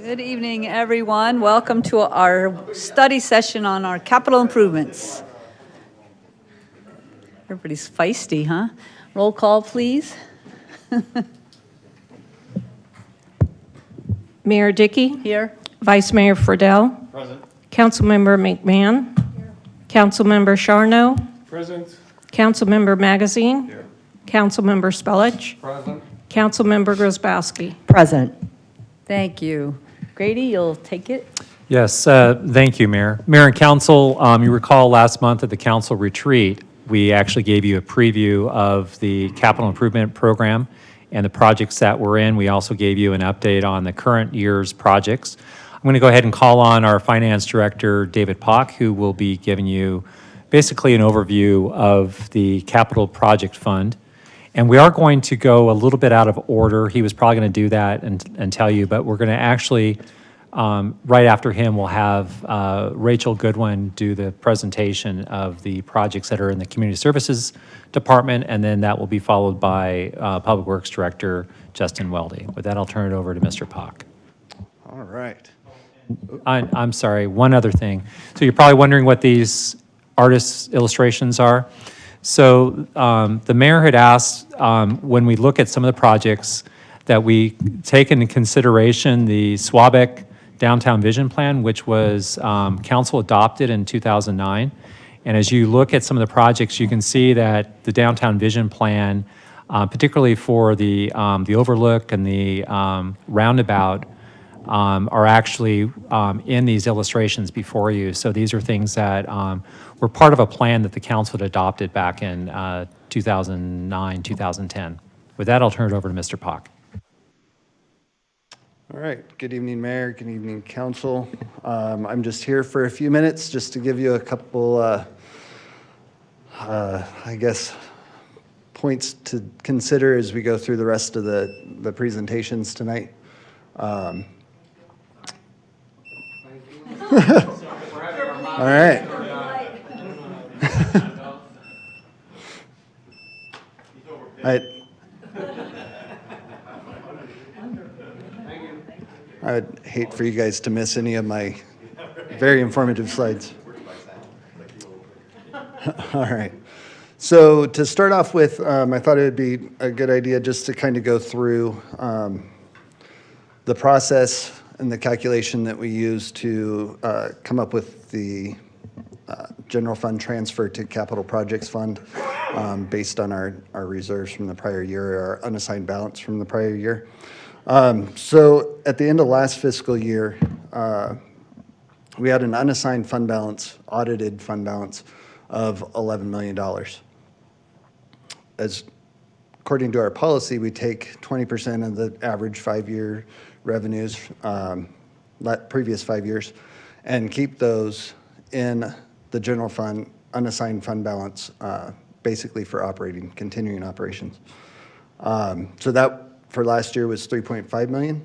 Good evening, everyone. Welcome to our study session on our capital improvements. Everybody's feisty, huh? Roll call, please. Mayor Dickey. Here. Vice Mayor Friedel. Present. Councilmember McMahon. Here. Councilmember Charno. Present. Councilmember Magazine. Here. Councilmember Spellich. Present. Councilmember Grozbowski. Present. Thank you. Grady, you'll take it? Yes, thank you, Mayor. Mayor and Council, you recall last month at the council retreat, we actually gave you a preview of the capital improvement program and the projects that we're in. We also gave you an update on the current year's projects. I'm going to go ahead and call on our Finance Director, David Pock, who will be giving you basically an overview of the Capital Project Fund. And we are going to go a little bit out of order. He was probably going to do that and tell you, but we're going to actually, right after him, we'll have Rachel Goodwin do the presentation of the projects that are in the Community Services Department, and then that will be followed by Public Works Director Justin Weldy. With that, I'll turn it over to Mr. Pock. All right. I'm sorry, one other thing. So you're probably wondering what these artists' illustrations are. So the mayor had asked, when we look at some of the projects, that we take into consideration the Swabeck Downtown Vision Plan, which was council adopted in 2009. And as you look at some of the projects, you can see that the Downtown Vision Plan, particularly for the overlook and the roundabout, are actually in these illustrations before you. So these are things that were part of a plan that the council had adopted back in 2009, 2010. With that, I'll turn it over to Mr. Pock. All right. Good evening, Mayor. Good evening, Council. I'm just here for a few minutes just to give you a couple, I guess, points to consider as we go through the rest of the presentations tonight. All right. I would hate for you guys to miss any of my very informative slides. All right. So to start off with, I thought it would be a good idea just to kind of go through the process and the calculation that we use to come up with the general fund transfer to capital projects fund based on our reserves from the prior year, our unassigned balance from the prior year. So at the end of last fiscal year, we had an unassigned fund balance, audited fund balance of $11 million. According to our policy, we take 20% of the average 5-year revenues, previous 5 years, and keep those in the general fund, unassigned fund balance, basically for continuing operations. So that for last year was $3.5 million.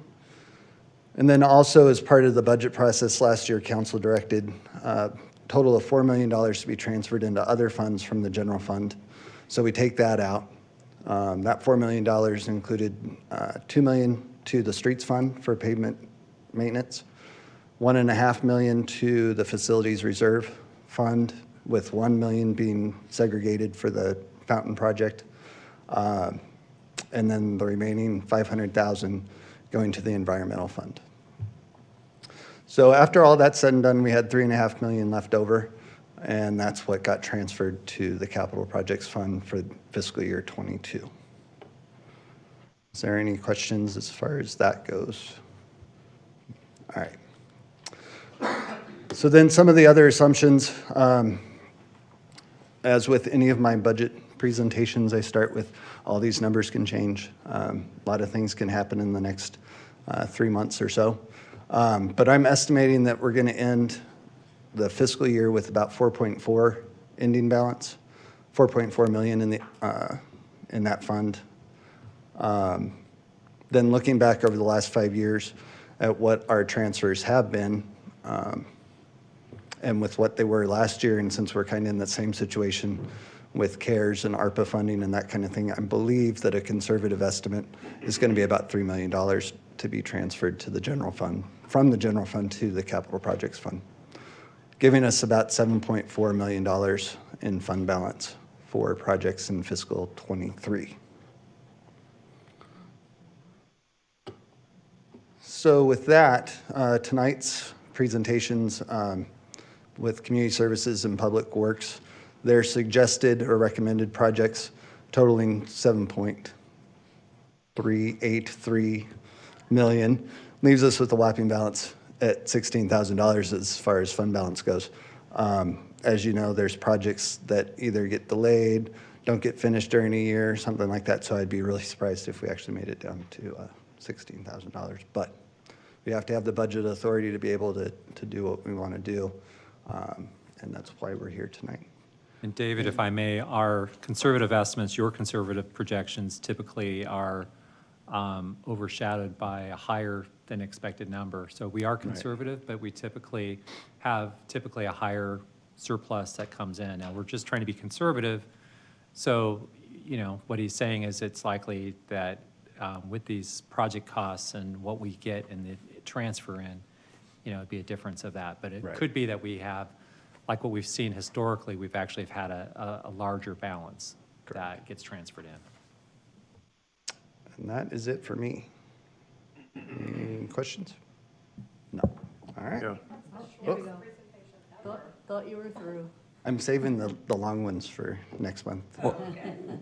And then also as part of the budget process last year, council directed a total of $4 million to be transferred into other funds from the general fund. So we take that out. That $4 million included $2 million to the streets fund for pavement maintenance, $1.5 million to the facilities reserve fund, with $1 million being segregated for the fountain project, and then the remaining $500,000 going to the environmental fund. So after all that's said and done, we had $3.5 million left over, and that's what got transferred to the capital projects fund for fiscal year 22. Is there any questions as far as that goes? All right. So then some of the other assumptions, as with any of my budget presentations, I start with all these numbers can change. A lot of things can happen in the next 3 months or so. But I'm estimating that we're going to end the fiscal year with about 4.4 ending balance, 4.4 million in that fund. Then looking back over the last 5 years at what our transfers have been, and with what they were last year, and since we're kind of in the same situation with CARES and ARPA funding and that kind of thing, I believe that a conservative estimate is going to be about $3 million to be transferred to the general fund, from the general fund to the capital projects fund, giving us about $7.4 million in fund balance for projects in fiscal '23. So with that, tonight's presentations with Community Services and Public Works, their suggested or recommended projects totaling $7.383 million leaves us with a whopping balance at $16,000 as far as fund balance goes. As you know, there's projects that either get delayed, don't get finished during a year, something like that. So I'd be really surprised if we actually made it down to $16,000. But we have to have the budget authority to be able to do what we want to do. And that's why we're here tonight. And David, if I may, our conservative estimates, your conservative projections typically are overshadowed by a higher than expected number. So we are conservative, but we typically have a higher surplus that comes in. Now, we're just trying to be conservative. So, you know, what he's saying is it's likely that with these project costs and what we get in the transfer in, you know, it'd be a difference of that. But it could be that we have, like what we've seen historically, we've actually had a larger balance that gets transferred in. And that is it for me. Any questions? No. All right. Yeah. Here we go. Thought you were through. I'm saving the long ones for next month.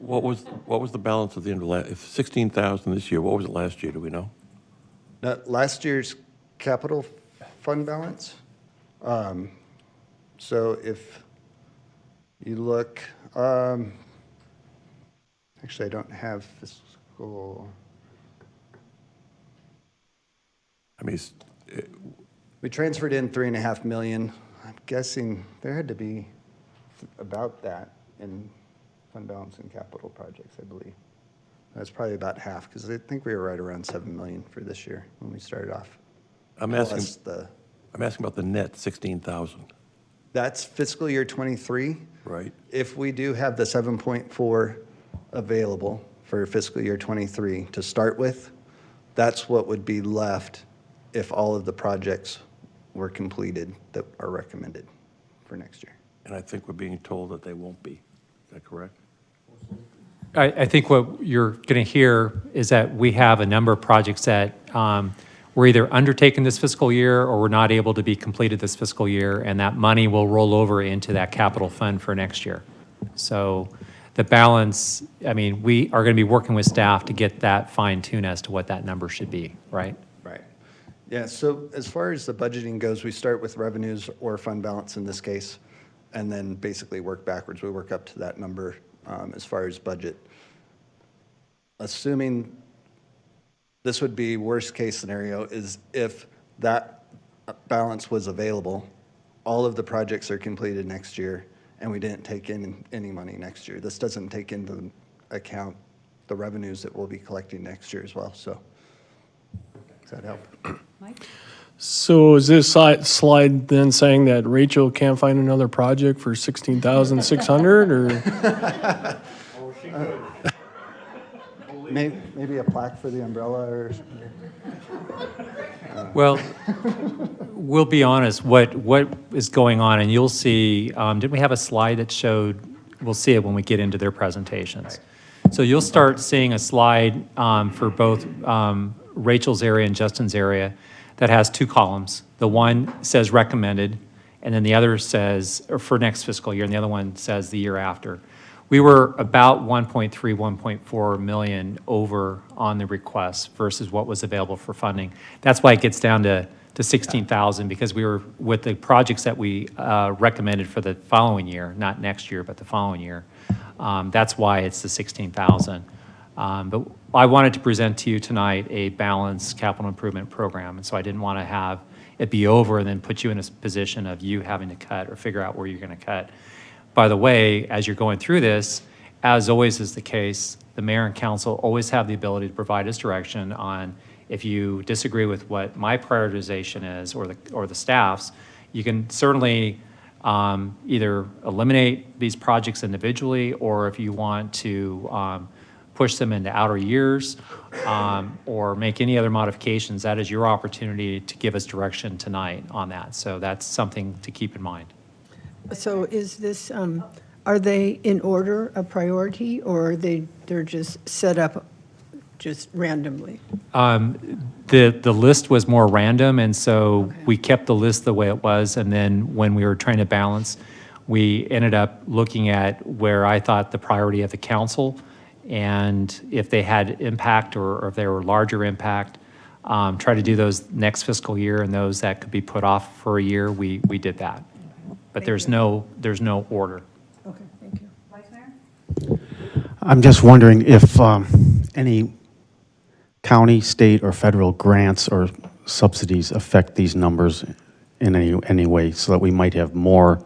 What was the balance at the end of if 16,000 this year? What was it last year? Do we know? Last year's capital fund balance. So if you look, actually I don't have fiscal. I mean, We transferred in $3.5 million. I'm guessing there had to be about that in fund balance and capital projects, I believe. That's probably about half, because I think we were right around $7 million for this year when we started off. I'm asking about the net 16,000. That's fiscal year '23. Right. If we do have the 7.4 available for fiscal year '23 to start with, that's what would be left if all of the projects were completed that are recommended for next year. And I think we're being told that they won't be. Is that correct? I think what you're going to hear is that we have a number of projects that we're either undertaking this fiscal year or we're not able to be completed this fiscal year, and that money will roll over into that capital fund for next year. So the balance, I mean, we are going to be working with staff to get that fine-tuned as to what that number should be, right? Right. Yeah, so as far as the budgeting goes, we start with revenues or fund balance in this case, and then basically work backwards. We work up to that number as far as budget. Assuming this would be worst case scenario is if that balance was available, all of the projects are completed next year, and we didn't take in any money next year. This doesn't take into account the revenues that we'll be collecting next year as well. So does that help? Mike? So is this slide then saying that Rachel can't find another project for 16,600 or? Maybe a plaque for the umbrella or something. Well, we'll be honest, what is going on, and you'll see, didn't we have a slide that showed, we'll see it when we get into their presentations. So you'll start seeing a slide for both Rachel's area and Justin's area that has two columns. The one says recommended, and then the other says, or for next fiscal year, and the other one says the year after. We were about 1.3, 1.4 million over on the request versus what was available for funding. That's why it gets down to 16,000, because we were, with the projects that we recommended for the following year, not next year, but the following year, that's why it's the 16,000. But I wanted to present to you tonight a balanced capital improvement program, and so I didn't want to have it be over and then put you in a position of you having to cut or figure out where you're going to cut. By the way, as you're going through this, as always is the case, the mayor and council always have the ability to provide us direction on if you disagree with what my prioritization is or the staff's. You can certainly either eliminate these projects individually, or if you want to push them into outer years, or make any other modifications, that is your opportunity to give us direction tonight on that. So that's something to keep in mind. So is this, are they in order of priority, or are they're just set up just randomly? The list was more random, and so we kept the list the way it was, and then when we were trying to balance, we ended up looking at where I thought the priority of the council, and if they had impact or if they were larger impact, try to do those next fiscal year, and those that could be put off for a year, we did that. But there's no order. Okay, thank you. I'm just wondering if any county, state, or federal grants or subsidies affect these numbers in any way, so that we might have more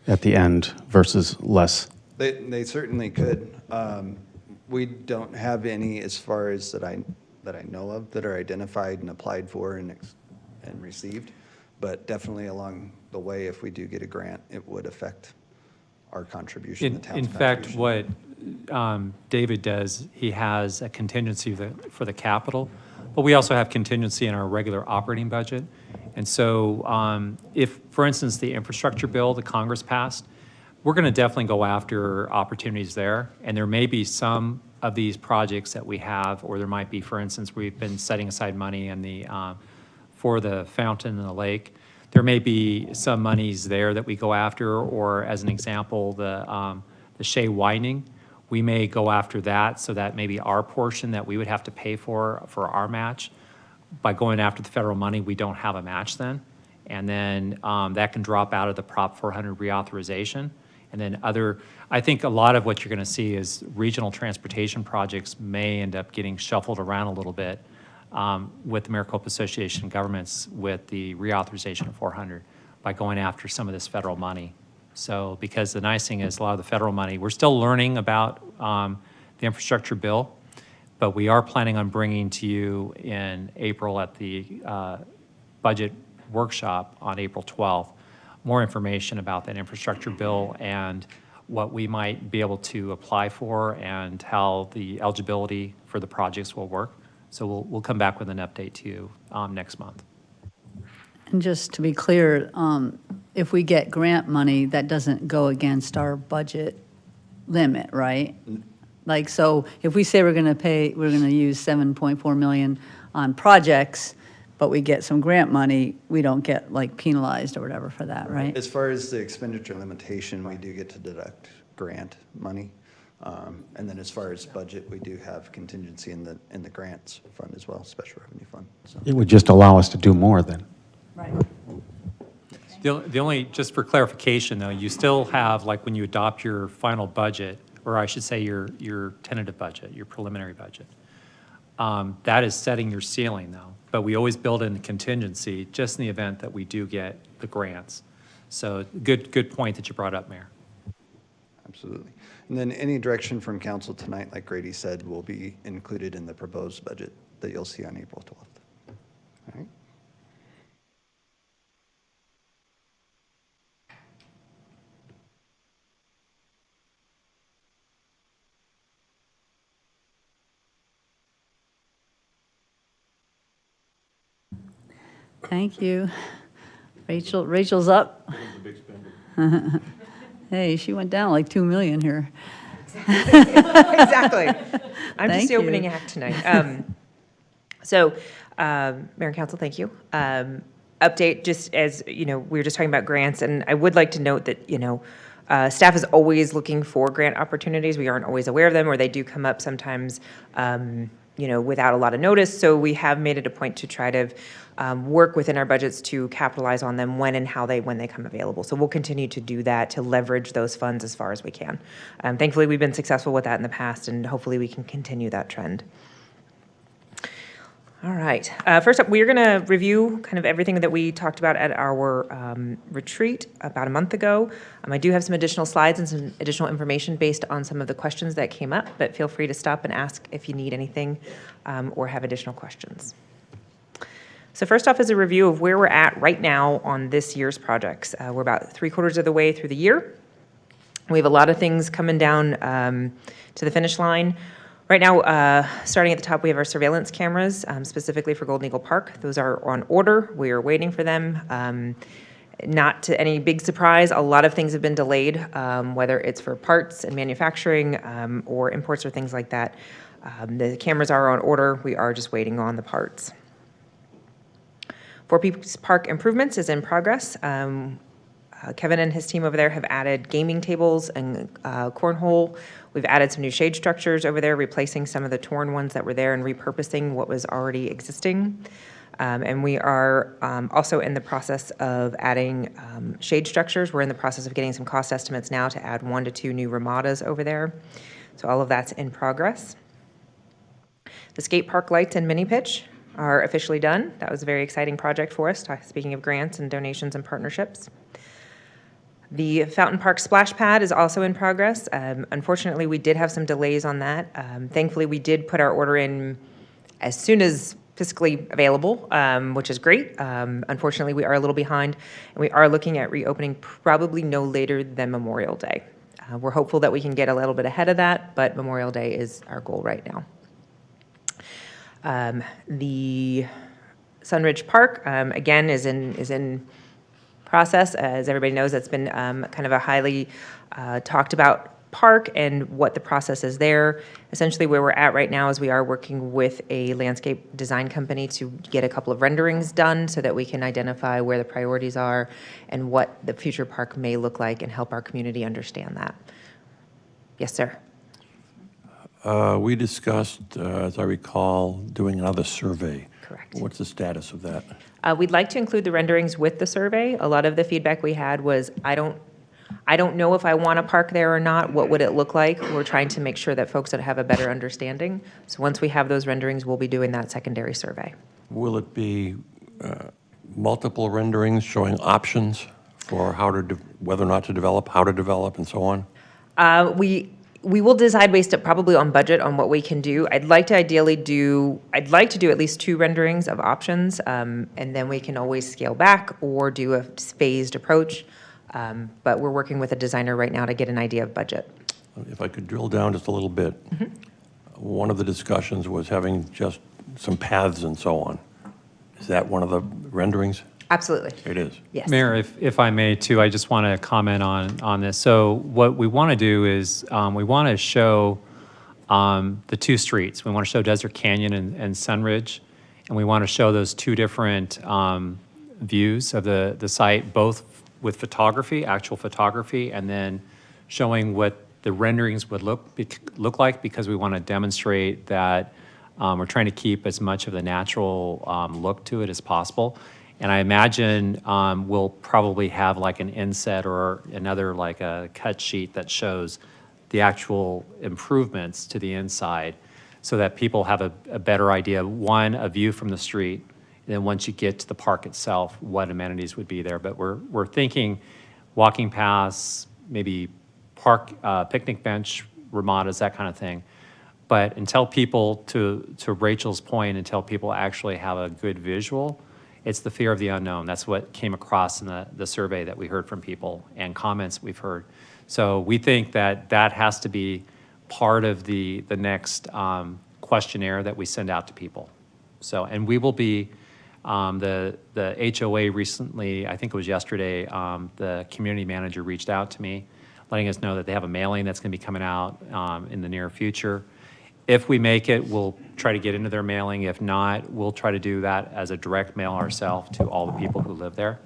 at the end versus less. They certainly could. We don't have any, as far as that I know of, that are identified and applied for and received. But definitely along the way, if we do get a grant, it would affect our contribution, the town's In fact, contribution. what David does, he has a contingency for the capital, but we also have contingency in our regular operating budget. And so if, for instance, the infrastructure bill that Congress passed, we're going to definitely go after opportunities there. And there may be some of these projects that we have, or there might be, for instance, we've been setting aside money in the for the fountain and the lake. There may be some monies there that we go after, or as an example, the Shea widening. We may go after that, so that maybe our portion that we would have to pay for our match. By going after the federal money, we don't have a match then. And then that can drop out of the Prop 400 reauthorization. And then I think a lot of what you're going to see is regional transportation projects may end up getting shuffled around a little bit with the Maricopa Association of Governments with the reauthorization of 400 by going after some of this federal money. So, because the nice thing is a lot of the federal money, we're still learning about the infrastructure bill, but we are planning on bringing to you in April at the budget workshop on April 12th, more information about that infrastructure bill and what we might be able to apply for and how the eligibility for the projects will work. So we'll come back with an update to you next month. And just to be clear, if we get grant money, that doesn't go against our budget limit, right? Like, so if we say we're going to use 7.4 million on projects, but we get some grant money, we don't get like penalized or whatever for that, right? As far as the expenditure limitation, we do get to deduct grant money. And then as far as budget, we do have contingency in the grants fund as well, special revenue fund. So. It would just allow us to do more then. Right. The only, just for clarification though, you still have, like when you adopt your final budget, or I should say your tentative budget, your preliminary budget, that is setting your ceiling though. But we always build in the contingency just in the event that we do get the grants. So good point that you brought up, Mayor. Absolutely. And then any direction from council tonight, like Grady said, will be included in the proposed budget that you'll see on April 12th. All right. Thank you. Rachel's up. Hey, she went down like 2 million here. Exactly. I'm Thank just the opening you. act tonight. Mayor and Council, thank you. Update, just as, you know, we were just talking about grants, and I would like to note that, you know, staff is always looking for grant opportunities. We aren't always aware of them, or they do come up sometimes, you know, without a lot of notice. So we have made it a point to try to work within our budgets to capitalize on them when they come available. So we'll continue to do that, to leverage those funds as far as we can. Thankfully, we've been successful with that in the past, and hopefully we can continue that trend. All right. First up, we're going to review kind of everything that we talked about at our retreat about a month ago. I do have some additional slides and some additional information based on some of the questions that came up, but feel free to stop and ask if you need anything or have additional questions. So first off is a review of where we're at right now on this year's projects. We're about 3/4 of the way through the year. We have a lot of things coming down to the finish line. Right now, starting at the top, we have our surveillance cameras, specifically for Golden Eagle Park. Those are on order. We are waiting for them. Not to any big surprise, a lot of things have been delayed, whether it's for parts and manufacturing or imports or things like that. The cameras are on order. We are just waiting on the parts. Four Peaks Park improvements is in progress. Kevin and his team over there have added gaming tables and cornhole. We've added some new shade structures over there, replacing some of the torn ones that were there and repurposing what was already existing. And we are also in the process of adding shade structures. We're in the process of getting some cost estimates now to add 1 to 2 new Ramadas over there. So all of that's in progress. The skate park lights and mini pitch are officially done. That was a very exciting project for us, speaking of grants and donations and partnerships. The Fountain Park splash pad is also in progress. Unfortunately, we did have some delays on that. Thankfully, we did put our order in as soon as fiscally available, which is great. Unfortunately, we are a little behind, and we are looking at reopening probably no later than Memorial Day. We're hopeful that we can get a little bit ahead of that, but Memorial Day is our goal right now. The Sunridge Park, again, is in process. As everybody knows, that's been kind of a highly talked about park and what the process is there. Essentially, where we're at right now is we are working with a landscape design company to get a couple of renderings done so that we can identify where the priorities are and what the future park may look like and help our community understand that. Yes, sir. We discussed, as I recall, doing another survey. Correct. What's the status of that? We'd like to include the renderings with the survey. A lot of the feedback we had was, I don't know if I want to park there or not. What would it look like? We're trying to make sure that folks that have a better understanding. So once we have those renderings, we'll be doing that secondary survey. Will it be multiple renderings showing options for how to, whether or not to develop, how to develop, and so on? We will decide based probably on budget on what we can do. I'd like to do at least 2 renderings of options, and then we can always scale back or do a phased approach. But we're working with a designer right now to get an idea of budget. If I could drill down just a little bit, one of the discussions was having just some paths and so on. Is that one of the renderings? Absolutely. It is. Yes. Mayor, if I may too, I just want to comment on this. So what we want to do is we want to show the 2 streets. We want to show Desert Canyon and Sunridge, and we want to show those 2 different views of the site, both with photography, actual photography, and then showing what the renderings would look like, because we want to demonstrate that we're trying to keep as much of the natural look to it as possible. And I imagine we'll probably have like an inset or another like a cut sheet that shows the actual improvements to the inside so that people have a better idea, one, a view from the street, and then once you get to the park itself, what amenities would be there. But we're thinking walking paths, maybe park, picnic bench, Ramadas, that kind of thing. But until people, to Rachel's point, until people actually have a good visual, it's the fear of the unknown. That's what came across in the survey that we heard from people and comments we've heard. So we think that has to be part of the next questionnaire that we send out to people. So, and we will be, the HOA recently, I think it was yesterday, the community manager reached out to me, letting us know that they have a mailing that's going to be coming out in the near future. If we make it, we'll try to get into their mailing. If not, we'll try to do that as a direct mail ourselves to all the people who live there.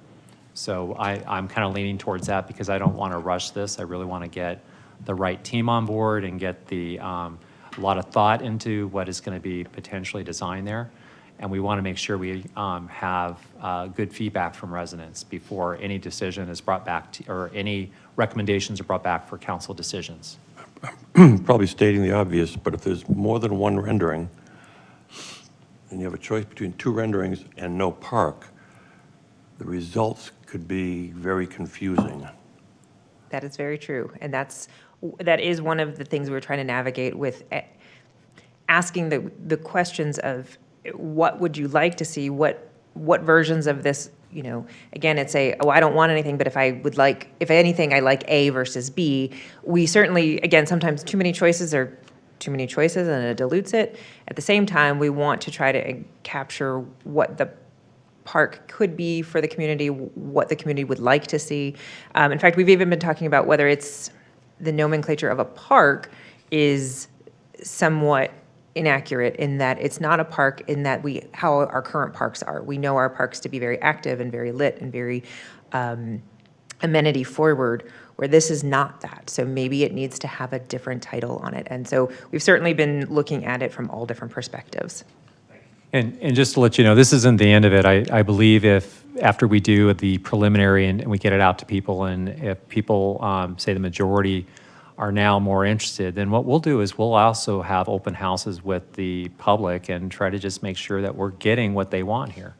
So I'm kind of leaning towards that because I don't want to rush this. I really want to get the right team on board and get a lot of thought into what is going to be potentially designed there. And we want to make sure we have good feedback from residents before any decision is brought back to, or any recommendations are brought back for council decisions. Probably stating the obvious, but if there's more than one rendering, and you have a choice between 2 renderings and no park, the results could be very confusing. That is very true. And that is one of the things we're trying to navigate with asking the questions of what would you like to see, what versions of this, again, it's I don't want anything, but if anything, I like A versus B. We certainly, again, sometimes too many choices are too many choices and it dilutes it. At the same time, we want to try to capture what the park could be for the community, what the community would like to see. In fact, we've even been talking about whether it's the nomenclature of a park is somewhat inaccurate in that it's not a park in that how our current parks are. We know our parks to be very active and very lit and very amenity forward, where this is not that. So maybe it needs to have a different title on it. And so we've certainly been looking at it from all different perspectives. And just to let you know, this isn't the end of it. I believe if, after we do the preliminary and we get it out to people, and if people, say the majority are now more interested, then what we'll do is we'll also have open houses with the public and try to just make sure that we're getting what they want here.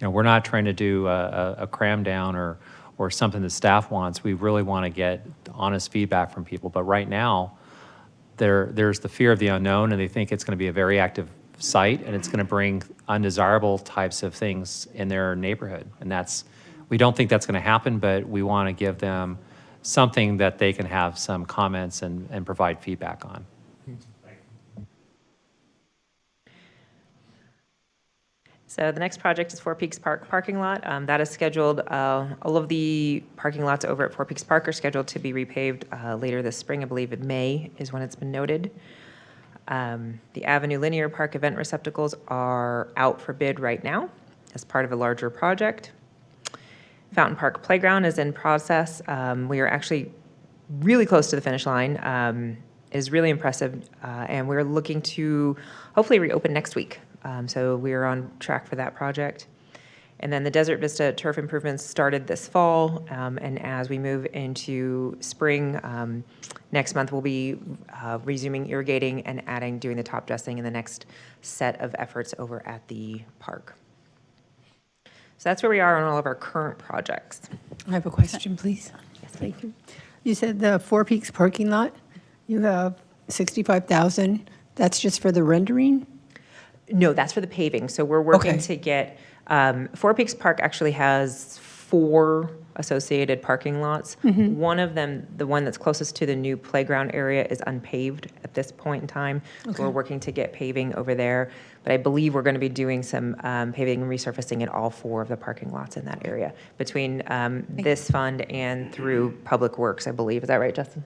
You know, we're not trying to do a cram down or something the staff wants. We really want to get honest feedback from people. But right now, there's the fear of the unknown, and they think it's going to be a very active site, and it's going to bring undesirable types of things in their neighborhood. And we don't think that's going to happen, but we want to give them something that they can have some comments and provide feedback on. So the next project is Four Peaks Park parking lot. That is scheduled, all of the parking lots over at Four Peaks Park are scheduled to be repaved later this spring. I believe in May is when it's been noted. The Avenue Linear Park event receptacles are out for bid right now as part of a larger project. Fountain Park Playground is in process. We are actually really close to the finish line. It is really impressive, and we're looking to hopefully reopen next week. So we are on track for that project. And then the Desert Vista turf improvements started this fall, and as we move into spring, next month we'll be resuming irrigating and doing the top dressing in the next set of efforts over at the park. So that's where we are on all of our current projects. I have a question, please. Yes, thank you. You said the Four Peaks parking lot, you have 65,000. That's just for the rendering? No, that's for the paving. So we're working Okay. to get, Four Peaks Park actually has 4 associated parking lots. One of them, the one that's closest to the new playground area, is unpaved at this point in time. So we're working to get paving over there. But I believe we're going to be doing some paving and resurfacing at all 4 of the parking lots in that area between this fund and through Public Works, I believe. Is that right, Justin?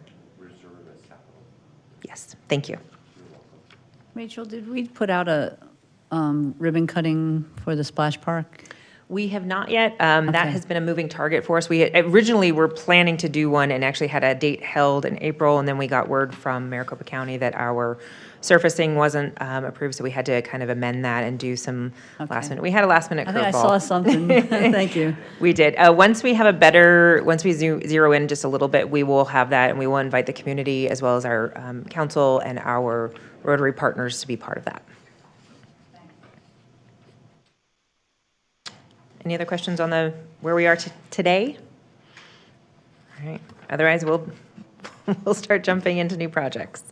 Yes, thank you. Rachel, did we put out a ribbon cutting for the splash park? We have not yet. That Okay. has been a moving target for us. We originally were planning to do one and actually had a date held in April, and then we got word from Maricopa County that our surfacing wasn't approved, so we had to kind of amend that and do some last minute. We had a last minute I curveball. think I saw something. Thank you. We did. Once we zero in just a little bit, we will have that, and we will invite the community as well as our council and our Rotary partners to be part of that. Any other questions on where we are today? All right. Otherwise, we'll start jumping into new projects.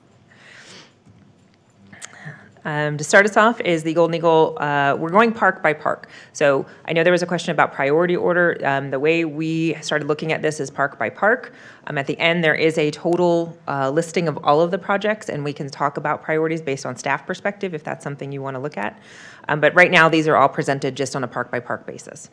To start us off is the Golden Eagle. We're going park by park. So I know there was a question about priority order. The way we started looking at this is park by park. At the end, there is a total listing of all of the projects, and we can talk about priorities based on staff perspective if that's something you want to look at. But right now, these are all presented just on a park by park basis.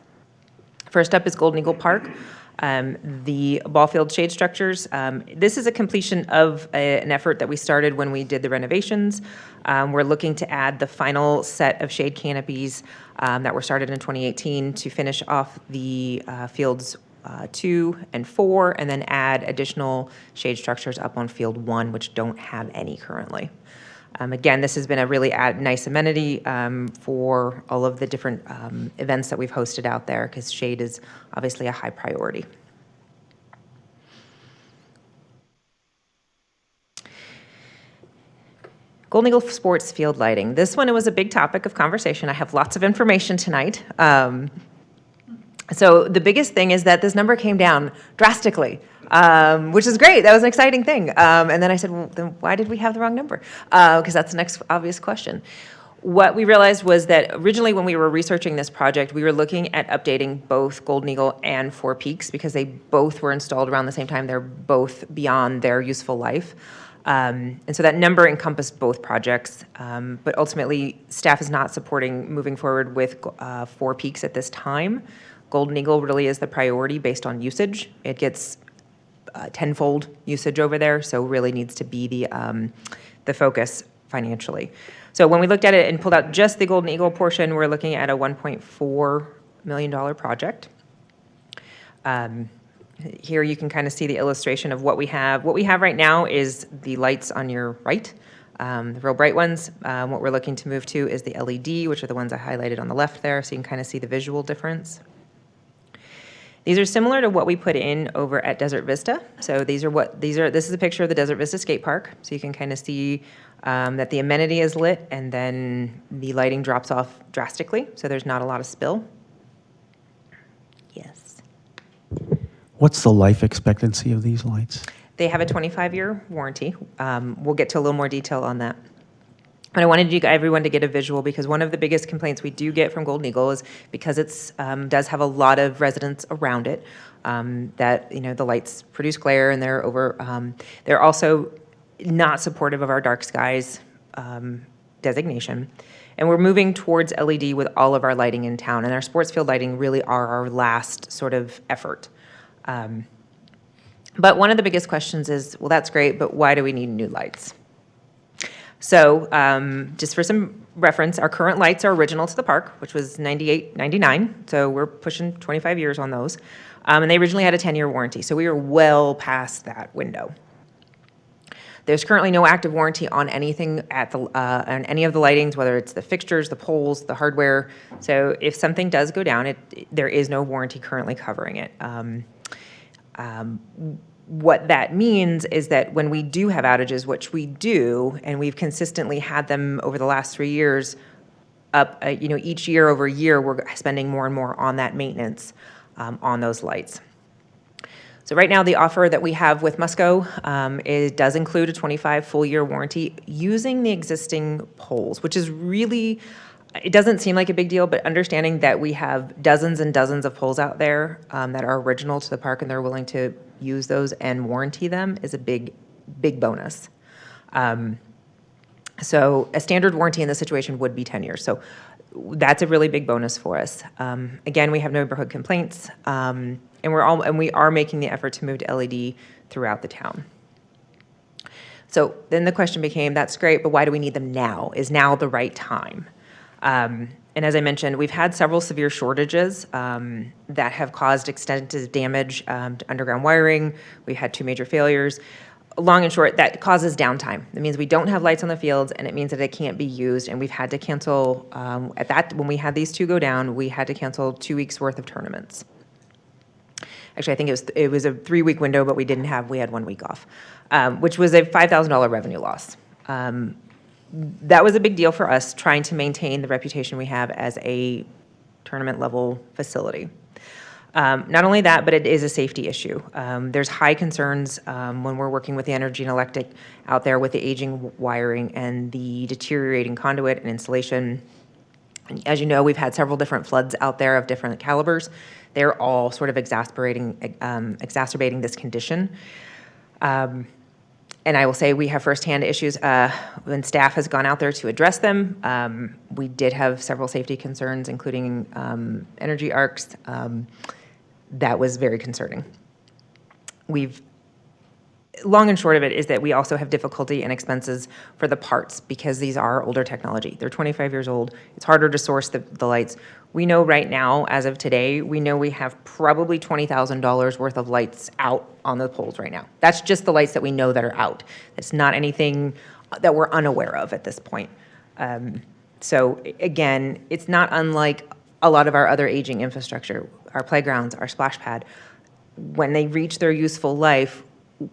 First up is Golden Eagle Park. The ball field shade structures. This is a completion of an effort that we started when we did the renovations. We're looking to add the final set of shade canopies that were started in 2018 to finish off the fields 2 and 4, and then add additional shade structures up on field 1, which don't have any currently. Again, this has been a really nice amenity for all of the different events that we've hosted out there, because shade is obviously a high priority. Golden Eagle Sports Field lighting. This one, it was a big topic of conversation. I have lots of information tonight. So the biggest thing is that this number came down drastically, which is great. That was an exciting thing. And then I said, well, then why did we have the wrong number? Because that's the next obvious question. What we realized was that originally when we were researching this project, we were looking at updating both Golden Eagle and Four Peaks because they both were installed around the same time. They're both beyond their useful life. And so that number encompassed both projects, but ultimately, staff is not supporting moving forward with 4 peaks at this time. Golden Eagle really is the priority based on usage. It gets tenfold usage over there, so really needs to be the focus financially. So when we looked at it and pulled out just the Golden Eagle portion, we're looking at a $1.4 million project. Here you can kind of see the illustration of what we have. What we have right now is the lights on your right, the real bright ones. What we're looking to move to is the LED, which are the ones I highlighted on the left there, so you can kind of see the visual difference. These are similar to what we put in over at Desert Vista. So this is a picture of the Desert Vista skate park. So you can kind of see that the amenity is lit and then the lighting drops off drastically. So there's not a lot of spill. Yes. What's the life expectancy of these lights? They have a 25-year warranty. We'll get to a little more detail on that. But I wanted everyone to get a visual because one of the biggest complaints we do get from Golden Eagle is because it does have a lot of residents around it, that the lights produce glare and they're also not supportive of our dark skies designation. And we're moving towards LED with all of our lighting in town, and our sports field lighting really are our last sort of effort. But one of the biggest questions is, well, that's great, but why do we need new lights? So just for some reference, our current lights are original to the park, which was 98, 99. So we're pushing 25 years on those. And they originally had a 10-year warranty. So we are well past that window. There's currently no active warranty on anything on any of the lightings, whether it's the fixtures, the poles, the hardware. So if something does go down, there is no warranty currently covering it. What that means is that when we do have outages, which we do, and we've consistently had them over the last 3 years, each year over year, we're spending more and more on that maintenance on those lights. So right now, the offer that we have with Musco, it does include a 25 full-year warranty using the existing poles, which is really, it doesn't seem like a big deal, but understanding that we have dozens and dozens of poles out there that are original to the park and they're willing to use those and warranty them is a big, big bonus. So a standard warranty in this situation would be 10 years. So that's a really big bonus for us. Again, we have neighborhood complaints, and we are making the effort to move to LED throughout the town. So then the question became, that's great, but why do we need them now? Is now the right time? And as I mentioned, we've had several severe shortages that have caused extensive damage to underground wiring. We had 2 major failures. Long and short, that causes downtime. It means we don't have lights on the fields, and it means that it can't be used. And we've had to cancel, when we had these 2 go down, we had to cancel 2 weeks worth of tournaments. Actually, I think it was a 3-week window, but we had 1 week off, which was a $5,000 revenue loss. That was a big deal for us, trying to maintain the reputation we have as a tournament-level facility. Not only that, but it is a safety issue. There's high concerns when we're working with the energy and electric out there with the aging wiring and the deteriorating conduit and insulation. As you know, we've had several different floods out there of different calibers. They're all sort of exacerbating this condition. And I will say we have firsthand issues when staff has gone out there to address them. We did have several safety concerns, including energy arcs. That was very concerning. Long and short of it is that we also have difficulty and expenses for the parts because these are older technology. They're 25 years old. It's harder to source the lights. We know right now, as of today, we have probably $20,000 worth of lights out on the poles right now. That's just the lights that we know that are out. It's not anything that we're unaware of at this point. So again, it's not unlike a lot of our other aging infrastructure, our playgrounds, our splash pad. When they reach their useful life,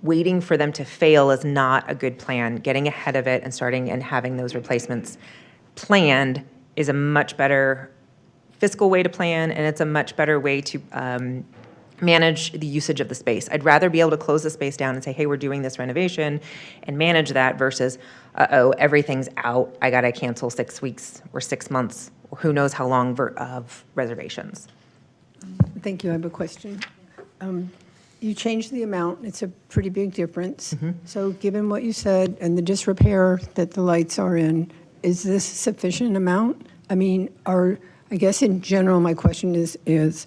waiting for them to fail is not a good plan. Getting ahead of it and starting and having those replacements planned is a much better fiscal way to plan, and it's a much better way to manage the usage of the space. I'd rather be able to close the space down and say, hey, we're doing this renovation and manage that versus, everything's out. I got to cancel 6 weeks or 6 months, or who knows how long of reservations. Thank you. I have a question. you changed the amount, it's a pretty big difference. So given what you said and the disrepair that the lights are in, is this sufficient amount? I mean, I guess in general, my question is,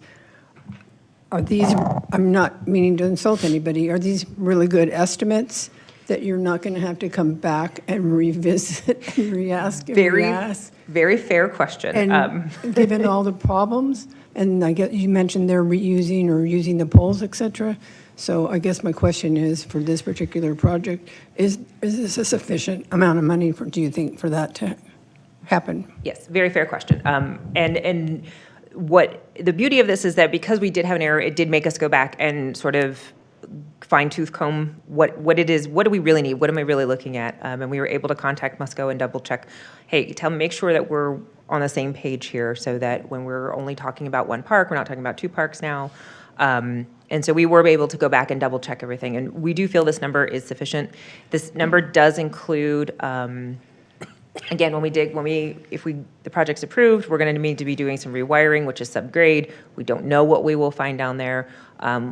are these, I'm not meaning to insult anybody, are these really good estimates that you're not going to have to come back and revisit and re-ask and Very, re-ask? very fair question. And given all the problems, and I guess you mentioned they're reusing or using the poles, et cetera. So I guess my question is, for this particular project, is this a sufficient amount of money do you think, for that to happen? Yes, very fair question. And what the beauty of this is that because we did have an error, it did make us go back and sort of fine tooth comb what it is, what do we really need, what am I really looking at? And we were able to contact Musco and double check, hey, make sure that we're on the same page here so that when we're only talking about one park, we're not talking about two parks now. And so we were able to go back and double check everything. And we do feel this number is sufficient. This number does include, again, if the project's approved, we're going to need to be doing some rewiring, which is subgrade. We don't know what we will find down there.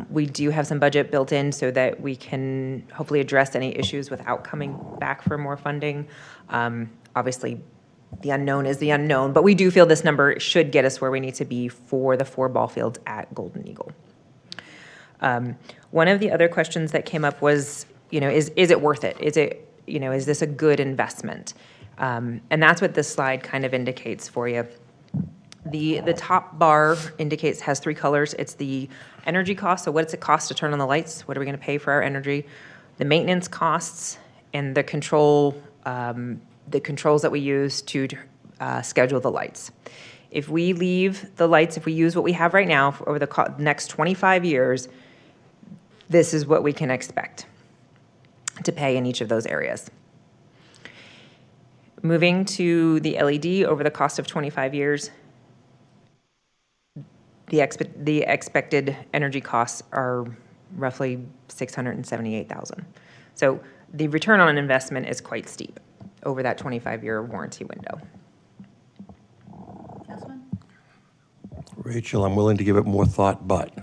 We do have some budget built in so that we can hopefully address any issues without coming back for more funding. Obviously, the unknown is the unknown, but we do feel this number should get us where we need to be for the 4 ball fields at Golden Eagle. One of the other questions that came up was, is it worth it? Is this a good investment? And that's what this slide kind of indicates for you. The top bar has 3 colors. It's the energy cost, so what's it cost to turn on the lights? What are we going to pay for our energy? The maintenance costs and the controls that we use to schedule the lights. If we leave the lights, if we use what we have right now over the next 25 years, this is what we can expect to pay in each of those areas. Moving to the LED over the cost of 25 years, the expected energy costs are roughly $678,000. So the return on investment is quite steep over that 25-year warranty window. Rachel, I'm willing to give it more thought, but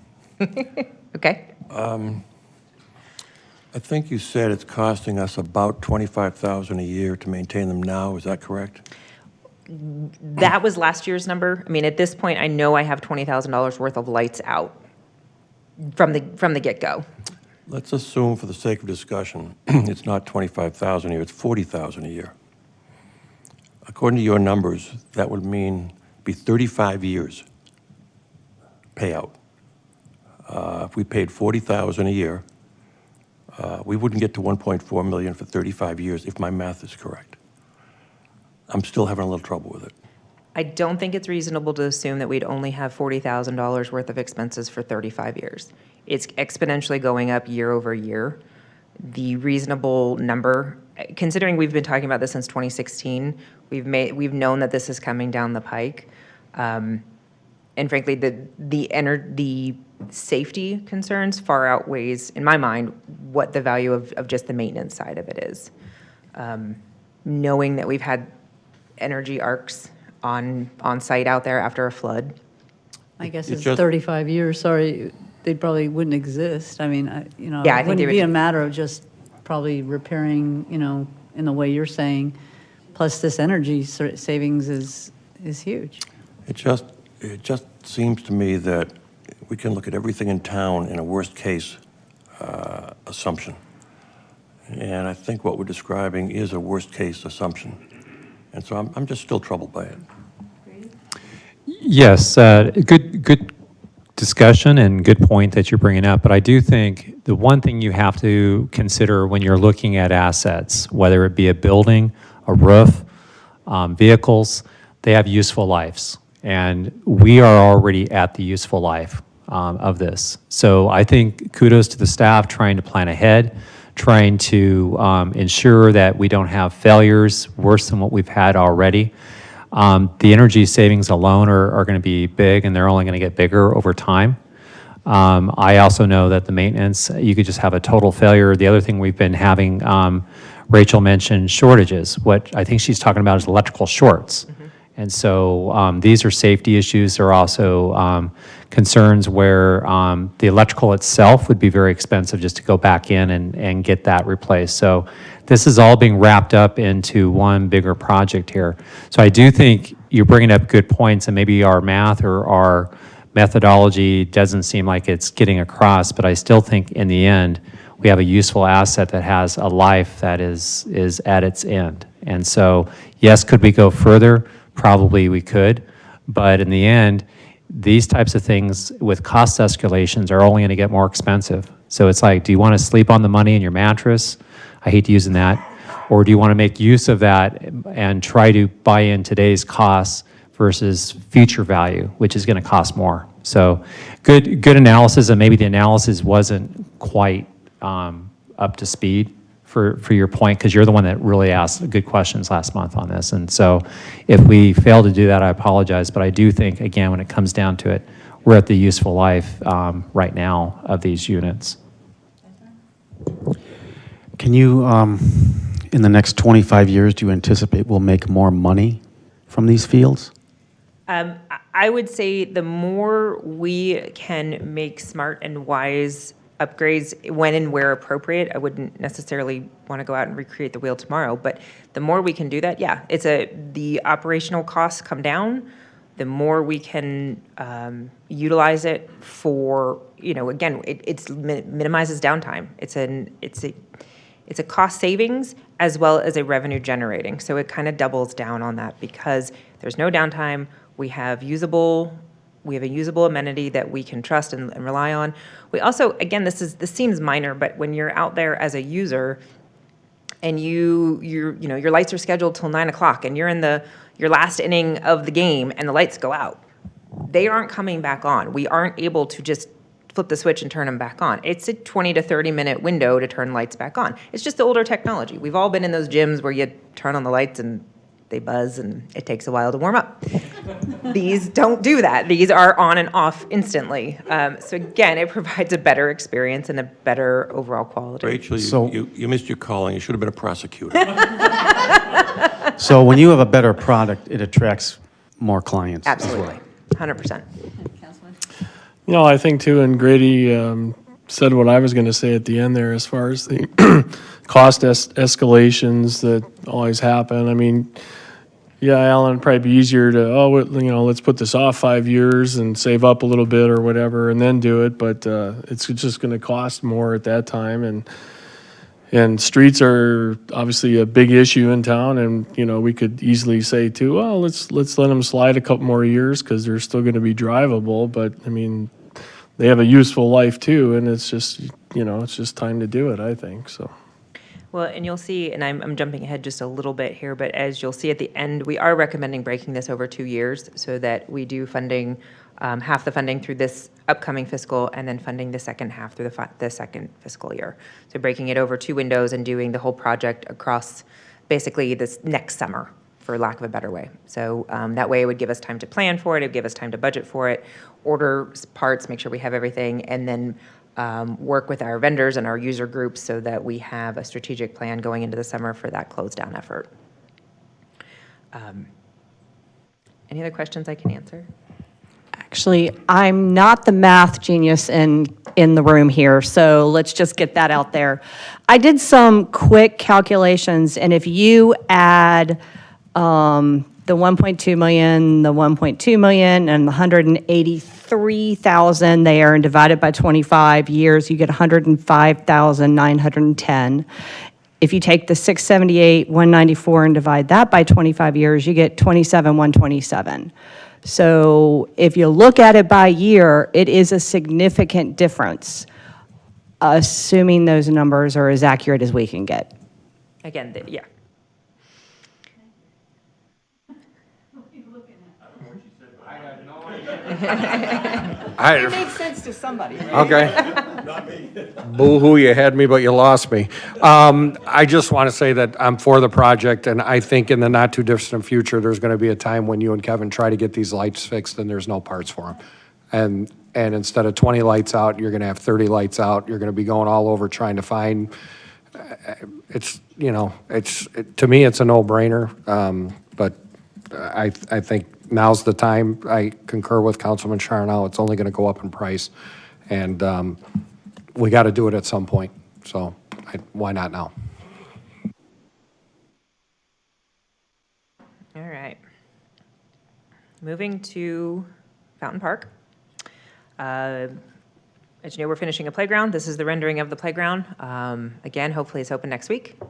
Okay. I think you said it's costing us about $25,000 a year to maintain them now. Is that correct? That was last year's number. I mean, at this point, I know I have $20,000 worth of lights out from the get-go. Let's assume, for the sake of discussion, it's not $25,000 a year, it's $40,000 a year. According to your numbers, that would be 35 years payout. If we paid $40,000 a year, we wouldn't get to $1.4 million for 35 years, if my math is correct. I'm still having a little trouble with it. I don't think it's reasonable to assume that we'd only have $40,000 worth of expenses for 35 years. It's exponentially going up year over year. The reasonable number, considering we've been talking about this since 2016, we've known that this is coming down the pike. And frankly, the safety concerns far outweighs, in my mind, what the value of just the maintenance side of it is. Knowing that we've had energy arcs on site out there after a flood. I guess It's it's just- 35 years, sorry, they probably wouldn't exist. I mean, Yeah, I it think they wouldn't be would- a matter of just probably repairing, in the way you're saying. Plus, this energy savings is huge. It just seems to me that we can look at everything in town in a worst-case assumption. And I think what we're describing is a worst-case assumption. And so I'm just still troubled by it. Yes, good discussion and good point that you're bringing up. But I do think the one thing you have to consider when you're looking at assets, whether it be a building, a roof, vehicles, they have useful lives. And we are already at the useful life of this. So I think kudos to the staff trying to plan ahead, trying to ensure that we don't have failures worse than what we've had already. The energy savings alone are going to be big, and they're only going to get bigger over time. I also know that the maintenance, you could just have a total failure. The other thing we've been having, Rachel mentioned shortages. What I think she's talking about is electrical shorts. And so these are safety issues. There are also concerns where the electrical itself would be very expensive just to go back in and get that replaced. So this is all being wrapped up into one bigger project here. So I do think you're bringing up good points, and maybe our math or our methodology doesn't seem like it's getting across, but I still think in the end, we have a useful asset that has a life that is at its end. And so, yes, could we go further? Probably we could, but in the end, these types of things with cost escalations are only going to get more expensive. So it's like, do you want to sleep on the money in your mattress? I hate using that. Or do you want to make use of that and try to buy in today's costs versus future value, which is going to cost more? So good analysis, and maybe the analysis wasn't quite up to speed for your point, because you're the one that really asked good questions last month on this. And so if we fail to do that, I apologize. But I do think, again, when it comes down to it, we're at the useful life right now of these units. Can you, in the next 25 years, do you anticipate we'll make more money from these fields? I would say the more we can make smart and wise upgrades when and where appropriate, I wouldn't necessarily want to go out and recreate the wheel tomorrow, but the more we can do that, yeah, the operational costs come down, the more we can utilize it for, again, it minimizes downtime. It's a cost savings as well as a revenue generating. So it kind of doubles down on that because there's no downtime. We have a usable amenity that we can trust and rely on. We also, again, this seems minor, but when you're out there as a user and your lights are scheduled till 9 o'clock and you're in your last inning of the game and the lights go out, they aren't coming back on. We aren't able to just flip the switch and turn them back on. It's a 20 to 30 minute window to turn lights back on. It's just the older technology. We've all been in those gyms where you turn on the lights and they buzz and it takes a while to warm up. These don't do that. These are on and off instantly. So again, it provides a better experience and a better overall quality. Rachel, you missed your calling. You should have been a prosecutor. So when you have a better product, it attracts more clients as well. Absolutely, 100%. I think too, and Grady said what I was going to say at the end there as far as the cost escalations that always happen. I mean, yeah, Alan, it'd probably be easier to, let's put this off 5 years and save up a little bit or whatever and then do it, but it's just going to cost more at that time. And streets are obviously a big issue in town, and, we could easily say too, well, let's let them slide a couple more years because they're still going to be drivable, but, I mean, they have a useful life too, and it's just, it's just time to do it, I think, so. Well, and you'll see, and I'm jumping ahead just a little bit here, but as you'll see at the end, we are recommending breaking this over 2 years so that we do funding, half the funding through this upcoming fiscal and then funding the second half through the second fiscal year. So breaking it over 2 windows and doing the whole project across basically this next summer, for lack of a better way. So that way it would give us time to plan for it, it would give us time to budget for it, order parts, make sure we have everything, and then work with our vendors and our user groups so that we have a strategic plan going into the summer for that close down effort. Any other questions I can answer? Actually, I'm not the math genius in the room here, so let's just get that out there. I did some quick calculations, and if you add the 1.2 million, the 1.2 million, and the 183,000 there and divide it by 25 years, you get 105,910. If you take the 678,194 and divide that by 25 years, you get 27,127. So if you look at it by year, it is a significant difference, assuming those numbers are as accurate as we can get. Again, yeah. It made sense to somebody, right? Okay. Boo-hoo, you had me, but you lost me. I just want to say that I'm for the project, and I think in the not-too-distant future, there's going to be a time when you and Kevin try to get these lights fixed and there's no parts for them. And instead of 20 lights out, you're going to have 30 lights out. You're going to be going all over trying to find, to me, it's a no-brainer. But I think now's the time. I concur with Councilman Charnow. It's only going to go up in price. And we got to do it at some point. So why not now? All right. Moving to Fountain Park. As you know, we're finishing a playground. This is the rendering of the playground. Again, hopefully it's open next week.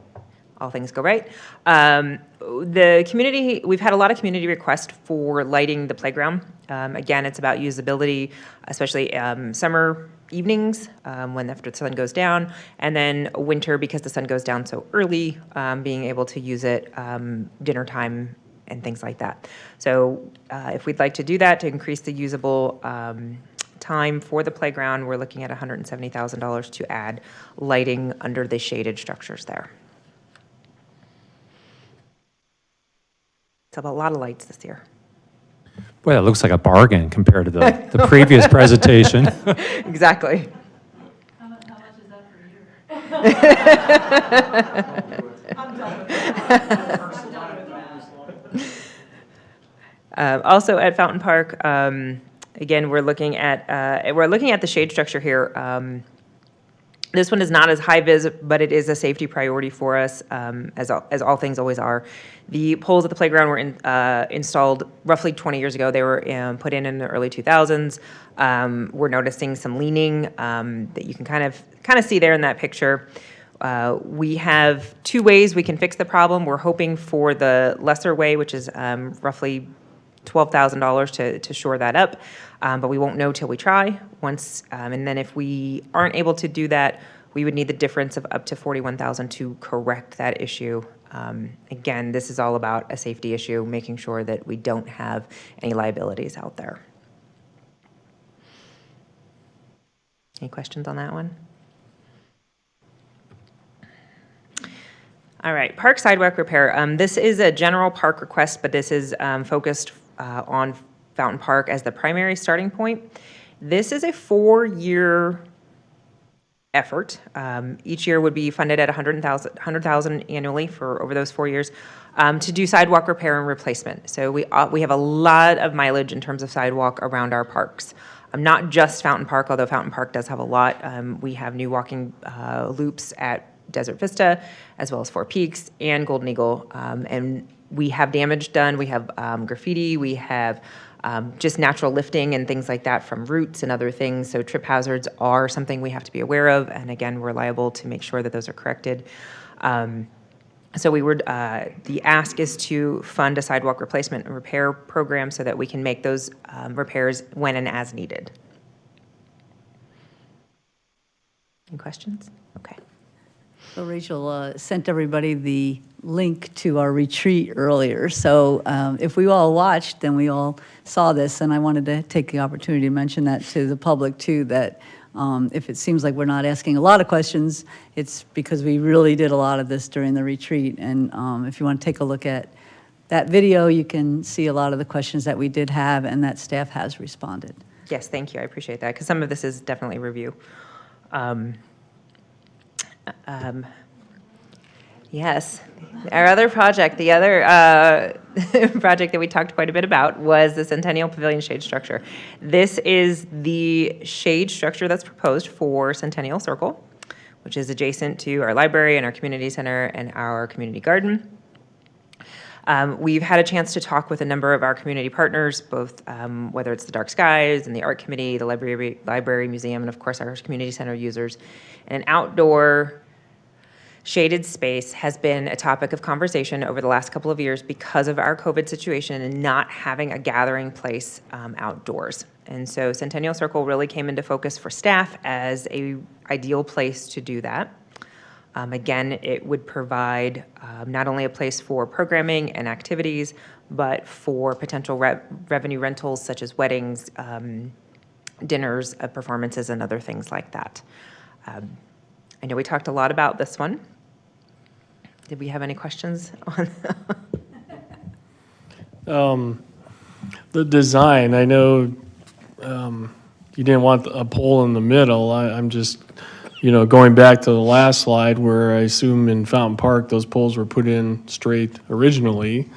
All things go right. The community, we've had a lot of community requests for lighting the playground. Again, it's about usability, especially summer evenings when after the sun goes down, and then winter because the sun goes down so early, being able to use it dinner time and things like that. So if we'd like to do that to increase the usable time for the playground, we're looking at $170,000 to add lighting under the shaded structures there. It's a lot of lights this year. Boy, that looks like a bargain compared to the previous presentation. Exactly. How much is that per year? Also at Fountain Park, again, we're looking at the shade structure here. This one is not as high vis, but it is a safety priority for us, as all things always are. The poles at the playground were installed roughly 20 years ago. They were put in the early 2000s. We're noticing some leaning that you can kind of see there in that picture. We have two ways we can fix the problem. We're hoping for the lesser way, which is roughly $12,000 to shore that up, but we won't know till we try. And then if we aren't able to do that, we would need the difference of up to $41,000 to correct that issue. Again, this is all about a safety issue, making sure that we don't have any liabilities out there. Any questions on that one? All right, park sidewalk repair. This is a general park request, but this is focused on Fountain Park as the primary starting point. This is a 4-year effort. Each year would be funded at $100,000 annually for over those 4 years to do sidewalk repair and replacement. So we have a lot of mileage in terms of sidewalk around our parks. Not just Fountain Park, although Fountain Park does have a lot. We have new walking loops at Desert Vista, as well as Four Peaks and Golden Eagle. And we have damage done. We have graffiti. We have just natural lifting and things like that from roots and other things. So trip hazards are something we have to be aware of. And again, we're liable to make sure that those are corrected. So the ask is to fund a sidewalk replacement and repair program so that we can make those repairs when and as needed. Any questions? Okay. So Rachel sent everybody the link to our retreat earlier. So if we all watched, then we all saw this. And I wanted to take the opportunity to mention that to the public too, that if it seems like we're not asking a lot of questions, it's because we really did a lot of this during the retreat. And if you want to take a look at that video, you can see a lot of the questions that we did have and that staff has responded. Yes, thank you. I appreciate that because some of this is definitely review. Yes, our other project, the other project that we talked quite a bit about was the Centennial Pavilion shade structure. This is the shade structure that's proposed for Centennial Circle, which is adjacent to our library and our community center and our community garden. We've had a chance to talk with a number of our community partners, both whether it's the Dark Skies and the Art Committee, the library, museum, and of course our community center users. And an outdoor shaded space has been a topic of conversation over the last couple of years because of our COVID situation and not having a gathering place outdoors. And so Centennial Circle really came into focus for staff as an ideal place to do that. Again, it would provide not only a place for programming and activities, but for potential revenue rentals such as weddings, dinners, performances, and other things like that. I know we talked a lot about this one. Did we have any questions on The design, I know you didn't want a pole in the middle. I'm just, going back to the last slide where I assume in Fountain Park, those poles were put in straight originally.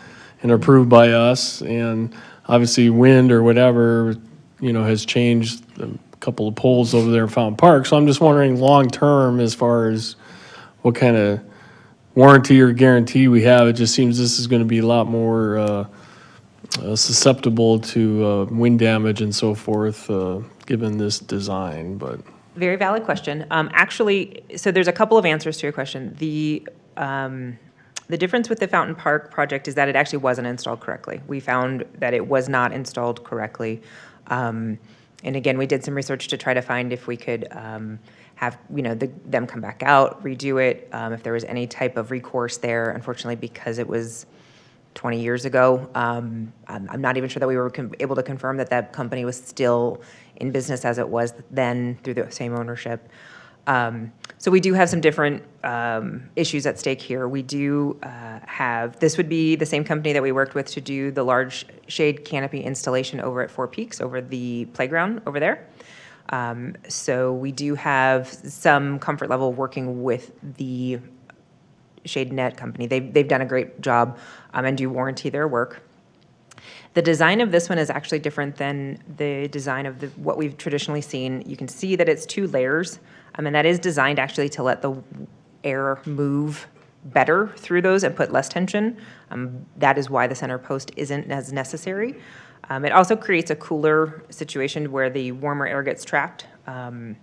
and approved by us, and obviously wind or whatever, has changed a couple of poles over there in Fountain Park. So I'm just wondering, long-term, as far as what kind of warranty or guarantee we have, it just seems this is going to be a lot more susceptible to wind damage and so forth, given this design, but. Very valid question. Actually, so there's a couple of answers to your question. The difference with the Fountain Park project is that it actually wasn't installed correctly. We found that it was not installed correctly. And again, we did some research to try to find if we could have, them come back out, redo it, if there was any type of recourse there. Unfortunately, because it was 20 years ago, I'm not even sure that we were able to confirm that that company was still in business as it was then through the same ownership. So we do have some different issues at stake here. We do this would be the same company that we worked with to do the large shade canopy installation over at Four Peaks, over the playground over there. So we do have some comfort level working with the shade net company. They've done a great job and do warranty their work. The design of this one is actually different than the design of what we've traditionally seen. You can see that it's 2 layers, and that is designed actually to let the air move better through those and put less tension. That is why the center post isn't as necessary. It also creates a cooler situation where the warmer air gets trapped in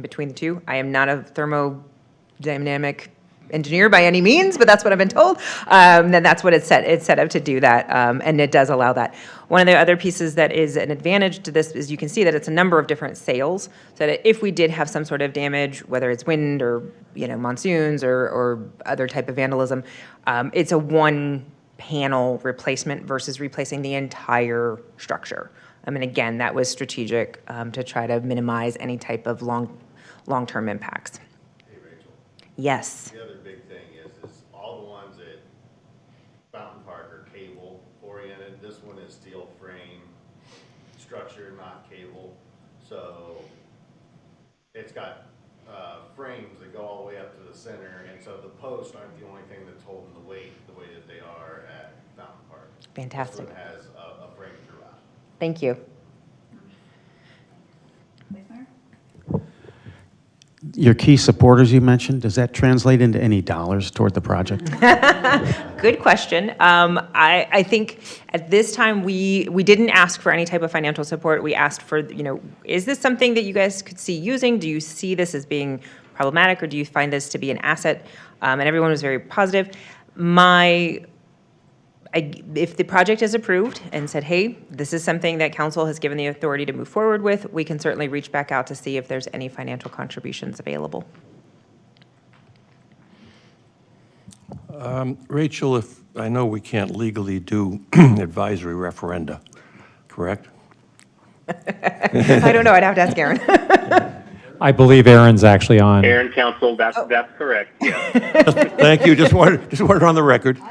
between the two. I am not a thermodynamic engineer by any means, but that's what I've been told. And that's what it's set up to do that, and it does allow that. One of the other pieces that is an advantage to this is you can see that it's a number of different sails, so that if we did have some sort of damage, whether it's wind or monsoons or other type of vandalism, it's a one panel replacement versus replacing the entire structure. Again, that was strategic to try to minimize any type of long-term impacts. Hey, Rachel. Yes. The other big thing is all the ones at Fountain Park are cable oriented. This one is steel frame structure, not cable. So it's got frames that go all the way up to the center, and so the posts aren't the only thing that's holding the weight the way that they are at Fountain Park. Fantastic. This one has a frame throughout. Thank you. Your key supporters you mentioned, does that translate into any dollars toward the project? Good question. I think at this time, we didn't ask for any type of financial support. We asked for, is this something that you guys could see using? Do you see this as being problematic, or do you find this to be an asset? And everyone was very positive. If the project is approved and said, hey, this is something that council has given the authority to move forward with, we can certainly reach back out to see if there's any financial contributions available. Rachel, I know we can't legally do advisory referenda, correct? I don't know, I'd have to ask Aaron. I believe Aaron's actually on. Aaron, counsel, that's correct, yeah. Thank you, just wanted it on the record.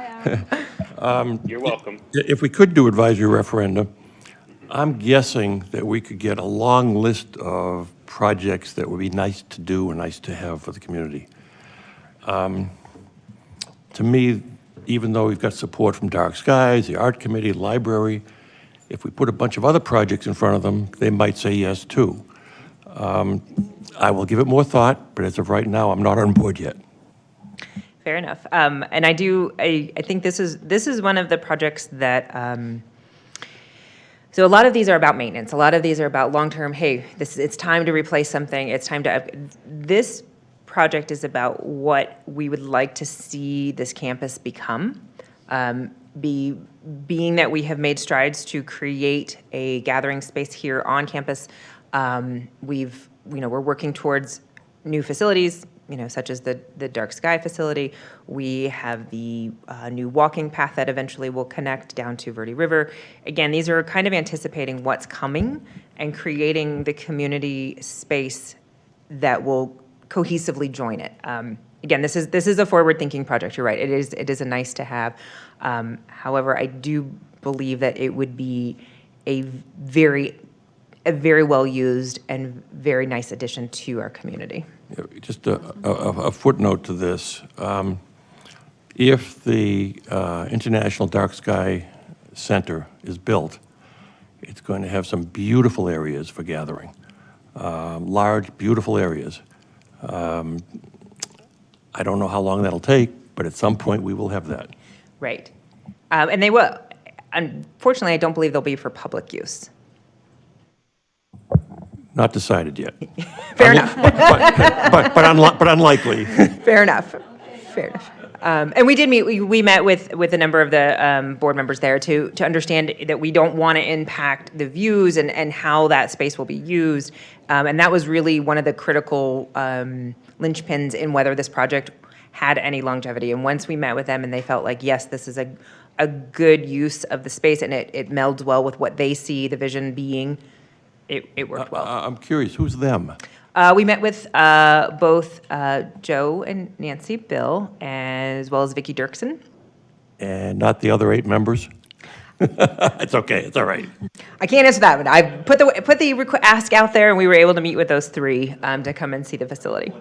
You're welcome. If we could do advisory referenda, I'm guessing that we could get a long list of projects that would be nice to do and nice to have for the community. To me, even though we've got support from Dark Skies, the Art Committee, Library, if we put a bunch of other projects in front of them, they might say yes too. I will give it more thought, but as of right now, I'm not on board yet. Fair enough. And I think this is one of the projects that, so a lot of these are about maintenance. A lot of these are about long-term, hey, it's time to replace something. It's time to, this project is about what we would like to see this campus become. Being that we have made strides to create a gathering space here on campus, we're working towards new facilities, such as the Dark Sky facility. We have the new walking path that eventually will connect down to Verde River. Again, these are kind of anticipating what's coming and creating the community space that will cohesively join it. Again, this is a forward-thinking project. You're right. It is a nice to have. However, I do believe that it would be a very well-used and very nice addition to our community. Just a footnote to this. If the International Dark Sky Center is built, it's going to have some beautiful areas for gathering, large, beautiful areas. I don't know how long that'll take, but at some point, we will have that. Right. And they will. Unfortunately, I don't believe they'll be for public use. Not decided yet. Fair enough. But unlikely. Fair enough. Fair enough. And we did meet, we met with a number of the board members there to understand that we don't want to impact the views and how that space will be used. And that was really one of the critical linchpins in whether this project had any longevity. And once we met with them and they felt like, yes, this is a good use of the space and it melds well with what they see the vision being, it worked well. I'm curious, who's them? We met with both Joe and Nancy Bill, as well as Vicki Dirksen. And not the other 8 members? It's okay, it's all right. I can't answer that one. I put the ask out there, and we were able to meet with those 3 to come and see the facility.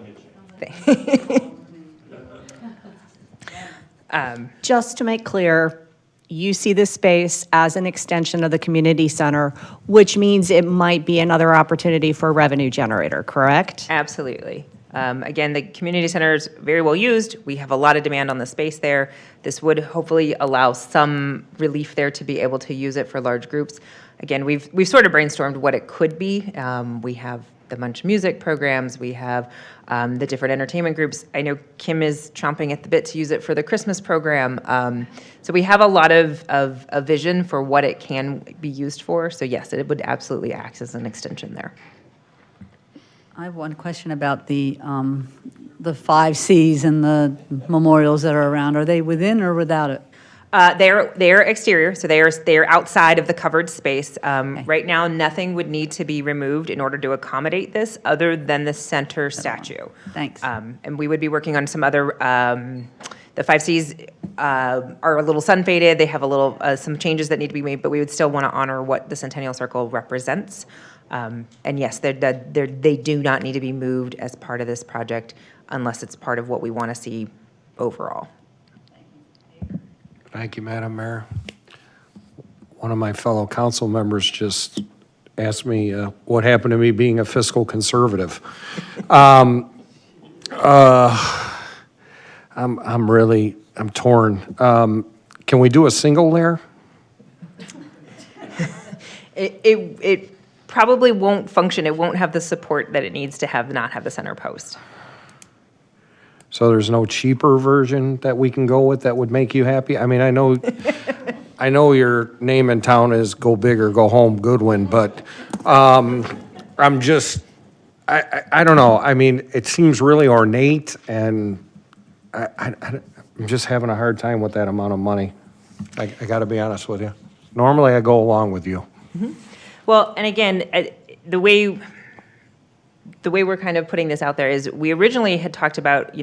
Just to make clear, you see this space as an extension of the community center, which means it might be another opportunity for a revenue generator, correct? Absolutely. Again, the community center is very well used. We have a lot of demand on the space there. This would hopefully allow some relief there to be able to use it for large groups. Again, we've sort of brainstormed what it could be. We have the Munch Music programs. We have the different entertainment groups. I know Kim is chomping at the bit to use it for the Christmas program. So we have a lot of a vision for what it can be used for. So yes, it would absolutely act as an extension there. I have one question about the 5 Cs and the memorials that are around. Are they within or without it? They're exterior, so they're outside of the covered space. Right now, nothing would need to be removed in order to accommodate this, other than the center statue. Thanks. And we would be working on some other. The 5 Cs are a little sun faded. They have a little some changes that need to be made, but we would still want to honor what the Centennial Circle represents. And yes, they do not need to be moved as part of this project unless it's part of what we want to see overall. Thank you, Madam Mayor. One of my fellow council members just asked me what happened to me being a fiscal conservative. I'm torn. Can we do a single layer? It probably won't function. It won't have the support that it needs to have, not have the center post. So there's no cheaper version that we can go with that would make you happy? I mean, I know your name in town is Go Big or Go Home Goodwin, but I'm just, I don't know. I mean, it seems really ornate, and I'm just having a hard time with that amount of money. I got to be honest with you. Normally, I go along with you. Mm-hmm. Well, and again, the way we're kind of putting this out there is we originally had talked about,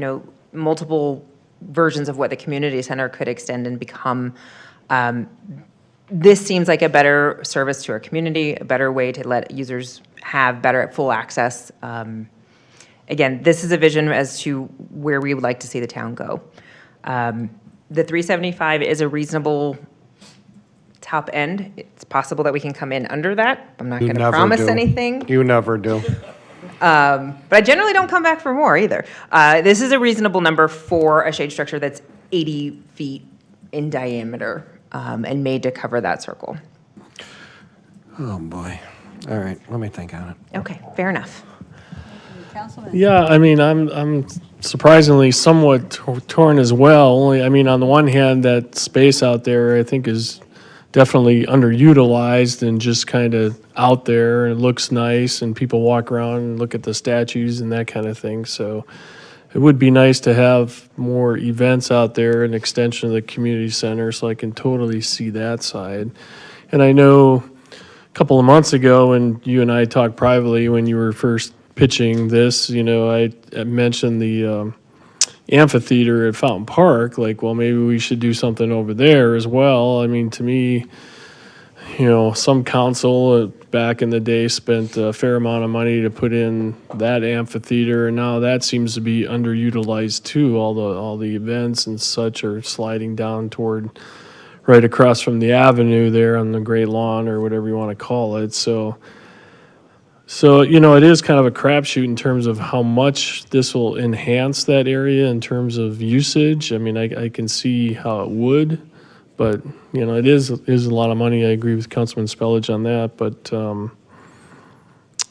multiple versions of what the community center could extend and become. This seems like a better service to our community, a better way to let users have better full access. Again, this is a vision as to where we would like to see the town go. The 375 is a reasonable top end. It's possible that we can come in under that. I'm not going to promise anything. You never do. But I generally don't come back for more either. This is a reasonable number for a shade structure that's 80 feet in diameter and made to cover that circle. Oh, boy. All right, let me think on it. Okay, fair enough. Councilman? Yeah, I mean, I'm surprisingly somewhat torn as well. Only, I mean, on the one hand, that space out there, I think, is definitely underutilized and just kind of out there. It looks nice, and people walk around and look at the statues and that kind of thing. So it would be nice to have more events out there, an extension of the community center, so I can totally see that side. And I know a couple of months ago when you and I talked privately when you were first pitching this, I mentioned the amphitheater at Fountain Park, like, well, maybe we should do something over there as well. I mean, to me, some council back in the day spent a fair amount of money to put in that amphitheater, and now that seems to be underutilized too. All the events and such are sliding down toward right across from the avenue there on the Great Lawn or whatever you want to call it. So it is kind of a crapshoot in terms of how much this will enhance that area in terms of usage. I mean, I can see how it would. But, it is a lot of money. I agree with Councilman Spellich on that, but,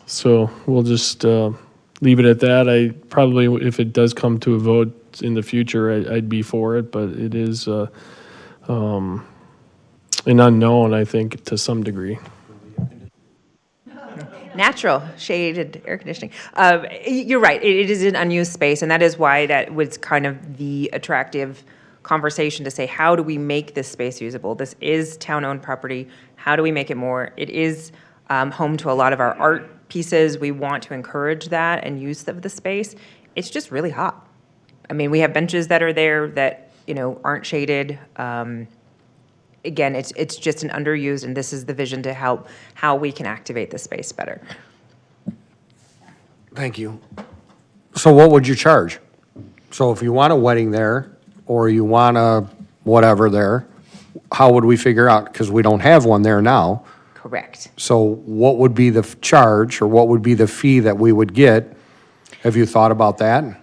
so we'll just leave it at that. I probably, if it does come to a vote in the future, I'd be for it, but it is an unknown, I think, to some degree. Natural shaded air conditioning. You're right, it is an unused space, and that is why that was kind of the attractive conversation to say, how do we make this space usable? This is town-owned property. How do we make it more? It is home to a lot of our art pieces. We want to encourage that and use of the space. It's just really hot. I mean, we have benches that are there that, aren't shaded. Again, it's just an underused, and this is the vision to help how we can activate the space better. Thank you. So what would you charge? So if you want a wedding there, or you want a whatever there, how would we figure out? Because we don't have one there now. Correct. So what would be the charge, or what would be the fee that we would get? Have you thought about that?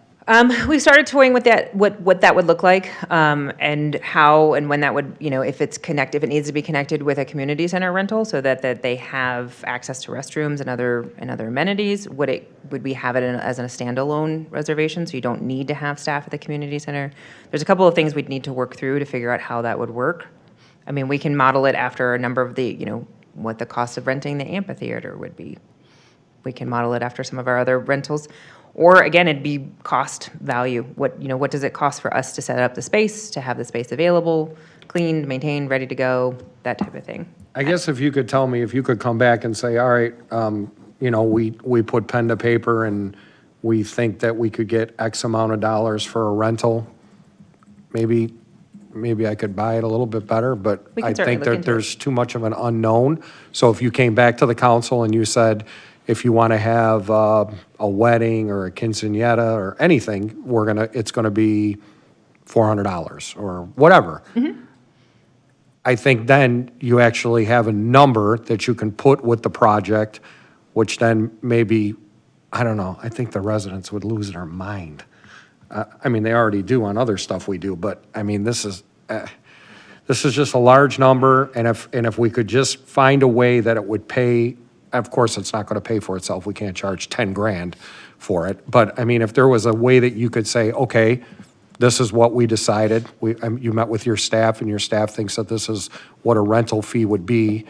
We started toying with that, what that would look like, and how and when that would, if it's if it needs to be connected with a community center rental so that they have access to restrooms and other amenities. Would we have it as a standalone reservation, so you don't need to have staff at the community center? There's a couple of things we'd need to work through to figure out how that would work. I mean, we can model it after a number of the, what the cost of renting the amphitheater would be. We can model it after some of our other rentals. Or again, it'd be cost value. What does it cost for us to set up the space, to have the space available, cleaned, maintained, ready to go, that type of thing. I guess if you could tell me, if you could come back and say, all right, we put pen to paper and we think that we could get X amount of dollars for a rental, maybe I could buy it a little bit better, but We can I certainly think look that into it. there's too much of an unknown. So if you came back to the council and you said, if you want to have a wedding or a quinceañera or anything, it's gonna be $400 or whatever. Mm-hmm. I think then you actually have a number that you can put with the project, which then maybe, I don't know, I think the residents would lose their mind. I mean, they already do on other stuff we do, but I mean, this is just a large number, and if we could just find a way that it would pay. Of course, it's not going to pay for itself. We can't charge 10 grand for it. But I mean, if there was a way that you could say, okay, this is what we decided. You met with your staff, and your staff thinks that this is what a rental fee would be.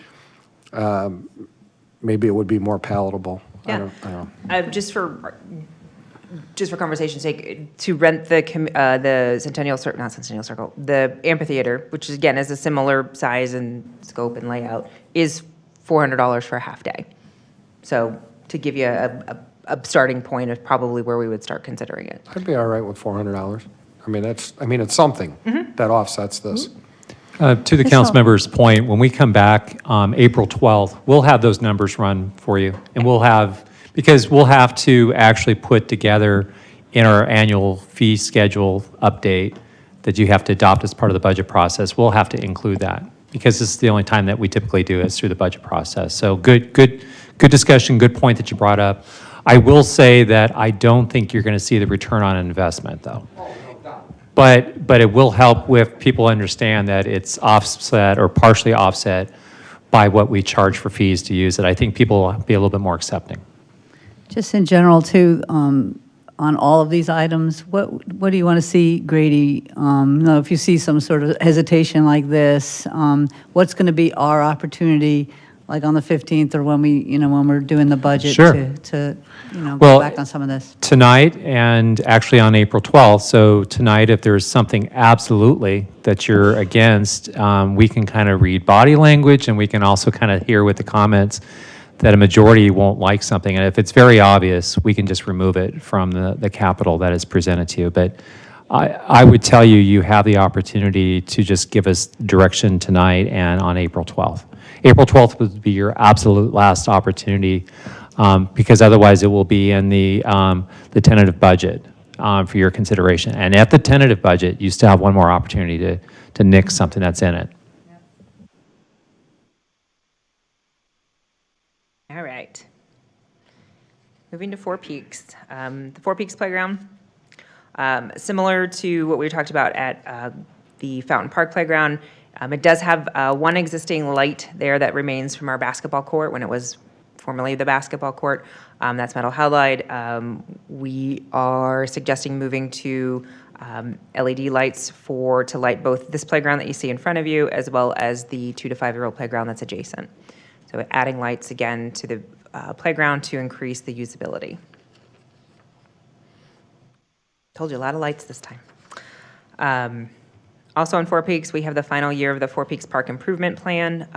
Maybe it would be more palatable. Yeah. I don't know. Just for conversation's sake, to rent the not Centennial Circle, the amphitheater, which again is a similar size and scope and layout, is $400 for a half day. So to give you a starting point of probably where we would start considering it. I'd be all right with $400. It's something that offsets this. To the council member's point, when we come back April 12th, we'll have those numbers run for you. And because we'll have to actually put together in our annual fee schedule update that you have to adopt as part of the budget process, we'll have to include that, because this is the only time that we typically do is through the budget process. So good discussion, good point that you brought up. I will say that I don't think you're going to see the return on investment, though. But it will help with people understand that it's offset or partially offset by what we charge for fees to use it. I think people will be a little bit more accepting. Just in general, too, on all of these items, what do you want to see, Grady? If you see some sort of hesitation like this, what's going to be our opportunity, like on the 15th, or when we're doing the budget, Sure. to go Well, back on some of this? Tonight, and actually on April 12th, so tonight, if there's something absolutely that you're against, we can kind of read body language, and we can also kind of hear with the comments that a majority won't like something. And if it's very obvious, we can just remove it from the capital that is presented to you. But I would tell you, you have the opportunity to just give us direction tonight and on April 12th. April 12th would be your absolute last opportunity, because otherwise it will be in the tentative budget for your consideration. And at the tentative budget, you still have one more opportunity to nix something that's in it. All right. Moving to Four Peaks. The Four Peaks Playground, similar to what we talked about at the Fountain Park Playground, it does have one existing light there that remains from our basketball court when it was formerly the basketball court. That's metal halide. We are suggesting moving to LED lights to light both this playground that you see in front of you as well as the 2 to 5-year-old playground that's adjacent. So adding lights again to the playground to increase the usability. Told you a lot of lights this time. Also in Four Peaks, we have the final year of the Four Peaks Park Improvement Plan.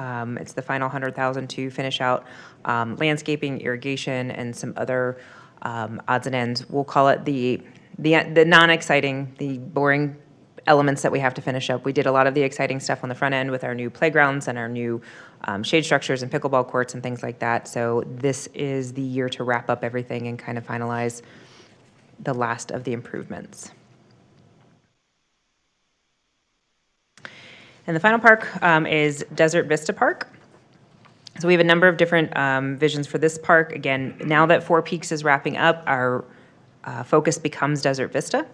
It's the final $100,000 to finish out landscaping, irrigation, and some other odds and ends. We'll call it the non-exciting, the boring elements that we have to finish up. We did a lot of the exciting stuff on the front end with our new playgrounds and our new shade structures and pickleball courts and things like that. So this is the year to wrap up everything and kind of finalize the last of the improvements. And the final park is Desert Vista Park. So we have a number of different visions for this park. Again, now that Four Peaks is wrapping up, our focus becomes Desert Vista.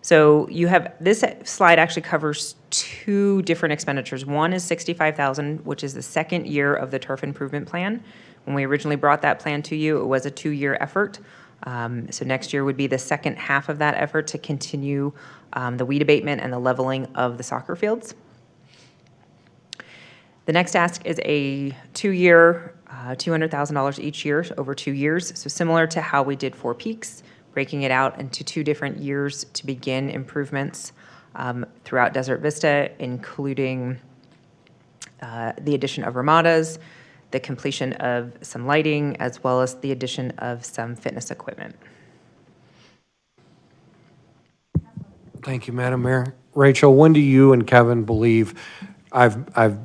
So you have, this slide actually covers two different expenditures. One is $65,000, which is the second year of the turf improvement plan. When we originally brought that plan to you, it was a 2-year effort. So next year would be the second half of that effort to continue the weed abatement and the leveling of the soccer fields. The next ask is a 2-year, $200,000 each year over 2 years. So similar to how we did Four Peaks, breaking it out into 2 different years to begin improvements throughout Desert Vista, including the addition of ramadas, the completion of some lighting, as well as the addition of some fitness equipment. Thank you, Madam Mayor. Rachel, when do you and Kevin believe, I've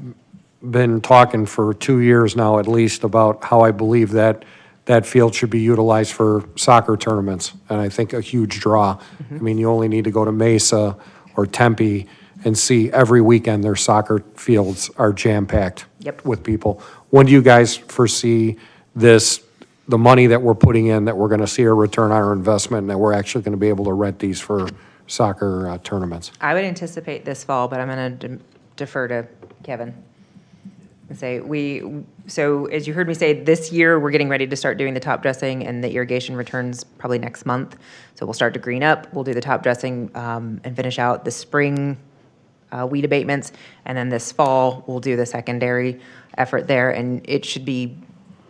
been talking for 2 years now at least about how I believe that that field should be utilized for soccer tournaments, and I think a huge draw. I mean, you only need to go to Mesa or Tempe and see every weekend their soccer fields are jam-packed with people. When do you guys foresee this, the money that we're putting in, that we're going to see a return on our investment, and that we're actually going to be able to rent these for soccer tournaments? I would anticipate this fall, but I'm going to defer to Kevin. And say so as you heard me say, this year we're getting ready to start doing the top dressing, and the irrigation returns probably next month. So we'll start to green up, we'll do the top dressing and finish out the spring weed abatements, and then this fall we'll do the secondary effort there, and it should be,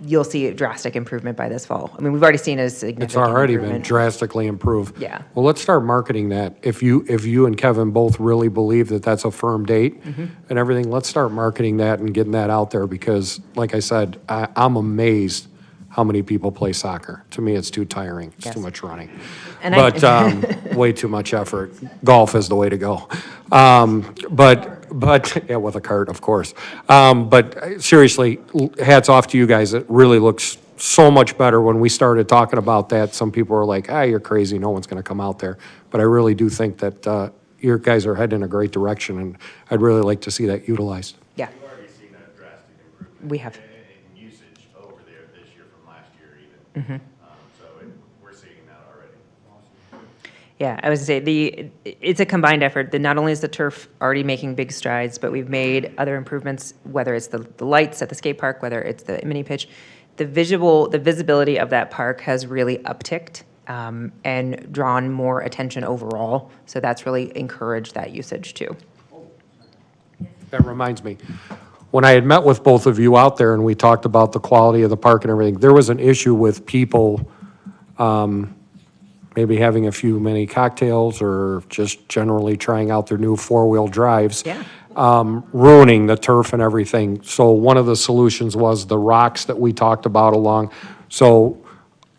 you'll see a drastic improvement by this fall. I mean, we've already seen a significant It's already been improvement. drastically improved. Yeah. Well, let's start marketing that. If you and Kevin both really believe that that's a firm date and everything, let's start marketing that and getting that out there, because, like I said, I'm amazed how many people play soccer. To me, it's too tiring. It's too much running. And But way too much effort. Golf is the way to go. But yeah, with a cart, of course. But seriously, hats off to you guys. It really looks so much better. When we started talking about that, some people were like, you're crazy. No one's going to come out there. But I really do think that you guys are heading in a great direction, and I'd really like to see that utilized. Yeah. We've already seen a drastic improvement. We have. In usage over there this year from last year even. So we're seeing that already. Yeah, I was gonna say, it's a combined effort. Not only is the turf already making big strides, but we've made other improvements, whether it's the lights at the skate park, whether it's the mini pitch. The visibility of that park has really upticked and drawn more attention overall. So that's really encouraged that usage too. That reminds me, when I had met with both of you out there and we talked about the quality of the park and everything, there was an issue with people maybe having a few many cocktails or just generally trying out their new 4-wheel drives, ruining the turf and everything. So one of the solutions was the rocks that we talked about along. So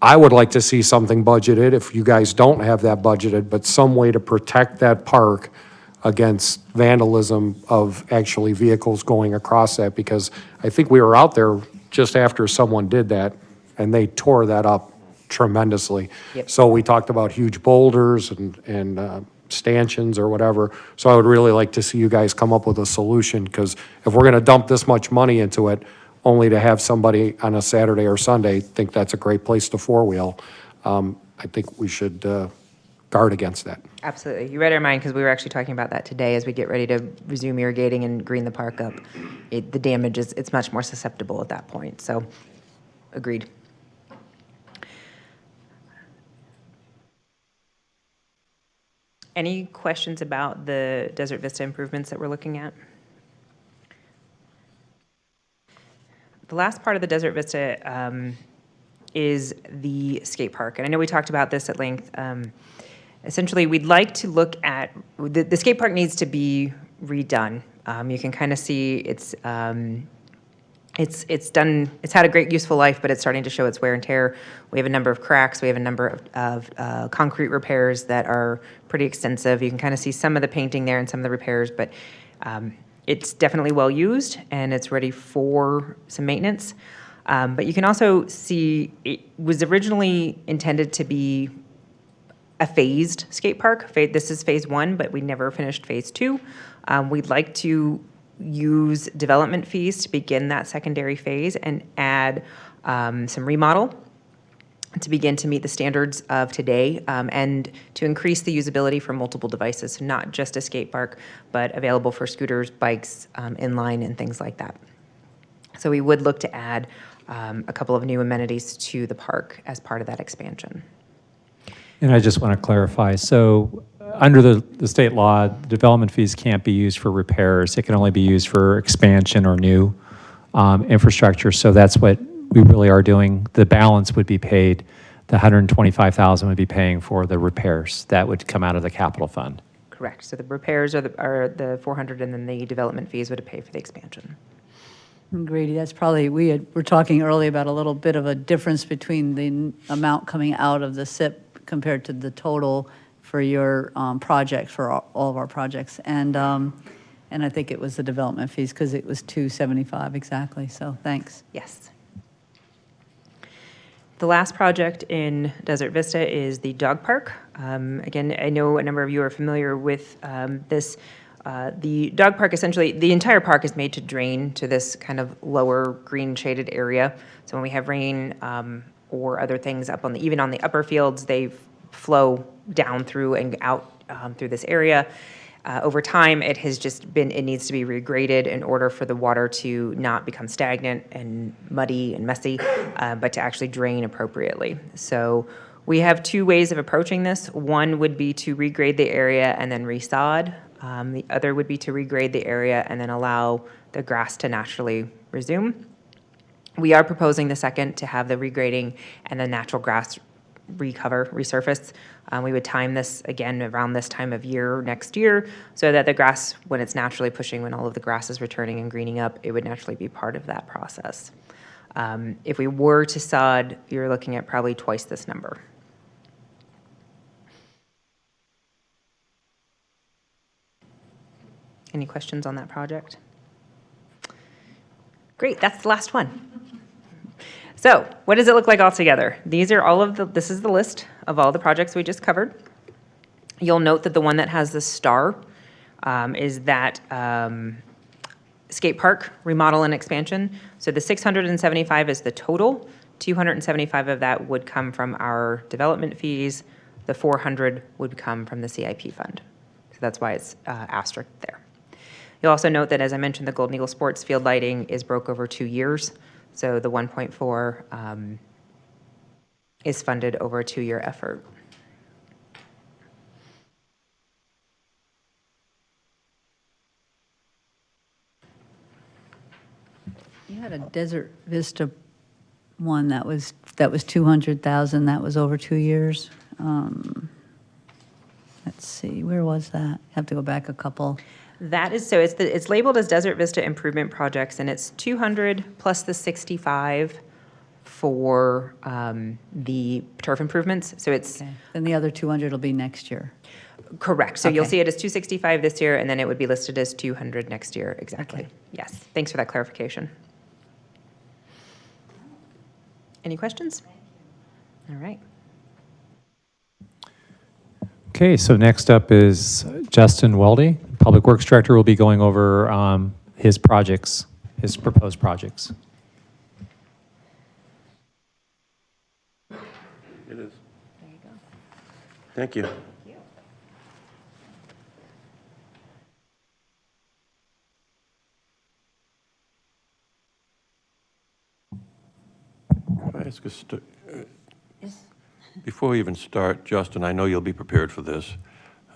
I would like to see something budgeted, if you guys don't have that budgeted, but some way to protect that park against vandalism of actually vehicles going across that, because I think we were out there just after someone did that, and they tore that up tremendously. Yep. So we talked about huge boulders and stanchions or whatever. So I would really like to see you guys come up with a solution, because if we're gonna dump this much money into it, only to have somebody on a Saturday or Sunday think that's a great place to four-wheel, I think we should guard against that. Absolutely. You read our mind, because we were actually talking about that today as we get ready to resume irrigating and green the park up. The damage is, it's much more susceptible at that point, so agreed. Any questions about the Desert Vista improvements that we're looking at? The last part of the Desert Vista is the skate park, and I know we talked about this at length. Essentially, we'd like to look at, the skate park needs to be redone. You can kind of see it's done, it's had a great useful life, but it's starting to show its wear and tear. We have a number of cracks, we have a number of concrete repairs that are pretty extensive. You can kind of see some of the painting there and some of the repairs, but it's definitely well used and it's ready for some maintenance. But you can also see it was originally intended to be a phased skate park. This is phase 1, but we never finished phase 2. We'd like to use development fees to begin that secondary phase and add some remodel to begin to meet the standards of today, and to increase the usability for multiple devices, so not just a skate park, but available for scooters, bikes, inline, and things like that. So we would look to add a couple of new amenities to the park as part of that expansion. And I just want to clarify, so under the state law, development fees can't be used for repairs. It can only be used for expansion or new infrastructure. So that's what we really are doing. The balance would be paid, the $125,000 would be paying for the repairs. That would come out of the capital fund. Correct. So the repairs are the 400, and then the development fees would pay for the expansion. Grady, that's probably, were talking earlier about a little bit of a difference between the amount coming out of the SIP compared to the total for your project, for all of our projects. And I think it was the development fees, because it was $275 exactly, so thanks. Yes. The last project in Desert Vista is the dog park. Again, I know a number of you are familiar with this. The dog park, essentially, the entire park is made to drain to this kind of lower green shaded area. So when we have rain or other things up on even on the upper fields, they flow down through and out through this area. Over time, it needs to be regraded in order for the water to not become stagnant and muddy and messy, but to actually drain appropriately. So we have two ways of approaching this. One would be to regrade the area and then resod. The other would be to regrade the area and then allow the grass to naturally resume. We are proposing the second, to have the regrading and the natural grass resurface. We would time this again around this time of year next year, so that the grass, when it's naturally pushing, when all of the grass is returning and greening up, it would naturally be part of that process. If we were to sod, you're looking at probably twice this number. Any questions on that project? Great, that's the last one. So what does it look like altogether? These are all of this is the list of all the projects we just covered. You'll note that the one that has the star is that skate park remodel and expansion. So the 675 is the total. 275 of that would come from our development fees. The 400 would come from the CIP fund. So that's why it's asterisk there. You'll also note that, as I mentioned, the Golden Eagle Sports Field lighting is broke over 2 years. So the 1.4 is funded over a 2-year effort. You had a Desert Vista one that was $200,000, that was over 2 years. Let's see, where was that? Have to go back a couple. That is, so it's labeled as Desert Vista Improvement Projects, and it's 200 plus the 65 for the turf improvements. So it's Okay. Then the other 200 will be next year. correct. So you'll Okay. see it as 265 this year, and then it would be listed as 200 next year. Exactly. Okay. Yes. Thanks for that clarification. Any questions? All right. Okay, so next up is Justin Weldy. Public Works Director will be going over his projects, his proposed projects. It is. There you go. Thank you. Can I ask before we even start, Justin, I know you'll be prepared for this.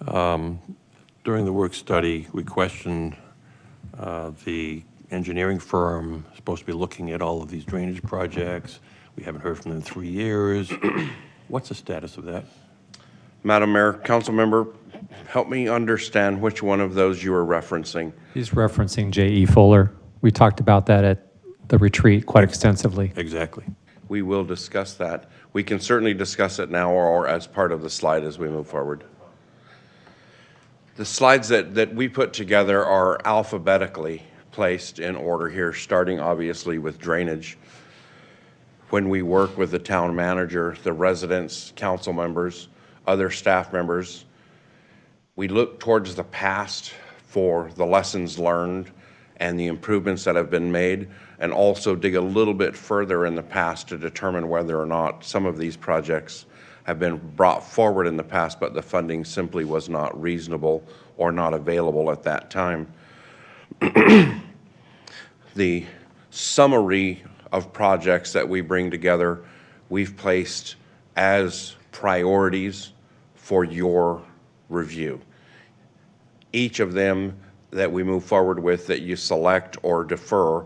During the work study, we questioned the engineering firm supposed to be looking at all of these drainage projects. We haven't heard from them in 3 years. What's the status of that? Madam Mayor, council member, help me understand which one of those you are referencing. He's referencing J.E. Fuller. We talked about that at the retreat quite extensively. Exactly. We will discuss that. We can certainly discuss it now or as part of the slide as we move forward. The slides that we put together are alphabetically placed in order here, starting obviously with drainage. When we work with the town manager, the residents, council members, other staff members, we look towards the past for the lessons learned and the improvements that have been made, and also dig a little bit further in the past to determine whether or not some of these projects have been brought forward in the past, but the funding simply was not reasonable or not available at that time. The summary of projects that we bring together, we've placed as priorities for your review. Each of them that we move forward with that you select or defer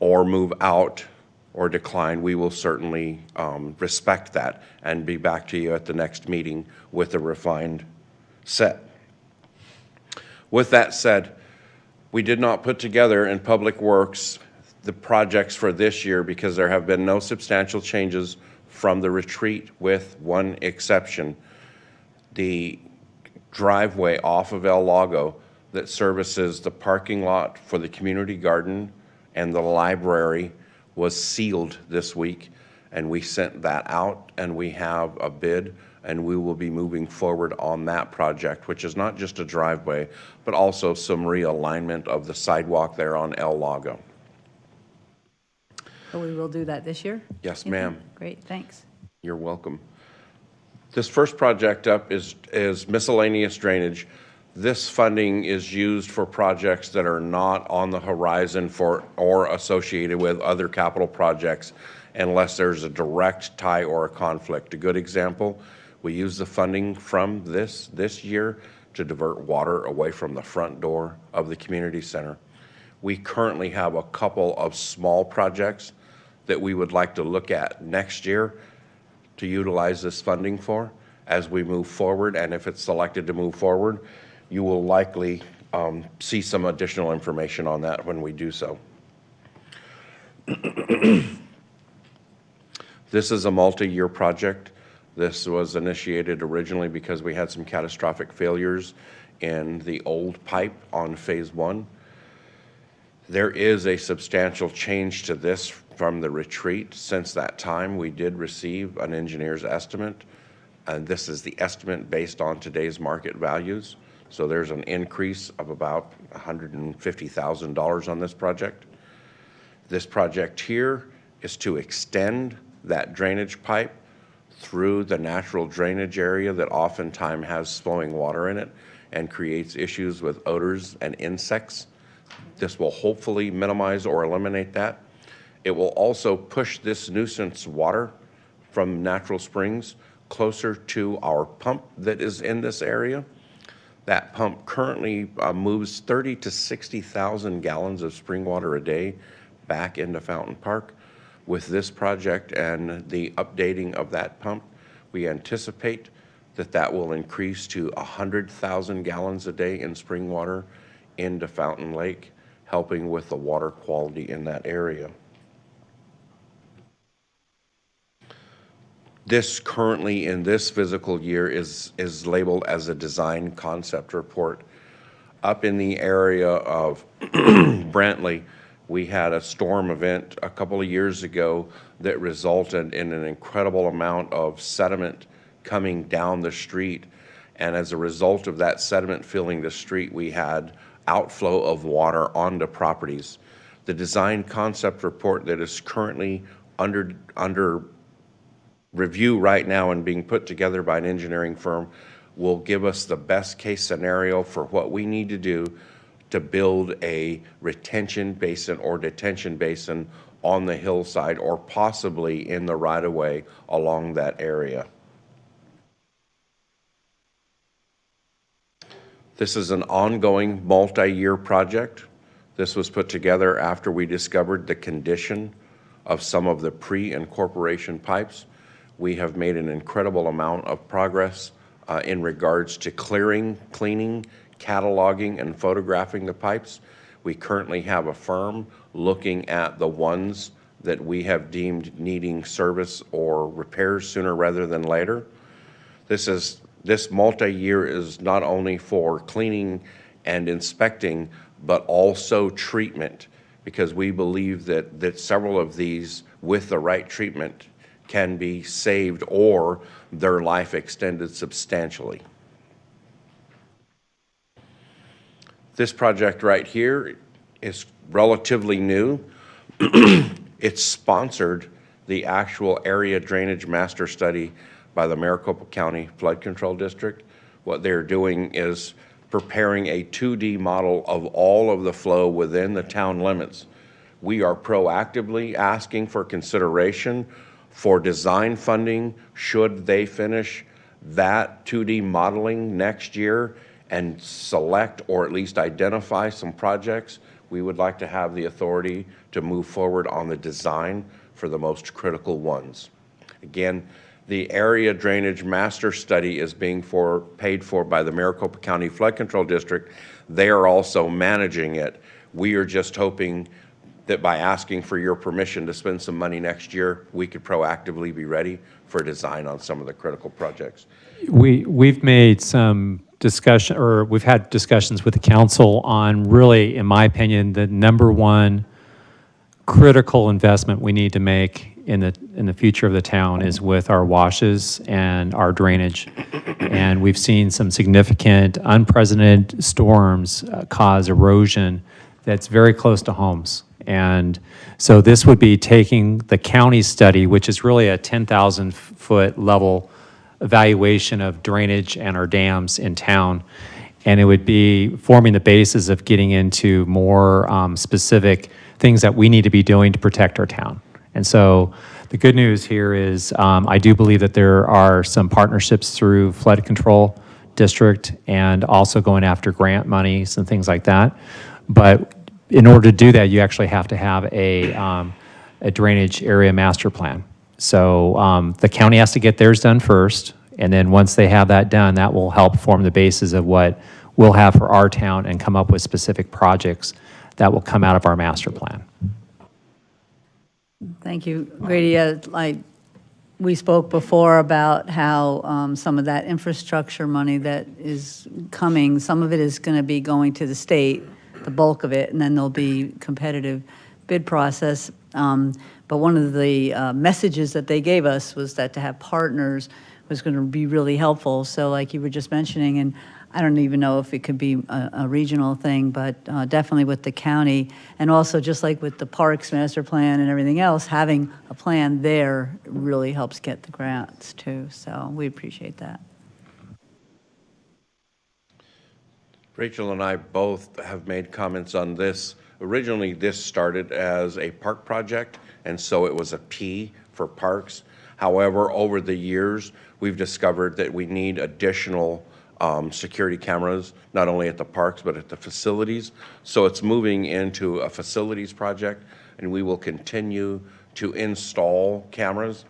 or move out or decline, we will certainly respect that and be back to you at the next meeting with a refined set. With that said, we did not put together in Public Works the projects for this year because there have been no substantial changes from the retreat with one exception. The driveway off of El Lago that services the parking lot for the community garden and the library was sealed this week, and we sent that out, and we have a bid, and we will be moving forward on that project, which is not just a driveway, but also some realignment of the sidewalk there on El Lago. So we will do that this year? Yes, You ma'am. think? Great, thanks. You're welcome. This first project up is miscellaneous drainage. This funding is used for projects that are not on the horizon for or associated with other capital projects unless there's a direct tie or a conflict. A good example, we use the funding from this year to divert water away from the front door of the community center. We currently have a couple of small projects that we would like to look at next year to utilize this funding for as we move forward, and if it's selected to move forward, you will likely see some additional information on that when we do so. This is a multi-year project. This was initiated originally because we had some catastrophic failures in the old pipe on phase 1. There is a substantial change to this from the retreat. Since that time, we did receive an engineer's estimate, and this is the estimate based on today's market values. So there's an increase of about $150,000 on this project. This project here is to extend that drainage pipe through the natural drainage area that oftentimes has flowing water in it and creates issues with odors and insects. This will hopefully minimize or eliminate that. It will also push this nuisance water from natural springs closer to our pump that is in this area. That pump currently moves 30 to 60,000 gallons of spring water a day back into Fountain Park. With this project and the updating of that pump, we anticipate that will increase to 100,000 gallons a day in spring water into Fountain Lake, helping with the water quality in that area. This currently, in this physical year, is labeled as a design concept report. Up in the area of Brantley, we had a storm event a couple of years ago that resulted in an incredible amount of sediment coming down the street. And as a result of that sediment filling the street, we had outflow of water onto properties. The design concept report that is currently under review right now and being put together by an engineering firm will give us the best case scenario for what we need to do to build a retention basin or detention basin on the hillside or possibly in the right-of-way along that area. This is an ongoing multi-year project. This was put together after we discovered the condition of some of the pre-incorporation pipes. We have made an incredible amount of progress in regards to clearing, cleaning, cataloging, and photographing the pipes. We currently have a firm looking at the ones that we have deemed needing service or repairs sooner rather than later. This multi-year is not only for cleaning and inspecting, but also treatment, because we believe that several of these, with the right treatment, can be saved or their life extended substantially. This project right here is relatively new. It's sponsored the actual area drainage master study by the Maricopa County Flood Control District. What they're doing is preparing a 2D model of all of the flow within the town limits. We are proactively asking for consideration for design funding should they finish that 2D modeling next year and select or at least identify some projects. We would like to have the authority to move forward on the design for the most critical ones. Again, the area drainage master study is being paid for by the Maricopa County Flood Control District. They are also managing it. We are just hoping that by asking for your permission to spend some money next year, we could proactively be ready for design on some of the critical projects. We've made some discussion, or we've had discussions with the council on really, in my opinion, the number one critical investment we need to make in the future of the town is with our washes and our drainage. And we've seen some significant unprecedented storms cause erosion that's very close to homes. And so this would be taking the county study, which is really a 10,000-foot level evaluation of drainage and our dams in town, and it would be forming the basis of getting into more specific things that we need to be doing to protect our town. And so the good news here is I do believe that there are some partnerships through Flood Control District and also going after grant monies and things like that. But in order to do that, you actually have to have a drainage area master plan. So the county has to get theirs done first, and then once they have that done, that will help form the basis of what we'll have for our town and come up with specific projects that will come out of our master plan. Thank you, Grady. We spoke before about how some of that infrastructure money that is coming, some of it is going to be going to the state, the bulk of it, and then there'll be competitive bid process. But one of the messages that they gave us was that to have partners was going to be really helpful. So like you were just mentioning, and I don't even know if it could be a regional thing, but definitely with the county, and also just like with the parks master plan and everything else, having a plan there really helps get the grants too. So we appreciate that. Rachel and I both have made comments on this. Originally, this started as a park project, and so it was a P for parks. However, over the years, we've discovered that we need additional security cameras, not only at the parks, but at the facilities. So it's moving into a facilities project, and we will continue to install cameras.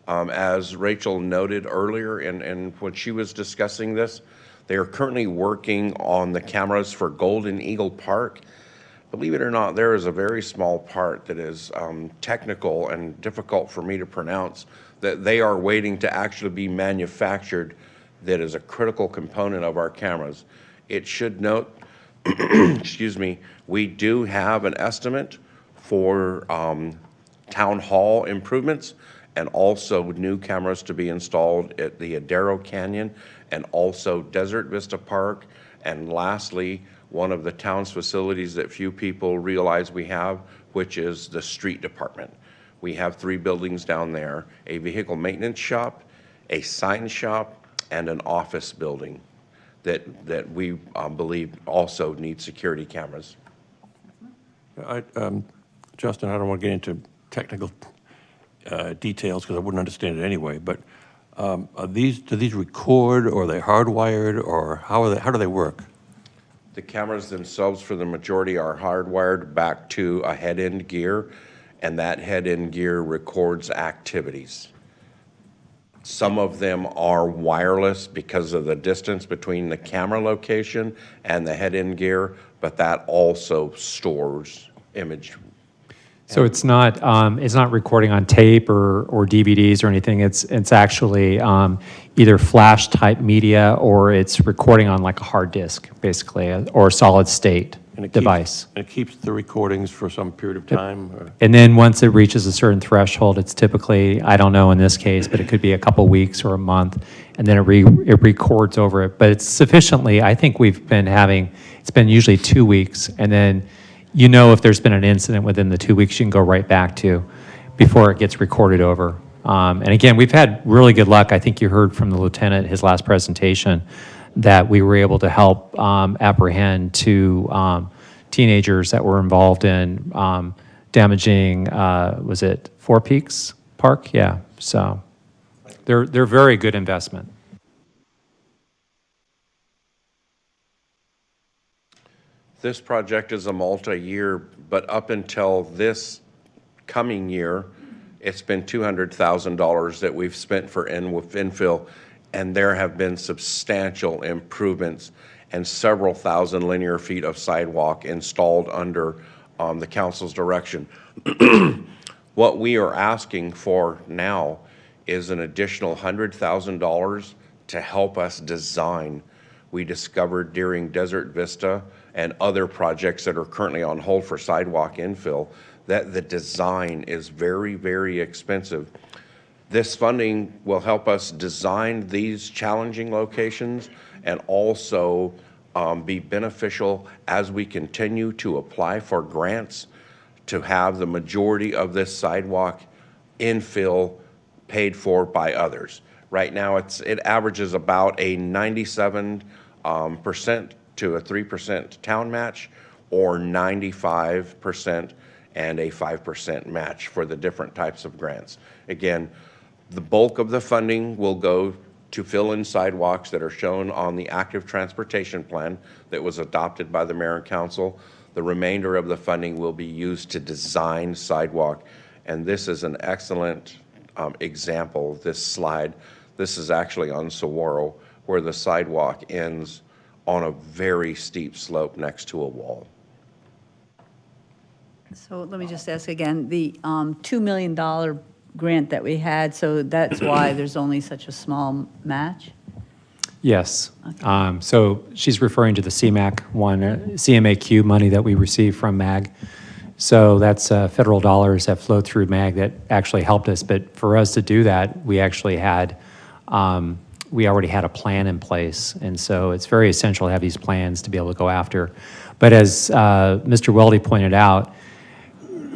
As Rachel noted earlier, and when she was discussing this, they are currently working on the cameras for Golden Eagle Park. believe it or not, there is a very small part that is technical and difficult for me to pronounce that they are waiting to actually be manufactured that is a critical component of our cameras. It should note, excuse me, we do have an estimate for town hall improvements and also new cameras to be installed at the Adero Canyon and also Desert Vista Park. And lastly, one of the town's facilities that few people realize we have, which is the street department. We have 3 buildings down there, a vehicle maintenance shop, a sign shop, and an office building that we believe also need security cameras. Justin, I don't want to get into technical details because I wouldn't understand it anyway, but do these record, or are they hardwired, or how do they work? The cameras themselves, for the majority, are hardwired back to a head-end gear, and that head-end gear records activities. Some of them are wireless because of the distance between the camera location and the head-end gear, but that also stores image. So it's not recording on tape or DVDs or anything. It's actually either flash type media, or it's recording on like a hard disk, basically, or a solid state device. And it keeps the recordings for some period of time? Or? And then once it reaches a certain threshold, it's typically, I don't know in this case, but it could be a couple weeks or a month, and then it records over it. But it's sufficiently, I think it's been usually 2 weeks, and then if there's been an incident within the 2 weeks, you can go right back to before it gets recorded over. And again, we've had really good luck. I think you heard from the lieutenant, his last presentation, that we were able to help apprehend 2 teenagers that were involved in damaging, was it Four Peaks Park? Yeah, so they're very good investment. This project is a multi-year, but up until this coming year, it's been $200,000 that we've spent for infill, and there have been substantial improvements and several thousand linear feet of sidewalk installed under the council's direction. What we are asking for now is an additional $100,000 to help us design. We discovered during Desert Vista and other projects that are currently on hold for sidewalk infill that the design is very, very expensive. This funding will help us design these challenging locations and also be beneficial as we continue to apply for grants to have the majority of this sidewalk infill paid for by others. Right now, it averages about a 97% to a 3% town match, or 95% and a 5% match for the different types of grants. Again, the bulk of the funding will go to fill in sidewalks that are shown on the active transportation plan that was adopted by the mayor and council. The remainder of the funding will be used to design sidewalk, and this is an excellent example, this slide. This is actually on Saguaro, where the sidewalk ends on a very steep slope next to a wall. So let me just ask again, the $2 million grant that we had, so that's why there's only such a small match? Yes. So she's referring to the CMAQ one, CMAQ money that we received from MAG. So that's federal dollars that flow through MAG that actually helped us. But for us to do that, we actually had, we already had a plan in place. And so it's very essential to have these plans to be able to go after. But as Mr. Weldy pointed out,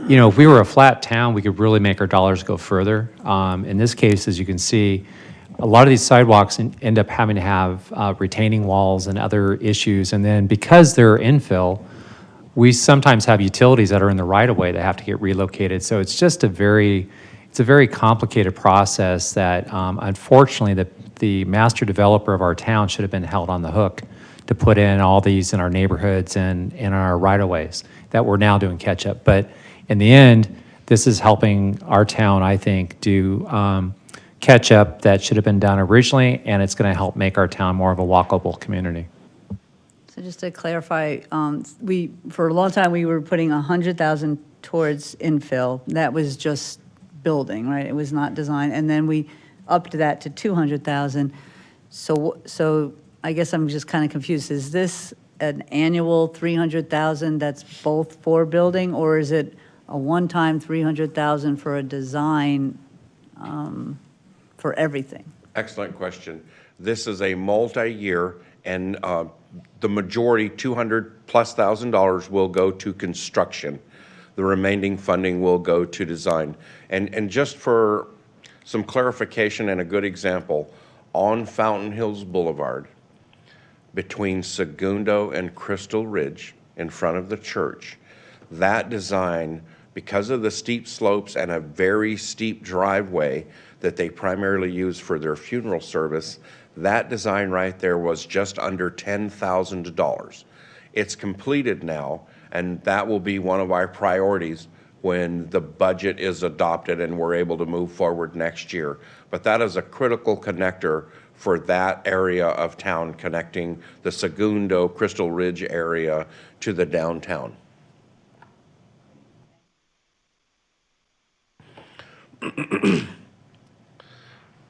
if we were a flat town, we could really make our dollars go further. In this case, as you can see, a lot of these sidewalks end up having to have retaining walls and other issues. And then because they're infill, we sometimes have utilities that are in the right-of-way that have to get relocated. So it's just a very complicated process that unfortunately the master developer of our town should have been held on the hook to put in all these in our neighborhoods and in our right-of-ways that we're now doing catch-up. But in the end, this is helping our town, I think, do catch-up that should have been done originally, and it's going to help make our town more of a walkable community. So just to clarify, for a long time, we were putting 100,000 towards infill. That was just building, right? It was not design. And then we upped that to 200,000. So I guess I'm just kind of confused. Is this an annual 300,000 that's both for building, or is it a one-time 300,000 for a design for everything? Excellent question. This is a multi-year, and the majority, $200,000+ will go to construction. The remaining funding will go to design. And just for some clarification and a good example, on Fountain Hills Boulevard, between Segundo and Crystal Ridge, in front of the church, that design, because of the steep slopes and a very steep driveway that they primarily use for their funeral service, that design right there was just under $10,000. It's completed now, and that will be one of our priorities when the budget is adopted and we're able to move forward next year. But that is a critical connector for that area of town, connecting the Segundo, Crystal Ridge area to the downtown.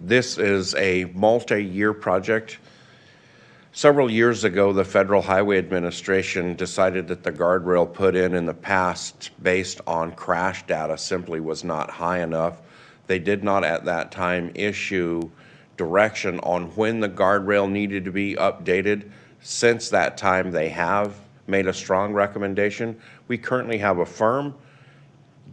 This is a multi-year project. Several years ago, the Federal Highway Administration decided that the guardrail put in the past based on crash data simply was not high enough. They did not at that time issue direction on when the guardrail needed to be updated. Since that time, they have made a strong recommendation. We currently have a firm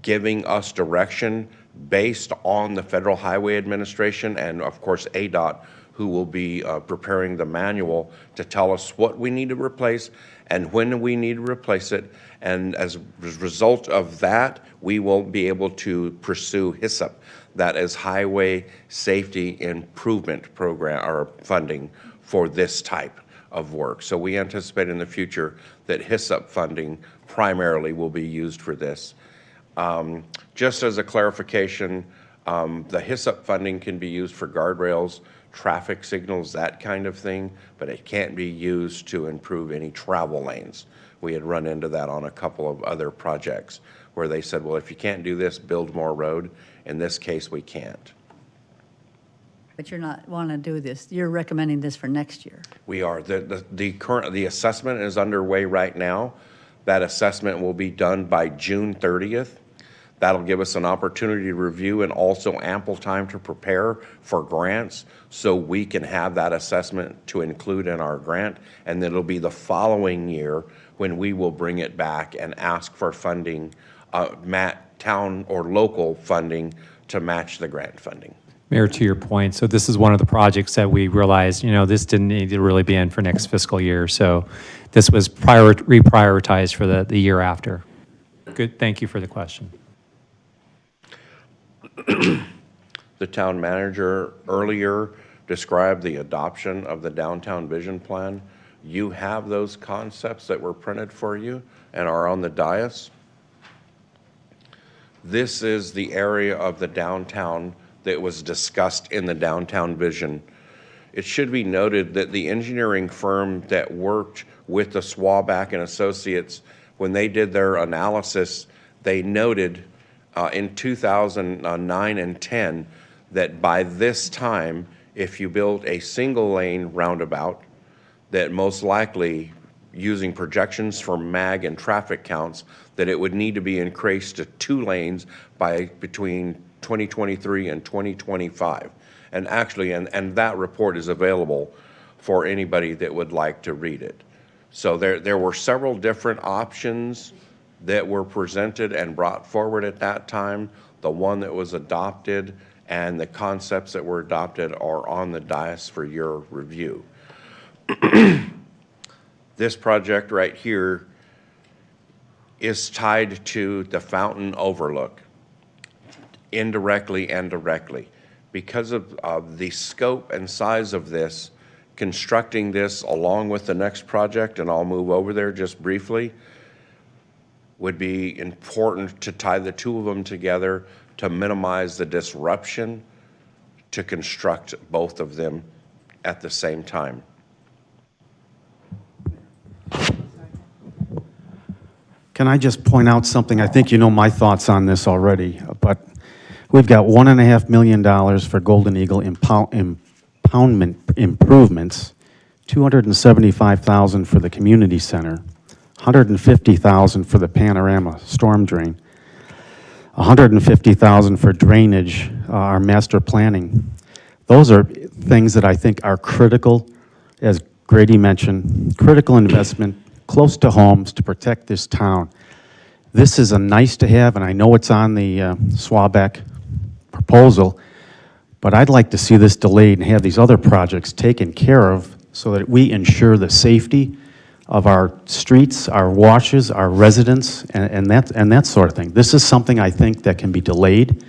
giving us direction based on the Federal Highway Administration and, of course, ADOT, who will be preparing the manual to tell us what we need to replace and when we need to replace it. And as a result of that, we will be able to pursue HISSUP, that is Highway Safety Improvement Program or funding for this type of work. So we anticipate in the future that HISSUP funding primarily will be used for this. Just as a clarification, the HISSUP funding can be used for guardrails, traffic signals, that kind of thing, but it can't be used to improve any travel lanes. We had run into that on a couple of other projects where they said, well, if you can't do this, build more road. In this case, we can't. But you're not want to do this. You're recommending this for next year. We are. The assessment is underway right now. That assessment will be done by June 30th. That'll give us an opportunity to review and also ample time to prepare for grants so we can have that assessment to include in our grant. And then it'll be the following year when we will bring it back and ask for funding, town or local funding to match the grant funding. Mayor, to your point, so this is one of the projects that we realized, this didn't need to really be in for next fiscal year. So this was reprioritized for the year after. Good, thank you for the question. The town manager earlier described the adoption of the downtown vision plan. You have those concepts that were printed for you and are on the dais. This is the area of the downtown that was discussed in the downtown vision. It should be noted that the engineering firm that worked with the Swaback and Associates, when they did their analysis, they noted in 2009 and 10 that by this time, if you built a single lane roundabout, that most likely using projections for MAG and traffic counts, that it would need to be increased to 2 lanes by between 2023 and 2025. And actually, and that report is available for anybody that would like to read it. So there were several different options that were presented and brought forward at that time. The one that was adopted and the concepts that were adopted are on the dais for your review. This project right here is tied to the fountain overlook, indirectly and directly. Because of the scope and size of this, constructing this along with the next project, and I'll move over there just briefly, would be important to tie the two of them together to minimize the disruption to construct both of them at the same time. Can I just point out something? I think you know my thoughts on this already, but we've got $1.5 million for Golden Eagle impoundment improvements, $275,000 for the community center, $150,000 for the panorama storm drain, $150,000 for drainage, our master planning. Those are things that I think are critical, as Grady mentioned, critical investment, close to homes to protect this town. This is a nice to have, and I know it's on the Swaback proposal, but I'd like to see this delayed and have these other projects taken care of so that we ensure the safety of our streets, our washes, our residents, and that sort of thing. This is something I think that can be delayed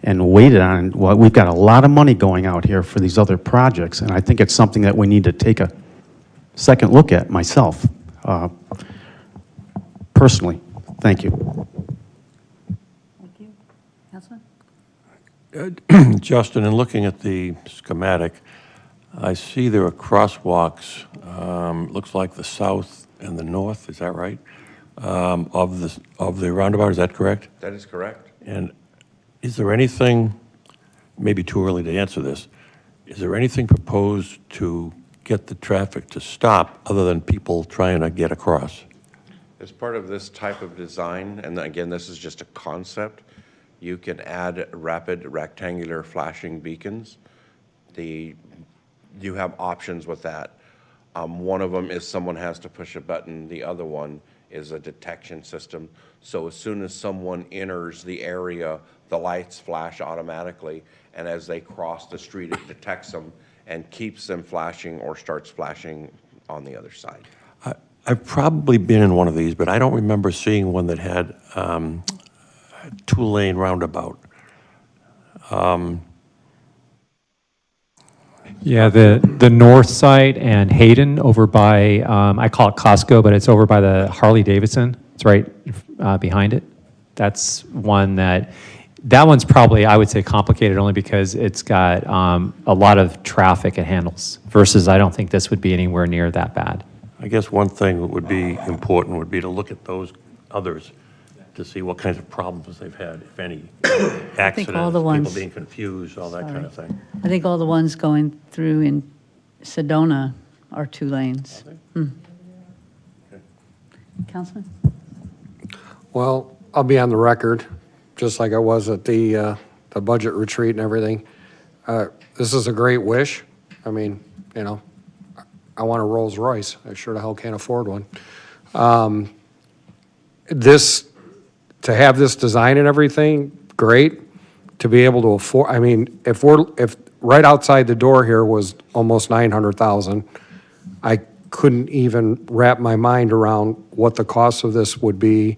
and waited on. Well, we've got a lot of money going out here for these other projects, and I think it's something that we need to take a second look at myself, personally. Thank you. Thank you. Councilman? Justin, in looking at the schematic, I see there are crosswalks, looks like the south and the north, is that right? Of the roundabout, is that correct? That is correct. And is there anything, maybe too early to answer this, is there anything proposed to get the traffic to stop other than people trying to get across? As part of this type of design, and again, this is just a concept, you can add rapid rectangular flashing beacons. You have options with that. One of them is someone has to push a button. The other one is a detection system. So as soon as someone enters the area, the lights flash automatically, and as they cross the street, it detects them and keeps them flashing or starts flashing on the other side. I've probably been in one of these, but I don't remember seeing one that had a two-lane roundabout. Yeah, the north side and Hayden over by, I call it Costco, but it's over by the Harley Davidson. It's right behind it. That's one that one's probably, I would say, complicated only because it's got a lot of traffic it handles versus I don't think this would be anywhere near that bad. I guess one thing that would be important would be to look at those others to see what kinds of problems they've had, if any, accidents, all the ones- people being confused, all that kind of thing. I think all the ones going through in Sedona are 2 lanes. Councilman? Well, I'll be on the record, just like I was at the budget retreat and everything. This is a great wish. I mean, you know, I want a Rolls Royce. I sure the hell can't afford one. To have this design and everything, great. To be able to afford, I mean, if right outside the door here was almost 900,000, I couldn't even wrap my mind around what the cost of this would be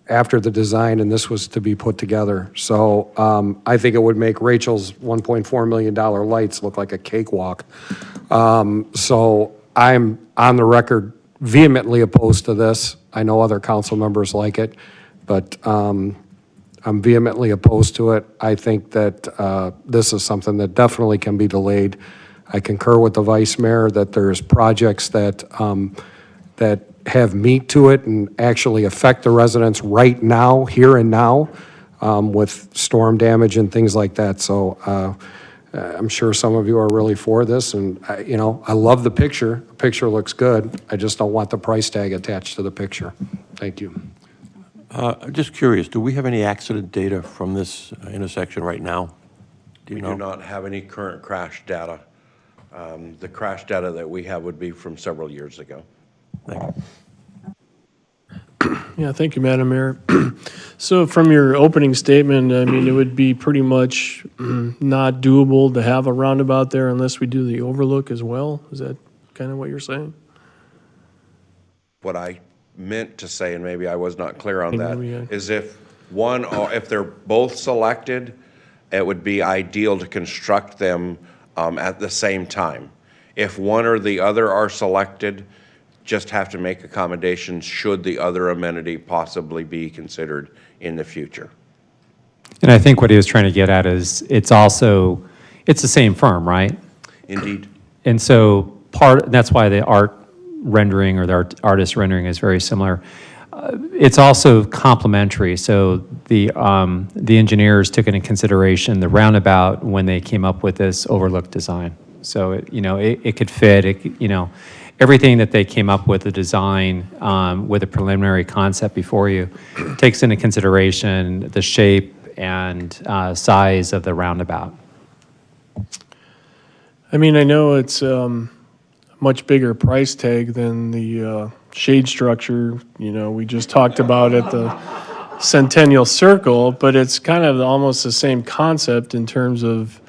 after the design and this was to be put together. So I think it would make Rachel's $1.4 million lights look like a cakewalk. So I'm on the record vehemently opposed to this. I know other council members like it, but I'm vehemently opposed to it. I think that this is something that definitely can be delayed. I concur with the vice mayor that there's projects that have meat to it and actually affect the residents right now, here and now, with storm damage and things like that. So I'm sure some of you are really for this, and you know, I love the picture. The picture looks good. I just don't want the price tag attached to the picture. Thank you. I'm just curious, do we have any accident data from this intersection right now? Do you We know? do not have any current crash data. The crash data that we have would be from several years ago. Thank you. Yeah, thank you, Madam Mayor. So from your opening statement, I mean, it would be pretty much not doable to have a roundabout there unless we do the overlook as well? Is that kind of what you're saying? What I meant to say, and maybe I was not clear on Maybe that, we, is if they're both selected, it would be ideal to construct them at the same time. If one or the other are selected, just have to make accommodations should the other amenity possibly be considered in the future. And I think what he was trying to get at is it's the same firm, right? Indeed. And so that's why the art rendering or the artist rendering is very similar. It's also complementary, so the engineers took into consideration the roundabout when they came up with this overlook design. So, it could fit, everything that they came up with, the design, with a preliminary concept before you, takes into consideration the shape and size of the roundabout. I mean, I know it's much bigger price tag than the shade structure, we just talked about at the Centennial Circle, but it's kind of almost the same concept in terms of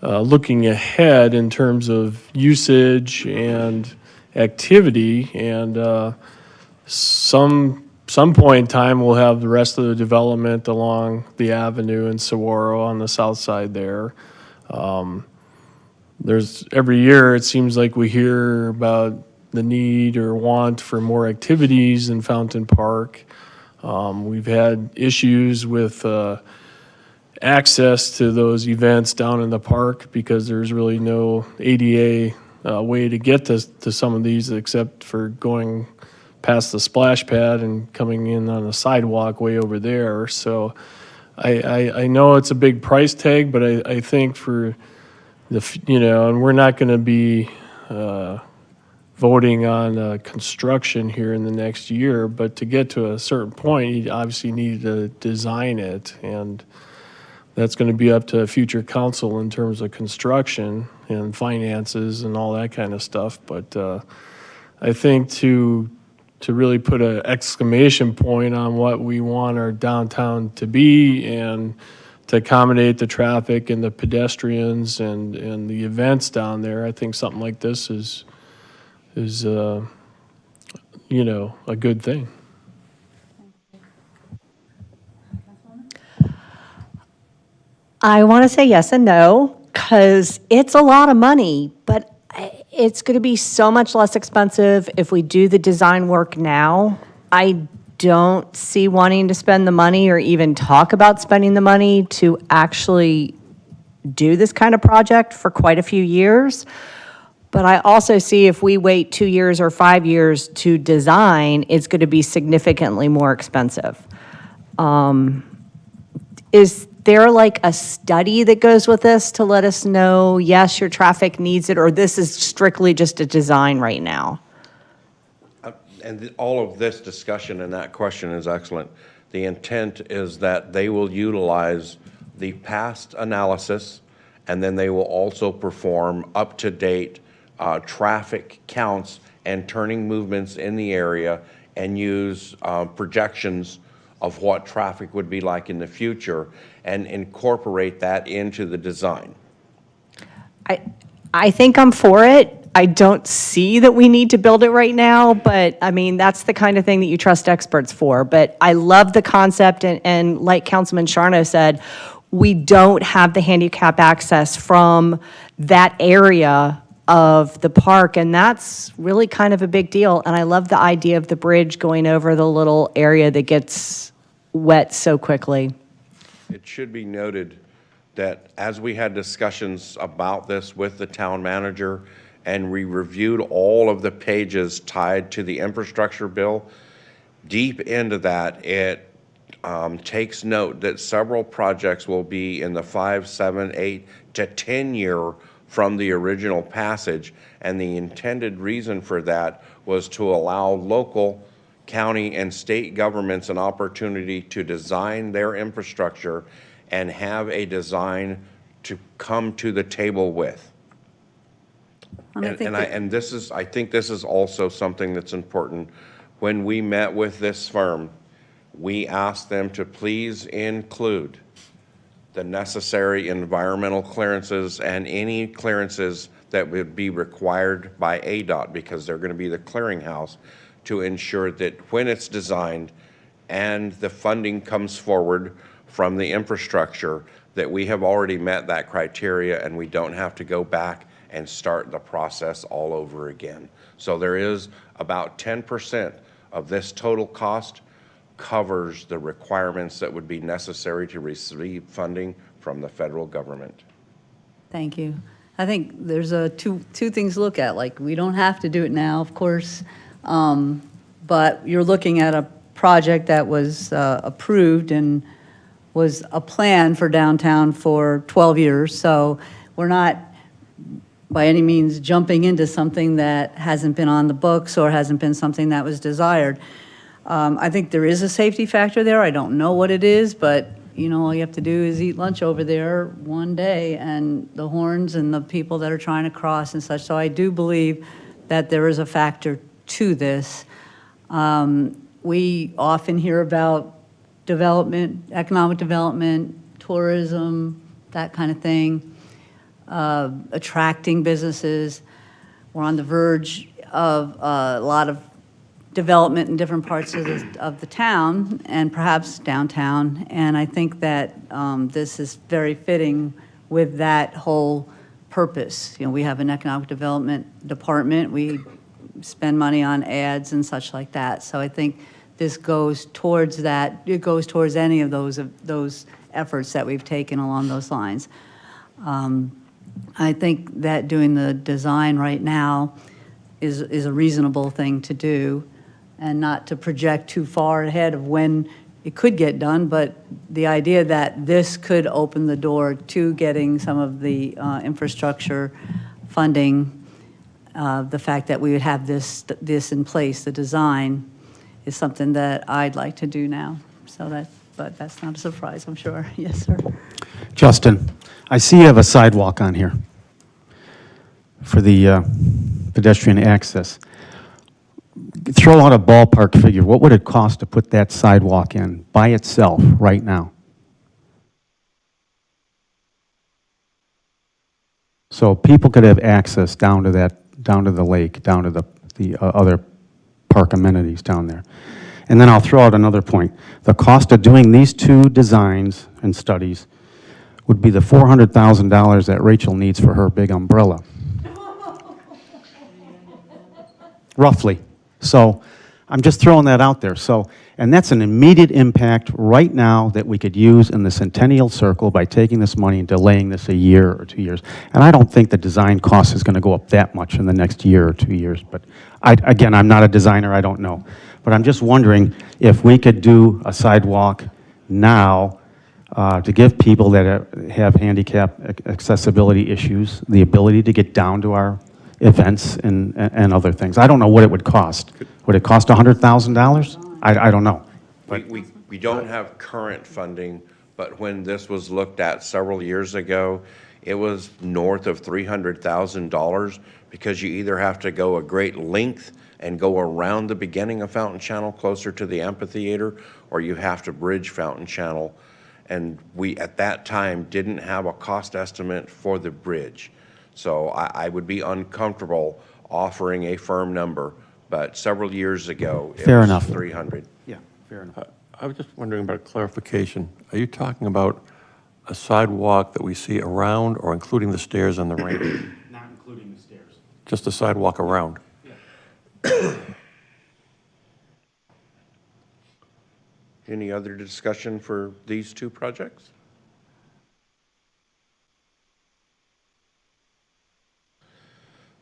looking ahead in terms of usage and activity, and some point in time we'll have the rest of the development along the avenue in Saguaro on the south side there. There's every year it seems like we hear about the need or want for more activities in Fountain Park. We've had issues with access to those events down in the park because there's really no ADA way to get to some of these except for going past the splash pad and coming in on the sidewalk way over there. So I know it's a big price tag, but I think for and we're not going to be voting on construction here in the next year, but to get to a certain point, you obviously need to design it, and that's going to be up to future council in terms of construction and finances and all that kind of stuff. But I think to really put an exclamation point on what we want our downtown to be and to accommodate the traffic and the pedestrians and the events down there, I think something like this is a good thing. I want to say yes and no, because it's a lot of money, but it's going to be so much less expensive if we do the design work now. I don't see wanting to spend the money or even talk about spending the money to actually do this kind of project for quite a few years. But I also see if we wait 2 years or 5 years to design, it's going to be significantly more expensive. Is there like a study that goes with this to let us know, yes, your traffic needs it, or this is strictly just a design right now? And all of this discussion and that question is excellent. The intent is that they will utilize the past analysis, and then they will also perform up-to-date traffic counts and turning movements in the area and use projections of what traffic would be like in the future and incorporate that into the design. I think I'm for it. I don't see that we need to build it right now, but I mean, that's the kind of thing that you trust experts for. But I love the concept, and like Councilman Charno said, we don't have the handicap access from that area of the park, and that's really kind of a big deal. And I love the idea of the bridge going over the little area that gets wet so quickly. It should be noted that as we had discussions about this with the town manager and we reviewed all of the pages tied to the infrastructure bill, deep into that, it takes note that several projects will be in the 5, 7, 8 to 10 year from the original passage, and the intended reason for that was to allow local, county, and state governments an opportunity to design their infrastructure and have a design to come to the table with. I think this is also something that's important. When we met with this firm, we asked them to please include the necessary environmental clearances and any clearances that would be required by ADOT, because they're going to be the clearinghouse, to ensure that when it's designed and the funding comes forward from the infrastructure, that we have already met that criteria and we don't have to go back and start the process all over again. So there is about 10% of this total cost covers the requirements that would be necessary to receive funding from the federal government. Thank you. I think there's two things to look at. Like, we don't have to do it now, of course, but you're looking at a project that was approved and was a plan for downtown for 12 years. So we're not by any means jumping into something that hasn't been on the books or hasn't been something that was desired. I think there is a safety factor there. I don't know what it is, but you know, all you have to do is eat lunch over there one day, and the horns and the people that are trying to cross and such. So I do believe that there is a factor to this. We often hear about development, economic development, tourism, that kind of thing, attracting businesses. We're on the verge of a lot of development in different parts of the town and perhaps downtown. And I think that this is very fitting with that whole purpose. You know, we have an economic development department. We spend money on ads and such like that. So I think this goes towards that. It goes towards any of those efforts that we've taken along those lines. I think that doing the design right now is a reasonable thing to do, and not to project too far ahead of when it could get done, but the idea that this could open the door to getting some of the infrastructure funding, the fact that we would have this in place, the design, is something that I'd like to do now. So but that's not a surprise, I'm sure. Yes, sir. Justin, I see you have a sidewalk on here for the pedestrian access. Throw out a ballpark figure. What would it cost to put that sidewalk in by itself right now? So people could have access down to the lake, down to the other park amenities down there. And then I'll throw out another point. The cost of doing these two designs and studies would be the $400,000 that Rachel needs for her big umbrella. Roughly. So I'm just throwing that out there. So, and that's an immediate impact right now that we could use in the Centennial Circle by taking this money and delaying this a year or 2 years. And I don't think the design cost is going to go up that much in the next year or 2 years. But again, I'm not a designer, I don't know. But I'm just wondering if we could do a sidewalk now to give people that have handicap accessibility issues the ability to get down to our events and other things. I don't know what it would cost. Would it cost $100,000? I don't know. We don't have current funding, but when this was looked at several years ago, it was north of $300,000 because you either have to go a great length and go around the beginning of Fountain Channel closer to the amphitheater, or you have to bridge Fountain Channel. And we, at that time, didn't have a cost estimate for the bridge. So I would be uncomfortable offering a firm number, but several years ago, it Fair was enough. 300. Yeah, fair enough. I was just wondering about clarification. Are you talking about a sidewalk that we see around or including the stairs and the ramp? Not including the stairs. Just a sidewalk around? Any other discussion for these two projects?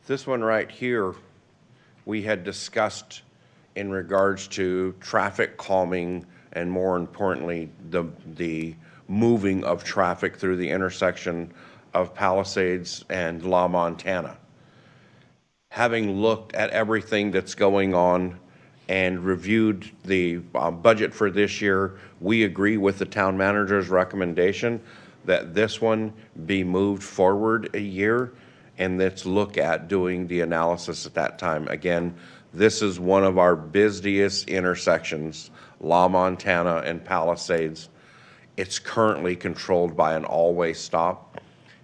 This one right here, we had discussed in regards to traffic calming and more importantly, the moving of traffic through the intersection of Palisades and La Montana. Having looked at everything that's going on and reviewed the budget for this year, we agree with the town manager's recommendation that this one be moved forward a year, and let's look at doing the analysis at that time. Again, this is one of our busiest intersections, La Montana and Palisades. It's currently controlled by an all-way stop.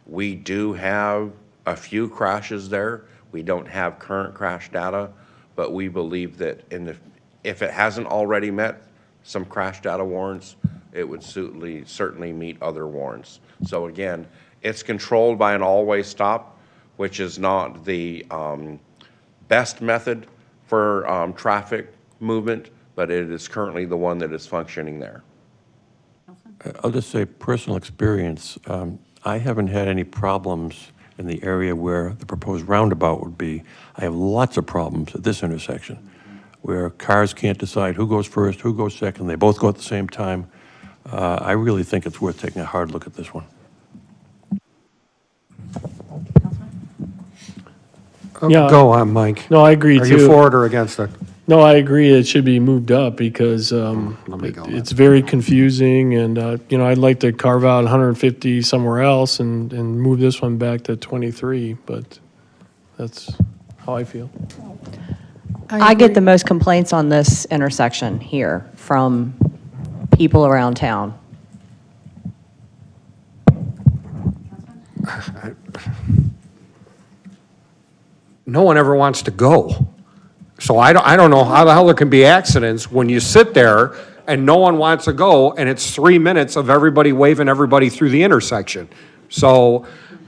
We do have a few crashes there. We don't have current crash data, but we believe that if it hasn't already met some crash data warrants, it would certainly meet other warrants. So again, it's controlled by an all-way stop, which is not the best method for traffic movement, but it is currently the one that is functioning there. I'll just say personal experience. I haven't had any problems in the area where the proposed roundabout would be. I have lots of problems at this intersection. where cars can't decide who goes first, who goes second, they both go at the same time. I really think it's worth taking a hard look at this one. Yeah. Go on, Mike. No, I agree Are too. you for it or against it? No, I agree. It should be moved up because it's very confusing, and I'd like to carve out 150 somewhere else and move this one back to 23. But that's how I feel. I get the most complaints on this intersection here from people around town. No one ever wants to go. So I don't know how the hell there can be accidents when you sit there and no one wants to go, and it's 3 minutes of everybody waving everybody through the intersection. So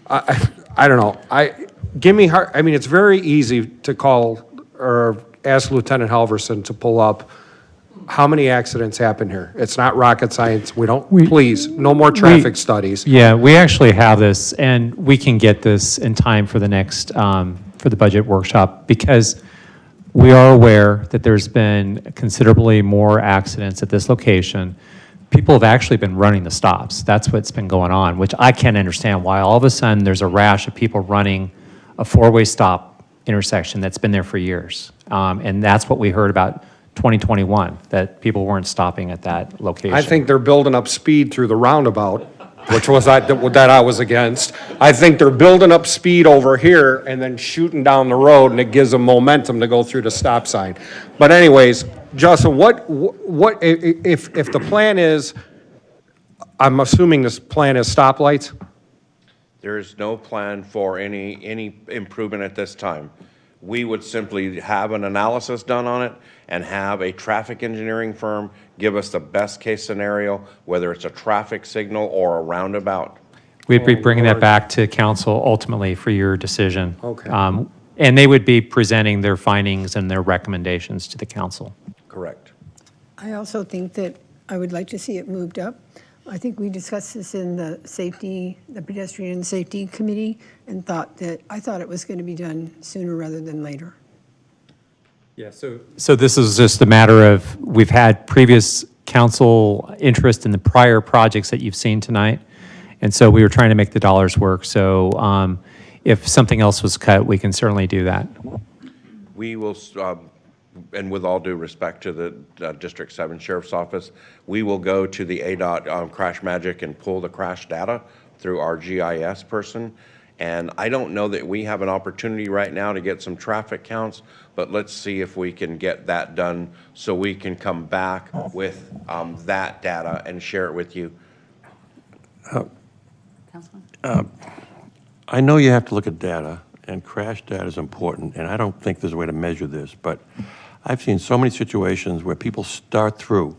I don't know. I mean, it's very easy to call or ask Lieutenant Halverson to pull up how many accidents happen here. It's not rocket science. Please, no more traffic studies. Yeah, we actually have this, and we can get this in time for the next, for the budget workshop, because we are aware that there's been considerably more accidents at this location. People have actually been running the stops. That's what's been going on, which I can't understand why all of a sudden there's a rash of people running a four-way stop intersection that's been there for years. And that's what we heard about 2021, that people weren't stopping at that location. I think they're building up speed through the roundabout, which was that I was against. I think they're building up speed over here and then shooting down the road, and it gives them momentum to go through the stop sign. But anyways, Justin, what if the plan is, I'm assuming this plan is stoplights? There is no plan for any improvement at this time. We would simply have an analysis done on it and have a traffic engineering firm give us the best case scenario, whether it's a traffic signal or a roundabout. We'd be bringing that back to council ultimately for your decision. Okay. And they would be presenting their findings and their recommendations to the council. Correct. I also think that I would like to see it moved up. I think we discussed this in the pedestrian safety committee, and I thought it was going to be done sooner rather than later. Yeah, so this is just a matter of, we've had previous council interest in the prior projects that you've seen tonight, and so we were trying to make the dollars work. So if something else was cut, we can certainly do that. We will, and with all due respect to the District 7 Sheriff's Office, we will go to the ADOT Crash Magic and pull the crash data through our GIS person. And I don't know that we have an opportunity right now to get some traffic counts, but let's see if we can get that done so we can come back with that data and share it with you. I know you have to look at data, and crash data is important, and I don't think there's a way to measure this, but I've seen so many situations where people start through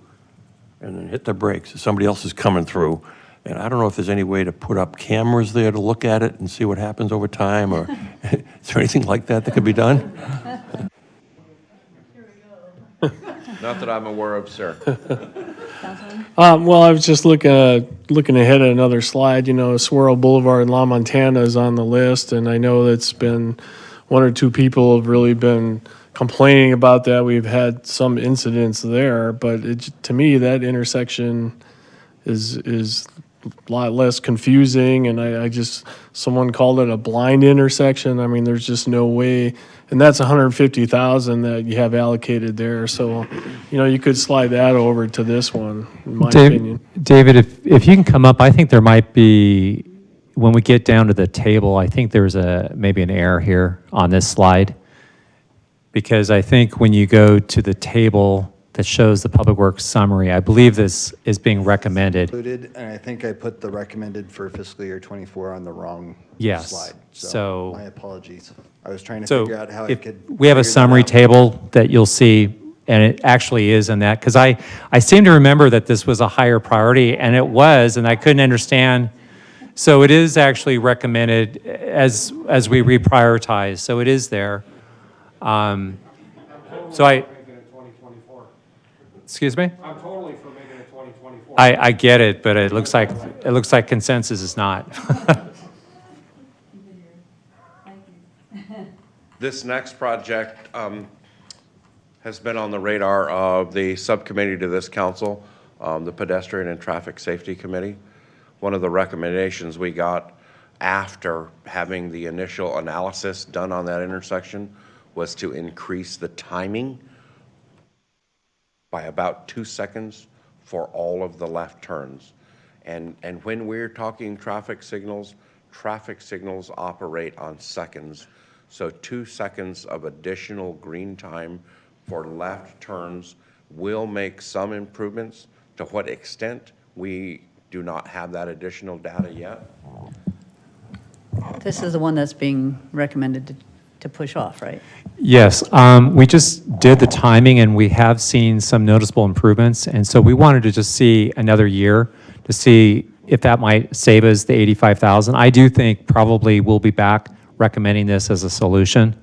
and then hit their brakes as somebody else is coming through, and I don't know if there's any way to put up cameras there to look at it and see what happens over time, or is there anything like that that could be done? Not that I'm aware of, sir. Well, I was just looking ahead at another slide. Swirl Boulevard, La Montana is on the list, and I know that's been one or two people have really been complaining about that. We've had some incidents there, but to me, that intersection is a lot less confusing, and someone called it a blind intersection. I mean, there's just no way, and that's $150,000 that you have allocated there. So, you could slide that over to this one, in my opinion. David, if you can come up, I think there might be, when we get down to the table, I think there's maybe an error here on this slide. Because I think when you go to the table that shows the Public Works summary, I believe this is being recommended. Included, and I think I put the recommended for fiscal year '24 on the wrong Yes. slide. So my apologies. I was trying to So figure out how I if could. we have a figure that summary out. table that you'll see, and it actually is in that, because I seem to remember that this was a higher priority, and it was, and I couldn't understand. So it is actually recommended as we reprioritize, so it is there. Excuse me? I'm totally for making it 2024. I get it, but it looks like consensus is not. This next project has been on the radar of the subcommittee to this council, the Pedestrian and Traffic Safety Committee. One of the recommendations we got after having the initial analysis done on that intersection was to increase the timing by about 2 seconds for all of the left turns. And when we're talking traffic signals operate on seconds. So 2 seconds of additional green time for left turns will make some improvements. To what extent, we do not have that additional data yet. This is the one that's being recommended to push off, right? Yes, we just did the timing, and we have seen some noticeable improvements, and so we wanted to just see another year to see if that might save us the $85,000. I do think probably we'll be back recommending this as a solution,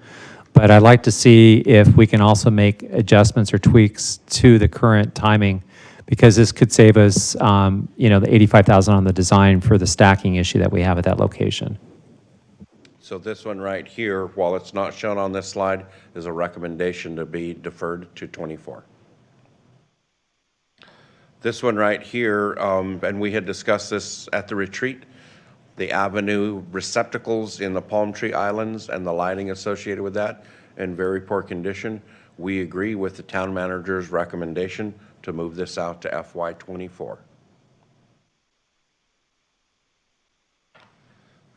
but I'd like to see if we can also make adjustments or tweaks to the current timing, because this could save us, you know, the $85,000 on the design for the stacking issue that we have at that location. So this one right here, while it's not shown on this slide, is a recommendation to be deferred to '24. This one right here, and we had discussed this at the retreat, the avenue receptacles in the palm tree islands and the lighting associated with that in very poor condition. We agree with the town manager's recommendation to move this out to FY '24.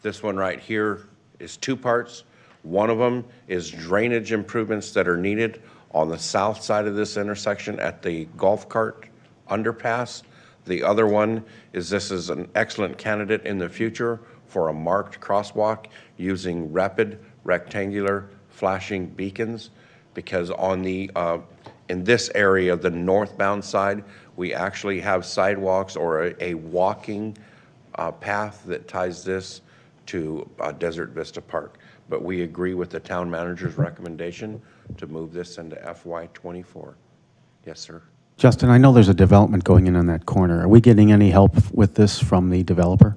This one right here is two parts. One of them is drainage improvements that are needed on the south side of this intersection at the golf cart underpass. The other one is this is an excellent candidate in the future for a marked crosswalk using rapid rectangular flashing beacons, because on the in this area, the northbound side, we actually have sidewalks or a walking path that ties this to Desert Vista Park. But we agree with the town manager's recommendation to move this into FY '24. Yes, sir. Justin, I know there's a development going in on that corner. Are we getting any help with this from the developer?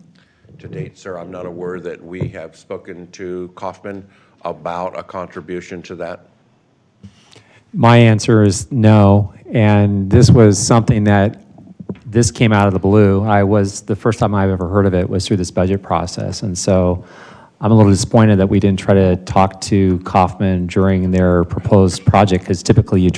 To date, sir, I'm not aware that we have spoken to Kaufman about a contribution to that. My answer is no, and this was something that this came out of the blue. The first time I've ever heard of it was through this budget process, and so I'm a little disappointed that we didn't try to talk to Kaufman during their proposed project, because typically you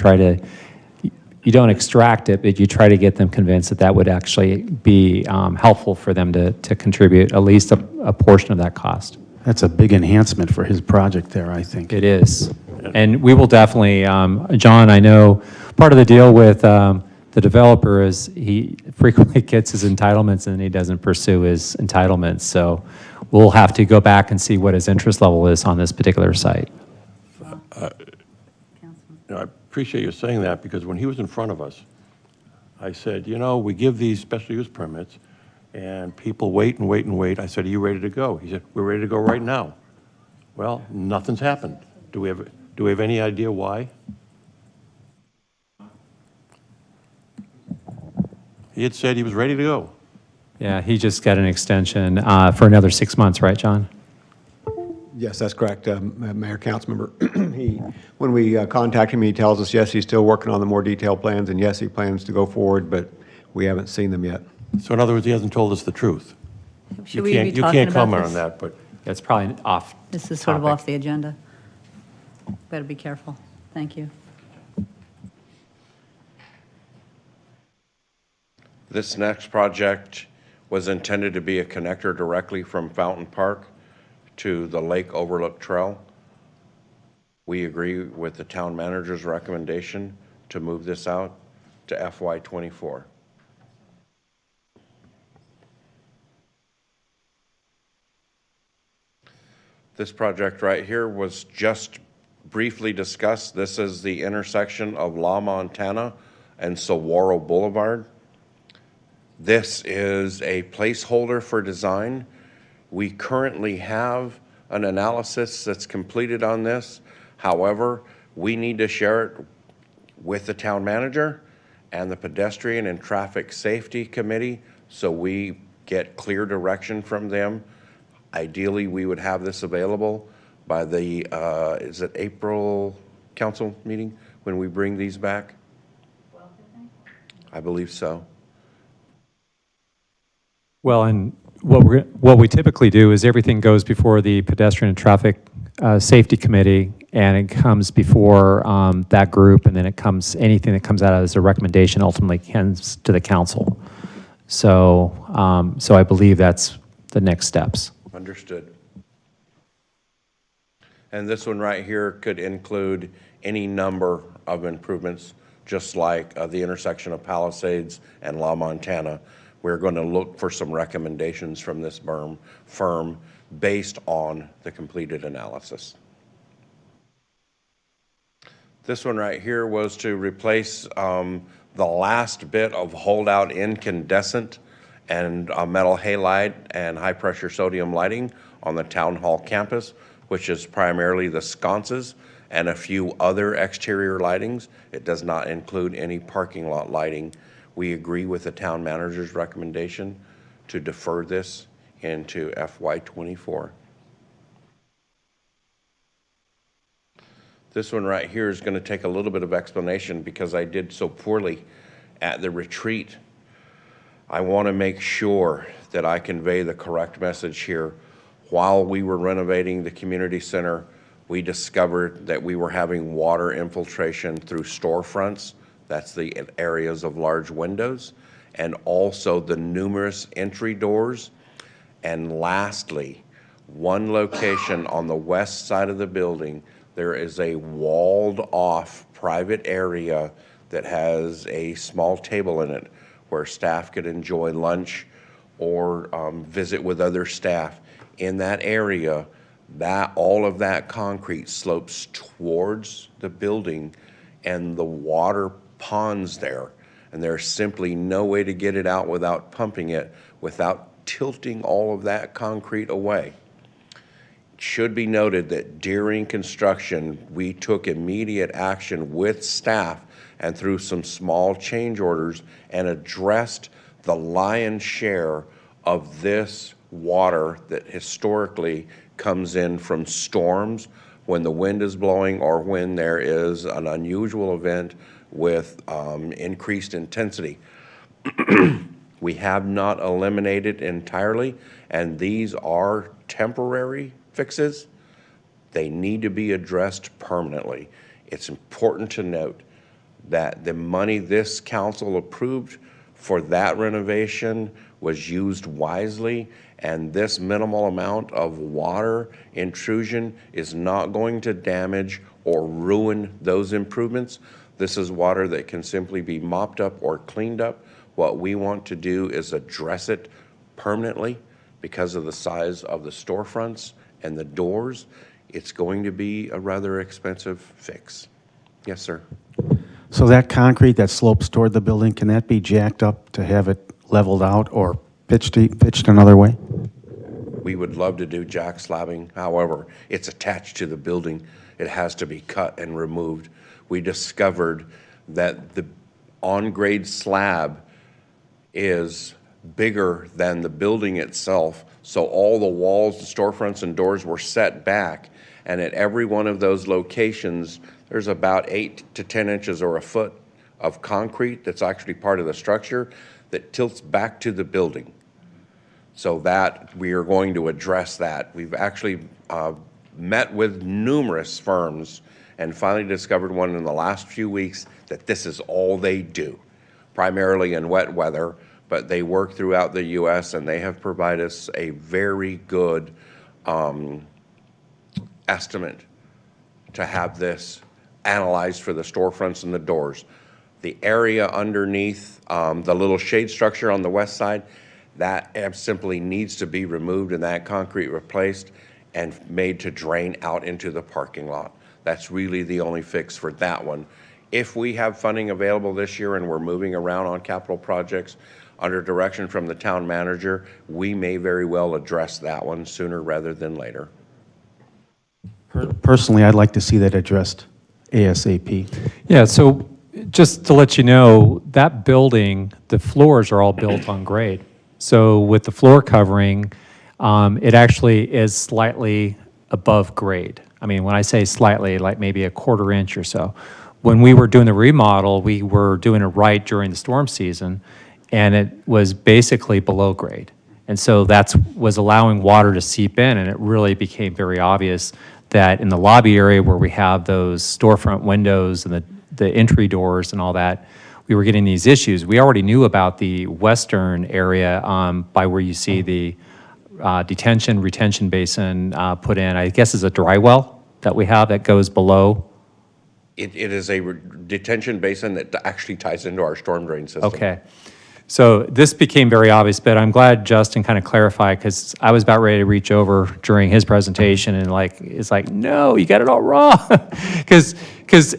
don't extract it, but you try to get them convinced that that would actually be helpful for them to contribute at least a portion of that cost. That's a big enhancement for his project there, I think. It is. And we will definitely, John, I know part of the deal with the developer is he frequently gets his entitlements and he doesn't pursue his entitlements. So we'll have to go back and see what his interest level is on this particular site. I appreciate you saying that, because when he was in front of us, I said, you know, we give these special use permits and people wait and wait and wait. I said, are you ready to go? He said, we're ready to go right now. Well, nothing's happened. Do we have any idea why? He had said he was ready to go. Yeah, he just got an extension for another 6 months, right, John? Yes, that's correct, Mayor, Councilmember. When we contact him, he tells us, yes, he's still working on the more detailed plans, and yes, he plans to go forward, but we haven't seen them yet. So in other words, he hasn't told us the truth. Should we be You talking can't about comment this? on that, but It's probably off This is sort of topic. off the agenda. Better be careful. Thank you. This next project was intended to be a connector directly from Fountain Park to the Lake Overlook Trail. We agree with the town manager's recommendation to move this out to FY '24. This project right here was just briefly discussed. This is the intersection of La Montana and Saguaro Boulevard. This is a placeholder for design. We currently have an analysis that's completed on this. However, we need to share it with the town manager and the Pedestrian and Traffic Safety Committee so we get clear direction from them. Ideally, we would have this available by the, is it April council meeting? when we bring these back? I believe so. Well, and what we typically do is everything goes before the Pedestrian and Traffic Safety Committee, and it comes before that group, and then anything that comes out as a recommendation ultimately comes to the council. So, so I believe that's the next steps. Understood. And this one right here could include any number of improvements, just like the intersection of Palisades and La Montana. We're going to look for some recommendations from this firm based on the completed analysis. This one right here was to replace the last bit of holdout incandescent and metal halide and high-pressure sodium lighting on the Town Hall campus, which is primarily the sconces and a few other exterior lightings. It does not include any parking lot lighting. We agree with the town manager's recommendation to defer this into FY24. This one right here is going to take a little bit of explanation because I did so poorly at the retreat. I want to make sure that I convey the correct message here. While we were renovating the community center, we discovered that we were having water infiltration through storefronts. That's the areas of large windows, and also the numerous entry doors. And lastly, one location on the west side of the building, there is a walled off private area that has a small table in it where staff could enjoy lunch or visit with other staff. In that area, all of that concrete slopes towards the building and the water ponds there. And there's simply no way to get it out without pumping it, without tilting all of that concrete away. It should be noted that during construction, we took immediate action with staff and through some small change orders and addressed the lion's share of this water that historically comes in from storms when the wind is blowing or when there is an unusual event with increased intensity. We have not eliminated entirely, and these are temporary fixes. They need to be addressed permanently. It's important to note that the money this council approved for that renovation was used wisely, and this minimal amount of water intrusion is not going to damage or ruin those improvements. This is water that can simply be mopped up or cleaned up. What we want to do is address it permanently because of the size of the storefronts and the doors. It's going to be a rather expensive fix. Yes, sir. So that concrete that slopes toward the building, can that be jacked up to have it leveled out or pitched another way? We would love to do jack slabbing. However, it's attached to the building. It has to be cut and removed. We discovered that the on-grade slab is bigger than the building itself, so all the walls, the storefronts, and doors were set back, and at every one of those locations, there's about 8 to 10 inches or a foot of concrete that's actually part of the structure that tilts back to the building. So that we are going to address that. We've actually met with numerous firms and finally discovered one in the last few weeks that this is all they do, primarily in wet weather, but they work throughout the U.S. and they have provided us a very good estimate to have this analyzed for the storefronts and the doors. The area underneath the little shade structure on the west side, that simply needs to be removed and that concrete replaced and made to drain out into the parking lot. That's really the only fix for that one. If we have funding available this year and we're moving around on capital projects under direction from the town manager, we may very well address that one sooner rather than later. Personally, I'd like to see that addressed ASAP. Yeah, so just to let you know, that building, the floors are all built on grade. So with the floor covering, it actually is slightly above grade. I mean, when I say slightly, like maybe a 1/4 inch or so. when we were doing the remodel, we were doing it right during the storm season, and it was basically below grade. And so that's was allowing water to seep in, and it really became very obvious that in the lobby area where we have those storefront windows and the entry doors and all that, we were getting these issues. We already knew about the western area by where you see the retention basin put in. I guess is a dry well that we have that goes below. It is a detention basin that actually ties into our storm drain system. Okay. So this became very obvious, but I'm glad Justin kind of clarified, because I was about ready to reach over during his presentation and it's like, no, you got it all wrong. Because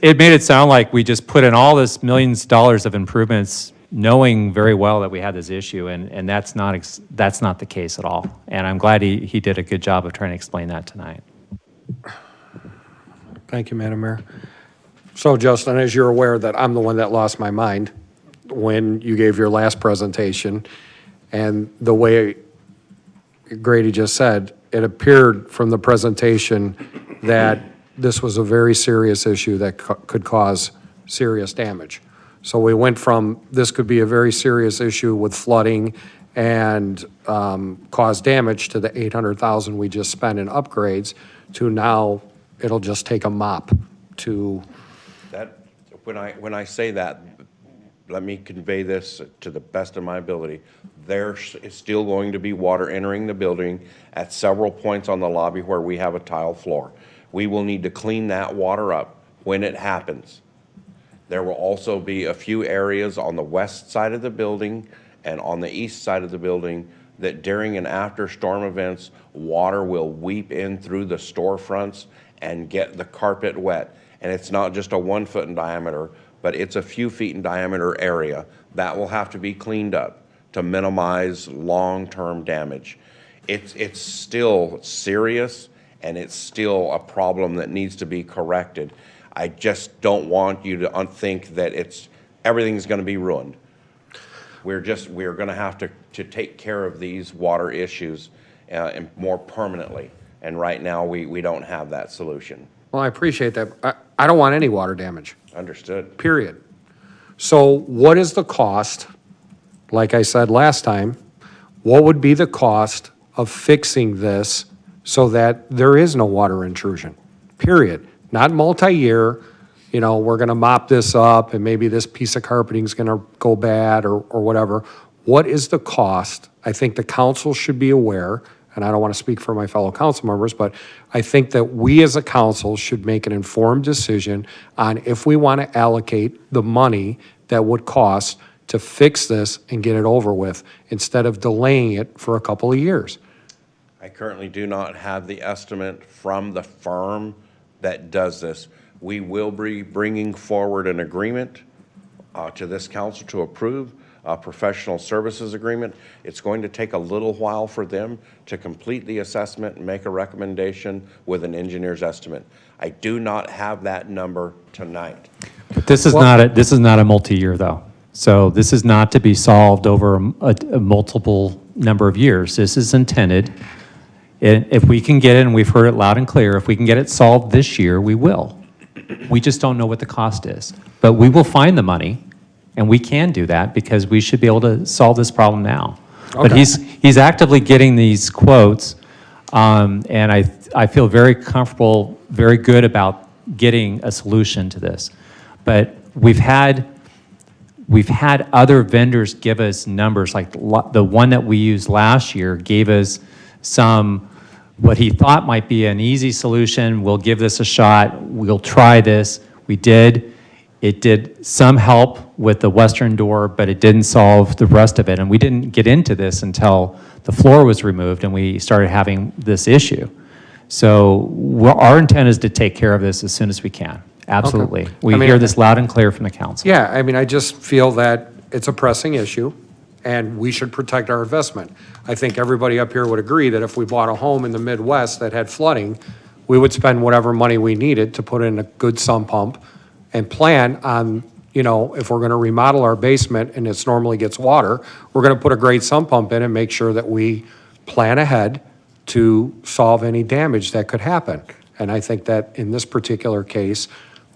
it made it sound like we just put in all this millions of dollars of improvements, knowing very well that we had this issue, and that's not the case at all. And I'm glad he did a good job of trying to explain that tonight. Thank you, Madam Mayor. So Justin, as you're aware that I'm the one that lost my mind when you gave your last presentation, and the way Grady just said, it appeared from the presentation that this was a very serious issue that could cause serious damage. So we went from this could be a very serious issue with flooding and cause damage to the $800,000 we just spent in upgrades to now it'll just take a mop to. That, when I say that, let me convey this to the best of my ability. There is still going to be water entering the building at several points on the lobby where we have a tile floor. We will need to clean that water up when it happens. There will also be a few areas on the west side of the building and on the east side of the building that during and after storm events, water will weep in through the storefronts and get the carpet wet. And it's not just a 1 foot in diameter, but it's a few feet in diameter area that will have to be cleaned up to minimize long-term damage. It's still serious, and it's still a problem that needs to be corrected. I just don't want you to think that everything's going to be ruined. We're going to have to take care of these water issues and more permanently. And right now, we don't have that solution. Well, I appreciate that. I don't want any water damage. Understood. Period. So what is the cost, like I said last time, what would be the cost of fixing this so that there is no water intrusion? Period. Not multi-year, we're gonna mop this up and maybe this piece of carpeting is gonna go bad or whatever. What is the cost? I think the council should be aware, and I don't want to speak for my fellow council members, but I think that we as a council should make an informed decision on if we want to allocate the money that would cost to fix this and get it over with, instead of delaying it for a couple of years. I currently do not have the estimate from the firm that does this. We will be bringing forward an agreement to this council to approve, a professional services agreement. It's going to take a little while for them to complete the assessment and make a recommendation with an engineer's estimate. I do not have that number tonight. But this is not a multi-year though. So this is not to be solved over a multiple number of years. This is intended, if we can get it, and we've heard it loud and clear, if we can get it solved this year, we will. We just don't know what the cost is. But we will find the money. And we can do that because we should be able to solve this problem now. Okay. But he's actively getting these quotes, and I feel very comfortable, very good about getting a solution to this. But we've had other vendors give us numbers, like the one that we used last year gave us what he thought might be an easy solution. We'll give this a shot. We'll try this. We did. It did some help with the western door, but it didn't solve the rest of it. And we didn't get into this until the floor was removed and we started having this issue. So our intent is to take care of this as soon as we can. Absolutely. Okay. We hear this loud and clear from the council. Yeah, I just feel that it's a pressing issue and we should protect our investment. I think everybody up here would agree that if we bought a home in the Midwest that had flooding, we would spend whatever money we needed to put in a good sump pump and plan on, if we're going to remodel our basement and it normally gets water, we're going to put a great sump pump in and make sure that we plan ahead to solve any damage that could happen. And I think that in this particular case,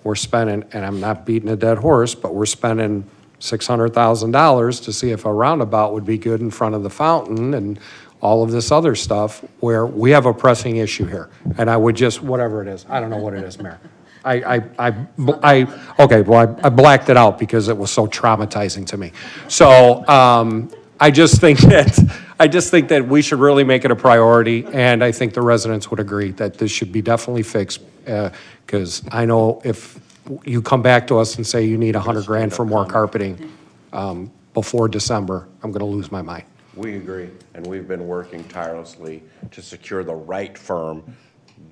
we're spending, and I'm not beating a dead horse, but we're spending $600,000 to see if a roundabout would be good in front of the fountain and all of this other stuff, where we have a pressing issue here. And I would just, whatever it is, I don't know what it is, Mayor. Okay, well, I blacked it out because it was so traumatizing to me. So, I just think that we should really make it a priority, and I think the residents would agree that this should be definitely fixed, because I know if you come back to us and say you need 100 grand for more carpeting, before December, I'm gonna lose my mind. We agree, and we've been working tirelessly to secure the right firm.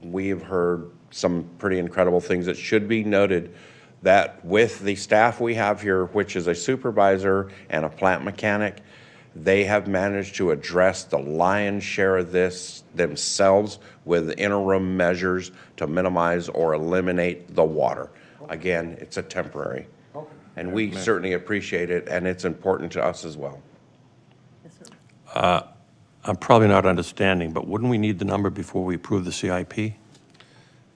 We've heard some pretty incredible things. It should be noted that with the staff we have here, which is a supervisor and a plant mechanic, they have managed to address the lion's share of this themselves with interim measures to minimize or eliminate the water. Again, it's a temporary. And we certainly appreciate it, and it's important to us as well. I'm probably not understanding, but wouldn't we need the number before we approve the CIP?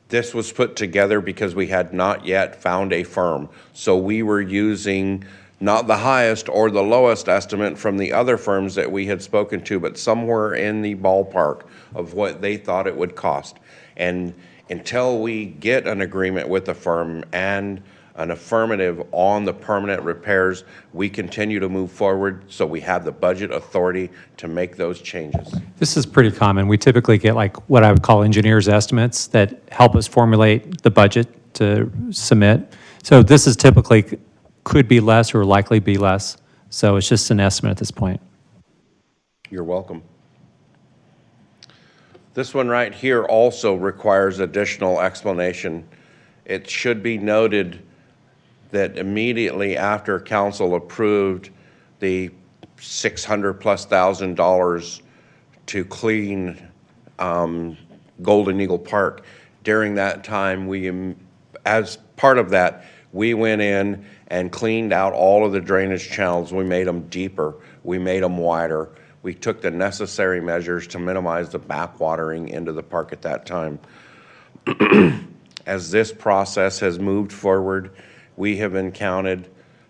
This was put together because we had not yet found a firm. So we were using not the highest or the lowest estimate from the other firms that we had spoken to, but somewhere in the ballpark of what they thought it would cost. And until we get an agreement with the firm and an affirmative on the permanent repairs, we continue to move forward, so we have the budget authority to make those changes. This is pretty common. We typically get like what I would call engineer's estimates that help us formulate the budget to submit. So this is typically, could be less or likely be less. So it's just an estimate at this point. You're welcome. This one right here also requires additional explanation. It should be noted that immediately after council approved the $600,000+ to clean Golden Eagle Park, during that time, as part of that, we went in and cleaned out all of the drainage channels. We made them deeper. We made them wider. We took the necessary measures to minimize the backwatering into the park at that time. As this process has moved forward, we have encountered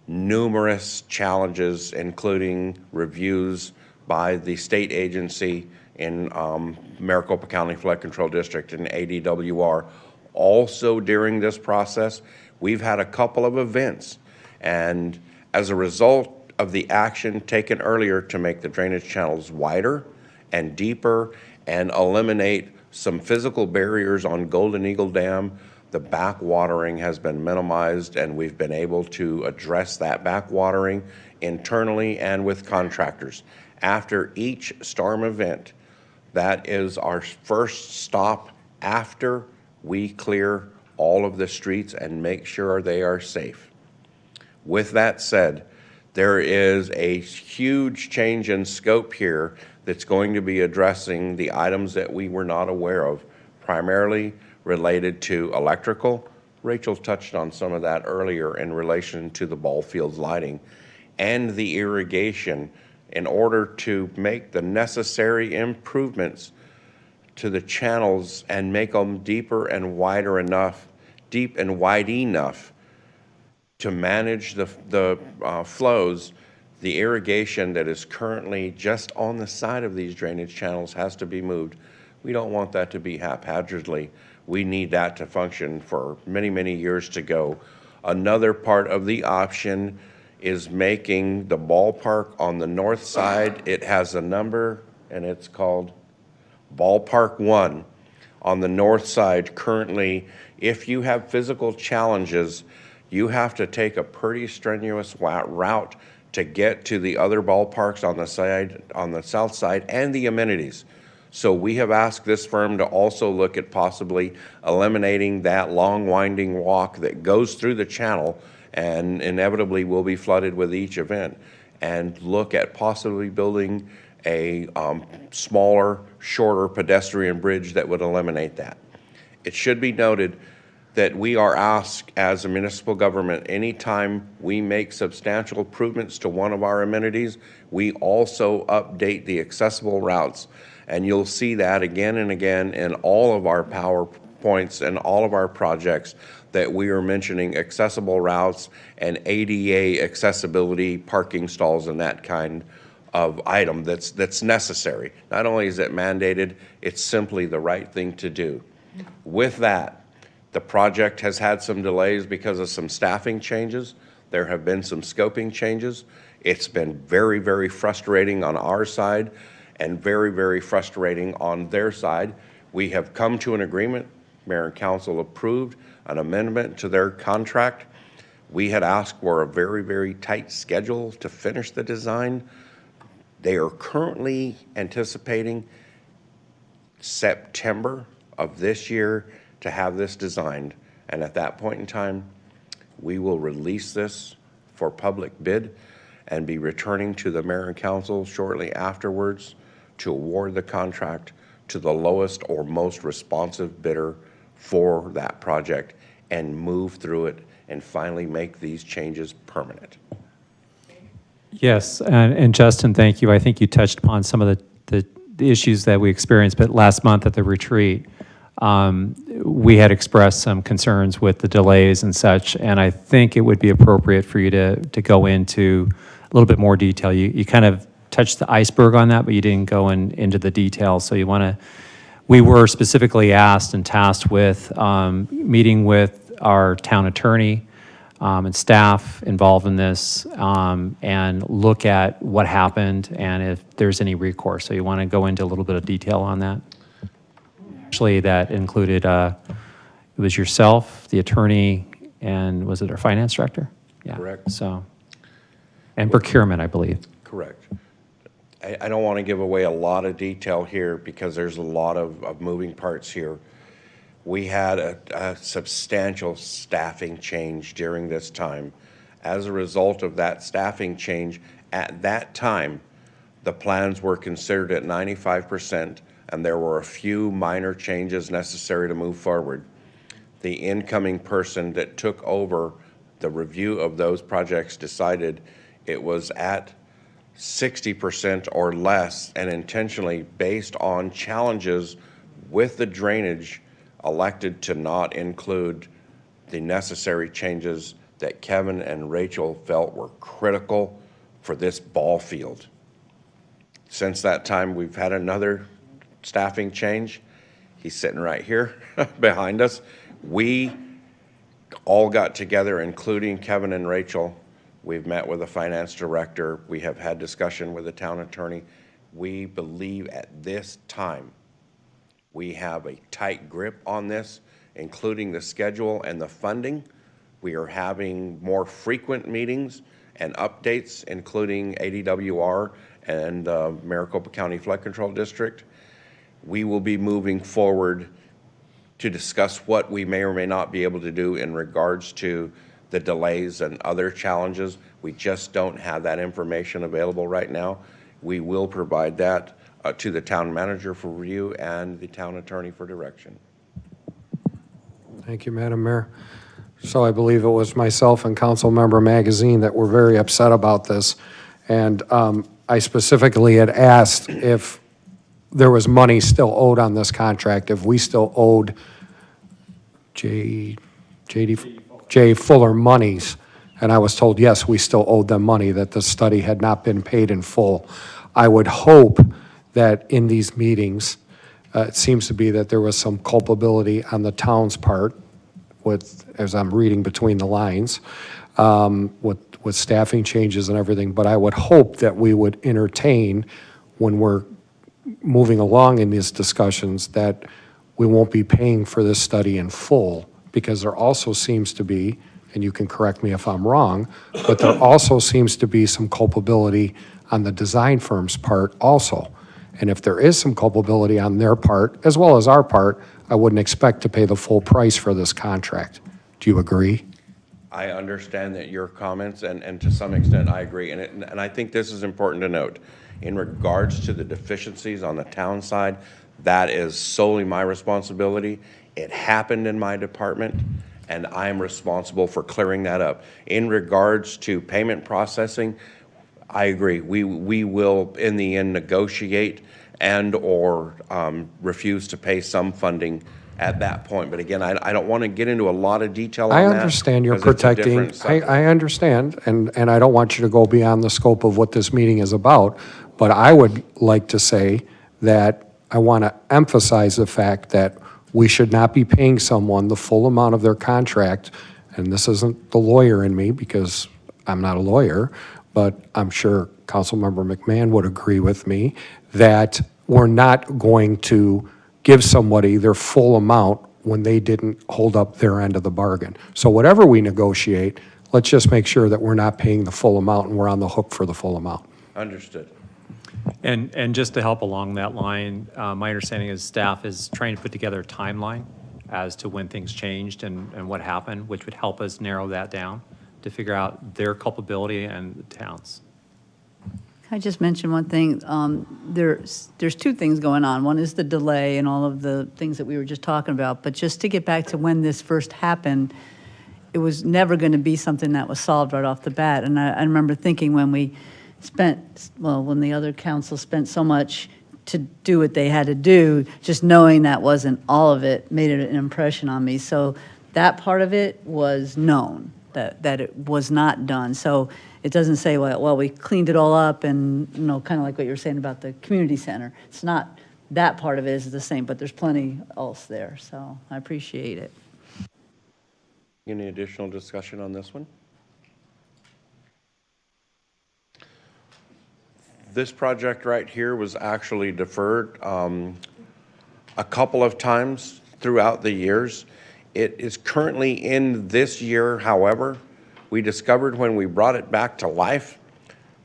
numerous challenges, including reviews by the state agency in Maricopa County Flood Control District and ADWR. Also during this process, we've had a couple of events, and as a result of the action taken earlier to make the drainage channels wider and deeper and eliminate some physical barriers on Golden Eagle Dam, the backwatering has been minimized, and we've been able to address that backwatering internally and with contractors. After each storm event, that is our first stop after we clear all of the streets and make sure they are safe. With that said, there is a huge change in scope here that's going to be addressing the items that we were not aware of, primarily related to electrical. Rachel touched on some of that earlier in relation to the ball fields lighting and the irrigation in order to make the necessary improvements to the channels and make them deeper and wider enough, deep and wide enough to manage the flows. The irrigation that is currently just on the side of these drainage channels has to be moved. We don't want that to be haphazardly. We need that to function for many, many years to go. Another part of the option is making the ballpark on the north side. It has a number, and it's called Ballpark 1. On the north side, currently, if you have physical challenges, you have to take a pretty strenuous route to get to the other ballparks on the south side and the amenities. So we have asked this firm to also look at possibly eliminating that long winding walk that goes through the channel and inevitably will be flooded with each event, and look at possibly building a smaller, shorter pedestrian bridge that would eliminate that. It should be noted that we are asked as a municipal government, anytime we make substantial improvements to one of our amenities, we also update the accessible routes. And you'll see that again and again in all of our PowerPoints and all of our projects, that we are mentioning accessible routes and ADA accessibility, parking stalls, and that kind of item that's necessary. Not only is it mandated, it's simply the right thing to do. With that, the project has had some delays because of some staffing changes. There have been some scoping changes. It's been very, very frustrating on our side and very, very frustrating on their side. We have come to an agreement. Mayor and council approved an amendment to their contract. We had asked for a very, very tight schedule to finish the design. They are currently anticipating September of this year to have this designed. And at that point in time, we will release this for public bid and be returning to the mayor and council shortly afterwards to award the contract to the lowest or most responsive bidder for that project and move through it and finally make these changes permanent. Yes, and Justin, thank you. I think you touched upon some of the issues that we experienced, but last month at the retreat, we had expressed some concerns with the delays and such, and I think it would be appropriate for you to go into a little bit more detail. You kind of touched the iceberg on that, but you didn't go into the details. So we were specifically asked and tasked with meeting with our town attorney and staff involved in this and look at what happened and if there's any recourse. So you want to go into a little bit of detail on that? Actually, that included, it was yourself, the attorney, and was it our finance director? Yeah. Correct. So, and procurement, I believe. Correct. I don't want to give away a lot of detail here because there's a lot of moving parts here. We had a substantial staffing change during this time. As a result of that staffing change, at that time, the plans were considered at 95%, and there were a few minor changes necessary to move forward. The incoming person that took over the review of those projects decided it was at 60% or less, and intentionally, based on challenges with the drainage, elected to not include the necessary changes that Kevin and Rachel felt were critical for this ball field. Since that time, we've had another staffing change. He's sitting right here behind us. We all got together, including Kevin and Rachel. We've met with the finance director. We have had discussion with the town attorney. We believe at this time we have a tight grip on this, including the schedule and the funding. We are having more frequent meetings and updates, including ADWR and Maricopa County Flood Control District. We will be moving forward to discuss what we may or may not be able to do in regards to the delays and other challenges. We just don't have that information available right now. We will provide that to the town manager for review and the town attorney for direction. Thank you, Madam Mayor. So I believe it was myself and Councilmember Magazine that were very upset about this. And I specifically had asked if there was money still owed on this contract, if we still owed J. Fuller monies. And I was told, yes, we still owed them money, that the study had not been paid in full. I would hope that in these meetings, it seems to be that there was some culpability on the town's part with, as I'm reading between the lines, with staffing changes and everything. But I would hope that we would entertain, when we're moving along in these discussions, that we won't be paying for this study in full, because there also seems to be, and you can correct me if I'm wrong, but there also seems to be some culpability on the design firm's part also. And if there is some culpability on their part, as well as our part, I wouldn't expect to pay the full price for this contract. Do you agree? I understand that your comments, and to some extent I agree, and I think this is important to note. In regards to the deficiencies on the town side, that is solely my responsibility. It happened in my department, and I am responsible for clearing that up. In regards to payment processing, I agree. We will, in the end, negotiate and or refuse to pay some funding at that point. But again, I don't want to get into a lot of detail on I that. understand you're 'cause it's a protecting, different subject. I understand, and I don't want you to go beyond the scope of what this meeting is about, but I would like to say that I want to emphasize the fact that we should not be paying someone the full amount of their contract, and this isn't the lawyer in me, because I'm not a lawyer, but I'm sure Councilmember McMahon would agree with me, that we're not going to give somebody their full amount when they didn't hold up their end of the bargain. So whatever we negotiate, let's just make sure that we're not paying the full amount and we're on the hook for the full amount. Understood. And just to help along that line, my understanding is staff is trying to put together a timeline as to when things changed and what happened, which would help us narrow that down to figure out their culpability and the town's. Can I just mention one thing? There's two things going on. One is the delay and all of the things that we were just talking about. But just to get back to when this first happened, it was never going to be something that was solved right off the bat. And I remember thinking when we spent, well, when the other council spent so much to do what they had to do, just knowing that wasn't all of it made an impression on me. So that part of it was known, that it was not done. So it doesn't say, well, we cleaned it all up and, kind of like what you were saying about the community center. It's not, that part of it is the same, but there's plenty else there. So I appreciate it. Any additional discussion on this one? This project right here was actually deferred a couple of times throughout the years. It is currently in this year, however. We discovered when we brought it back to life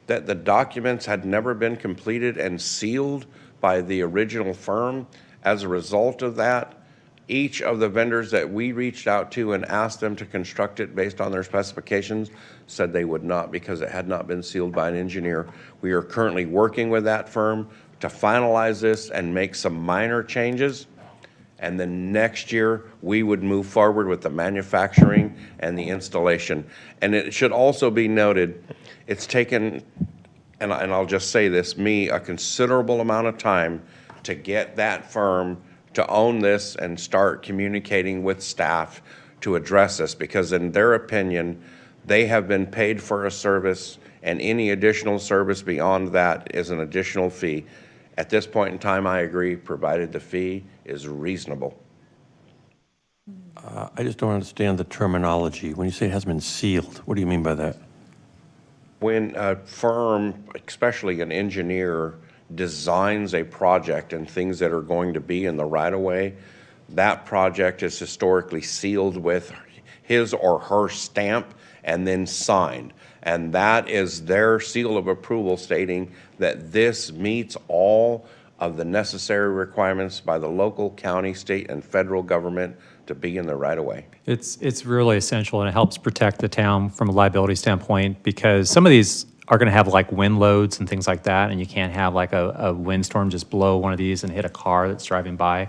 that the documents had never been completed and sealed by the original firm. As a result of that, each of the vendors that we reached out to and asked them to construct it based on their specifications said they would not because it had not been sealed by an engineer. We are currently working with that firm to finalize this and make some minor changes. And then next year, we would move forward with the manufacturing and the installation. And it should also be noted, it's taken, and I'll just say this, me a considerable amount of time to get that firm to own this and start communicating with staff to address this, because in their opinion, they have been paid for a service, and any additional service beyond that is an additional fee. At this point in time, I agree, provided the fee is reasonable. I just don't understand the terminology. When you say it hasn't been sealed, what do you mean by that? When a firm, especially an engineer, designs a project and things that are going to be in the right-of-way, that project is historically sealed with his or her stamp and then signed. And that is their seal of approval stating that this meets all of the necessary requirements by the local, county, state, and federal government to be in the right-of-way. It's really essential, and it helps protect the town from a liability standpoint, because some of these are going to have like wind loads and things like that, and you can't have like a windstorm just blow one of these and hit a car that's driving by.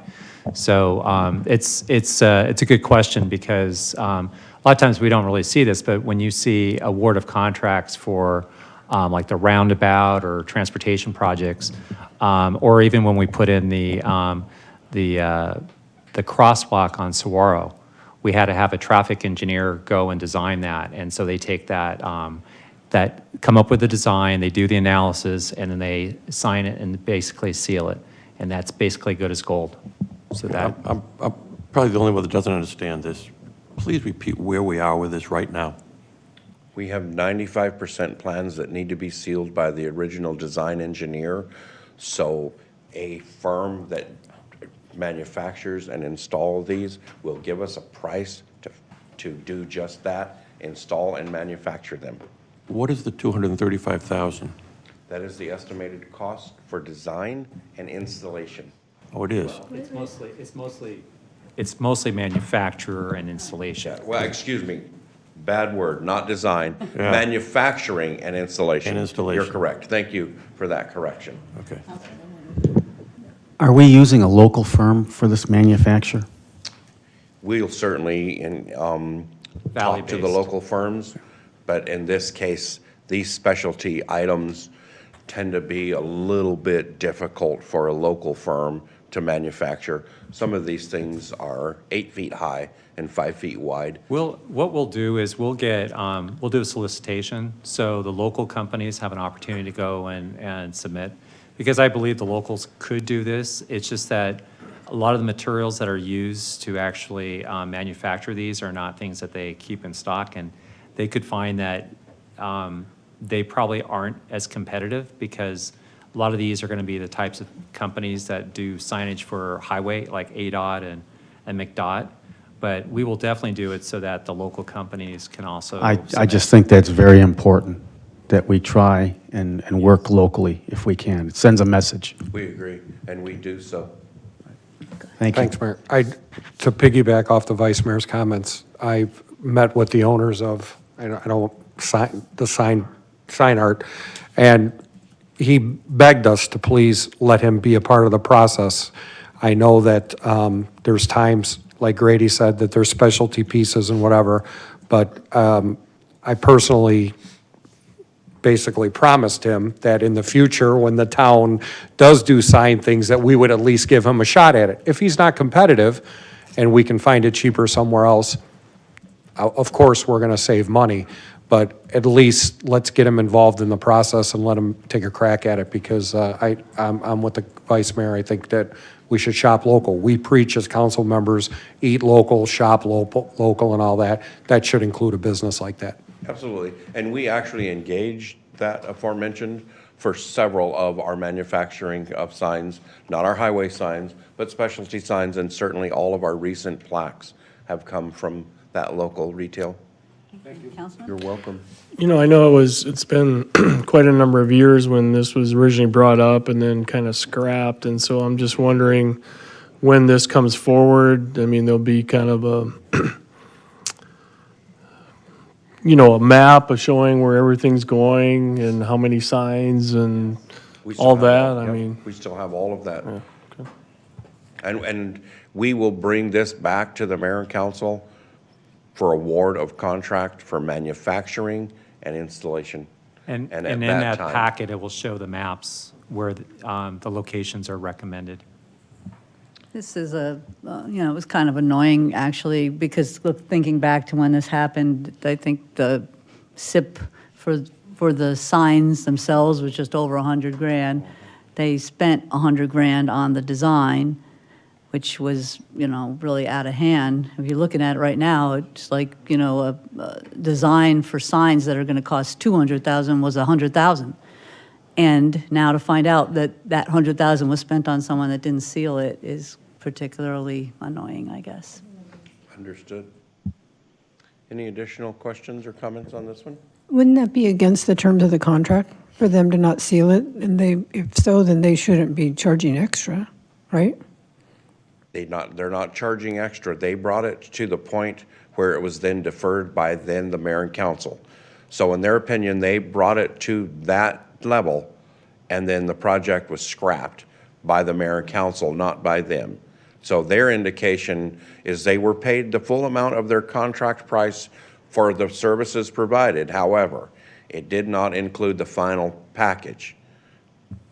So it's a good question, because a lot of times we don't really see this, but when you see award of contracts for like the roundabout or transportation projects, or even when we put in the crosswalk on Saguaro, we had to have a traffic engineer go and design that, and so they take that that come up with the design, they do the analysis, and then they sign it and basically seal it, and that's basically good as gold. So that I'm probably the only one that doesn't understand this. Please repeat where we are with this right now. We have 95% plans that need to be sealed by the original design engineer. So a firm that manufactures and installs these will give us a price to do just that, install and manufacture them. What is the $235,000? That is the estimated cost for design and installation. Oh, it is? it's mostly manufacturer and installation. Well, excuse me, bad word, not design, manufacturing and installation. And installation. You're correct. Thank you for that correction. Okay. Are we using a local firm for this manufacture? We'll certainly talk to the local firms, but in this case, these specialty items tend to be a little bit difficult for a local firm to manufacture. Some of these things are 8 feet high and 5 feet wide. What we'll do is we'll do a solicitation, so the local companies have an opportunity to go and submit. Because I believe the locals could do this, it's just that a lot of the materials that are used to actually manufacture these are not things that they keep in stock, and they could find that they probably aren't as competitive, because a lot of these are going to be the types of companies that do signage for highway, like ADOT and McDOT. But we will definitely do it so that the local companies can also I submit. just think that's very important, that we try and work locally if we can. It sends a message. We agree, and we do so. Thank you. Thanks, Mayor. To piggyback off the Vice Mayor's comments, I've met with the owners of, I don't sign, the sign art, and he begged us to please let him be a part of the process. I know that there's times, like Grady said, that there's specialty pieces and whatever, but I personally basically promised him that in the future, when the town does do sign things, that we would at least give him a shot at it. If he's not competitive and we can find it cheaper somewhere else, of course, we're going to save money, but at least let's get him involved in the process and let him take a crack at it, because I'm with the Vice Mayor. I think that we should shop local. We preach as council members, eat local, shop local and all that. That should include a business like that. Absolutely. And we actually engaged that aforementioned for several of our manufacturing of signs, not our highway signs, but specialty signs, and certainly all of our recent plaques have come from that local retail. Thank you. Councilman? You're welcome. You know, I know it's been quite a number of years when this was originally brought up and then kind of scrapped, and so I'm just wondering when this comes forward. I mean, there'll be kind of a, you know, a map of showing where everything's going and how many signs and We still all have that. I yep, mean, we still have all of that. yeah, okay. And we will bring this back to the mayor and council for award of contract for manufacturing and installation. And at in that time- packet, it will show the maps where the locations are recommended. This is it was kind of annoying, actually, because thinking back to when this happened, I think the SIP for the signs themselves was just over $100,000. They spent $100,000 on the design, which was, really out of hand. If you're looking at it right now, it's like, a design for signs that are going to cost $200,000 was $100,000. And now to find out that $100,000 was spent on someone that didn't seal it is particularly annoying, I guess. Understood. Any additional questions or comments on this one? Wouldn't that be against the terms of the contract for them to not seal it? And if so, then they shouldn't be charging extra, right? They're not charging extra. They brought it to the point where it was then deferred by then the mayor and council. So in their opinion, they brought it to that level, and then the project was scrapped by the mayor and council, not by them. So their indication is they were paid the full amount of their contract price for the services provided. However, it did not include the final package,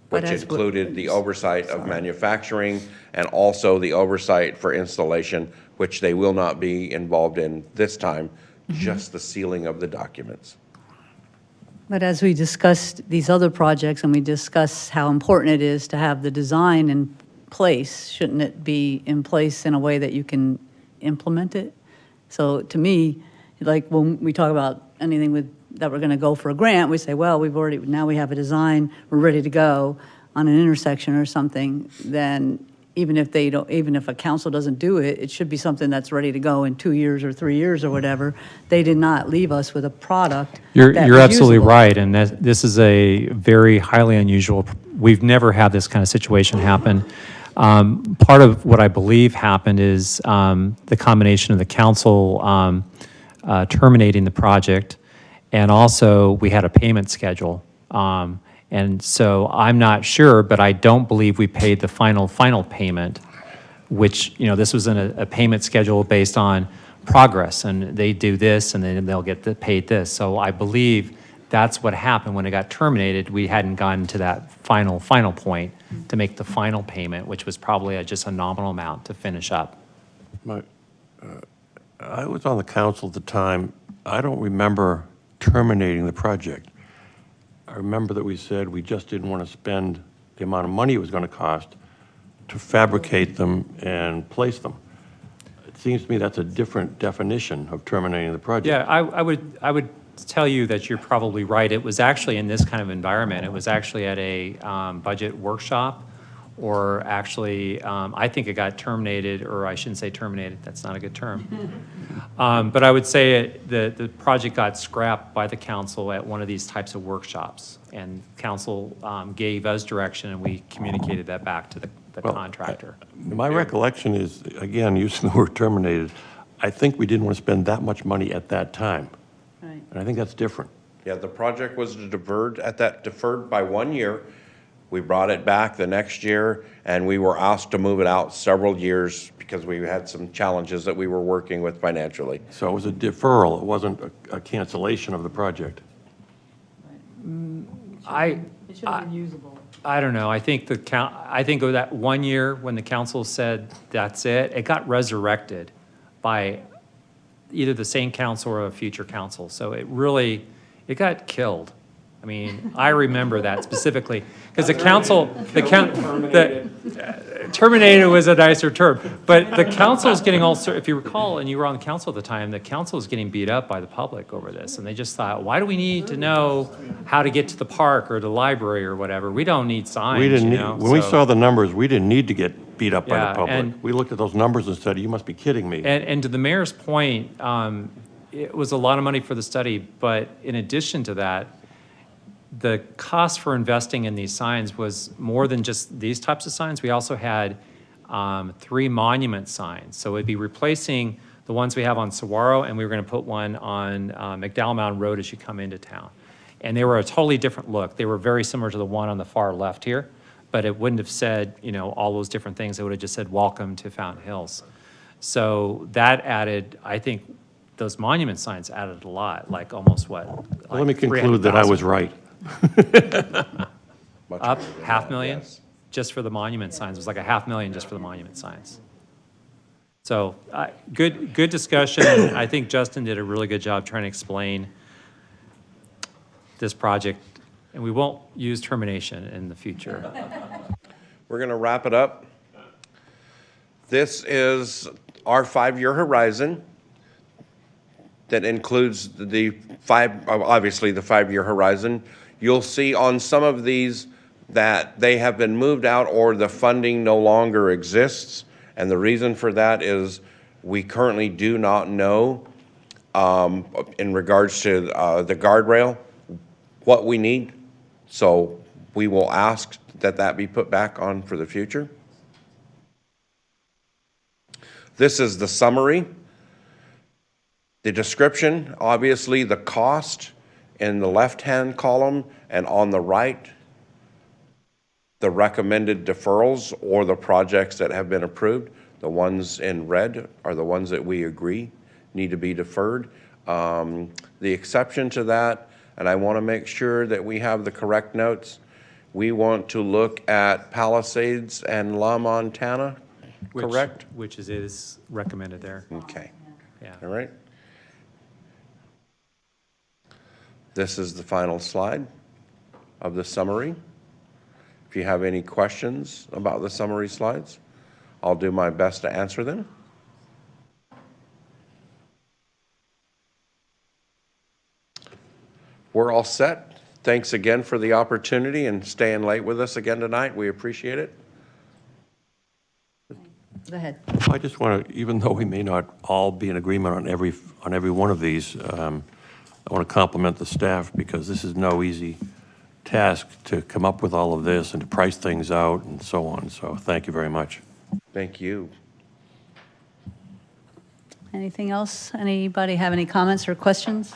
But which as- included the oversight of manufacturing and also the oversight for installation, which they will not be involved in this time, just the sealing of the documents. But as we discussed these other projects and we discuss how important it is to have the design in place, shouldn't it be in place in a way that you can implement it? So to me, like when we talk about anything that we're going to go for a grant, we say, well, now we have a design, we're ready to go on an intersection or something, then even if a council doesn't do it, it should be something that's ready to go in 2 years or 3 years or whatever. They did not leave us with a product You're that was absolutely usable. right, and this is a very highly unusual. We've never had this kind of situation happen. Part of what I believe happened is the combination of the council terminating the project, and also we had a payment schedule. And so I'm not sure, but I don't believe we paid the final payment, which, this was in a payment schedule based on progress, and they do this, and then they'll get paid this. So I believe that's what happened when it got terminated. We hadn't gotten to that final point to make the final payment, which was probably just a nominal amount to finish up. I was on the council at the time. I don't remember terminating the project. I remember that we said we just didn't want to spend the amount of money it was going to cost to fabricate them and place them. It seems to me that's a different definition of terminating the project. Yeah, I would tell you that you're probably right. It was actually in this kind of environment. It was actually at a budget workshop, or actually, I think it got terminated, or I shouldn't say terminated, that's not a good term. But I would say the project got scrapped by the council at one of these types of workshops. And council gave us direction, and we communicated that back to the contractor. My recollection is, again, using the word terminated, I think we didn't want to spend that much money at that time. Right. And I think that's different. Yeah, the project was deferred by 1 year. We brought it back the next year, and we were asked to move it out several years because we had some challenges that we were working with financially. So it was a deferral. It wasn't a cancellation of the project. It should have been usable. I don't know. I think I think of that 1 year when the council said that's it, it got resurrected by either the same council or a future council. So it got killed. I mean, I remember that specifically because terminated was a nicer term, but the council is getting if you recall, and you were on the council at the time, the council is getting beat up by the public over this, and they just thought, why do we need to know how to get to the park or the library or whatever? We don't need signs. We didn't you need, know? when we So- saw the numbers, we didn't need to get beat up by Yeah, the public. and- We looked at those numbers and said, you must be kidding me. And to the mayor's point, it was a lot of money for the study, but in addition to that, the cost for investing in these signs was more than just these types of signs. We also had 3 monument signs. So it'd be replacing the ones we have on Saguaro, and we were going to put one on McDowell Mountain Road as you come into town. And they were a totally different look. They were very similar to the one on the far left here, but it wouldn't have said, all those different things. It would have just said, welcome to Fountain Hills. So that added, I think, those monument signs added a lot, like almost what? Let me conclude that I was right. Up $500,000 just for the monument signs. It was like $500,000 just for the monument signs. So good discussion. And I think Justin did a really good job trying to explain this project, and we won't use termination in the future. We're going to wrap it up. This is our 5-year horizon that includes obviously the 5-year horizon. You'll see on some of these that they have been moved out or the funding no longer exists. And the reason for that is we currently do not know in regards to the guardrail what we need. So we will ask that be put back on for the future. This is the summary. The description, obviously the cost in the left-hand column, and on the right, the recommended deferrals or the projects that have been approved. The ones in red are the ones that we agree need to be deferred. The exception to that, and I want to make sure that we have the correct notes, we want to look at Palisades and La Montana, correct? Which is recommended there. Okay. Yeah. All right. This is the final slide of the summary. If you have any questions about the summary slides, I'll do my best to answer them. We're all set. Thanks again for the opportunity and staying late with us again tonight. We appreciate it. Go ahead. I just want to, even though we may not all be in agreement on every one of these, I want to compliment the staff because this is no easy task to come up with all of this and to price things out and so on. So thank you very much. Thank you. Anything else? Anybody have any comments or questions?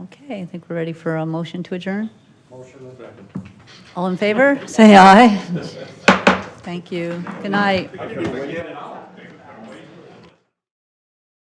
Okay, I think we're ready for a motion to adjourn. All in favor? Say aye. Thank you. Good night.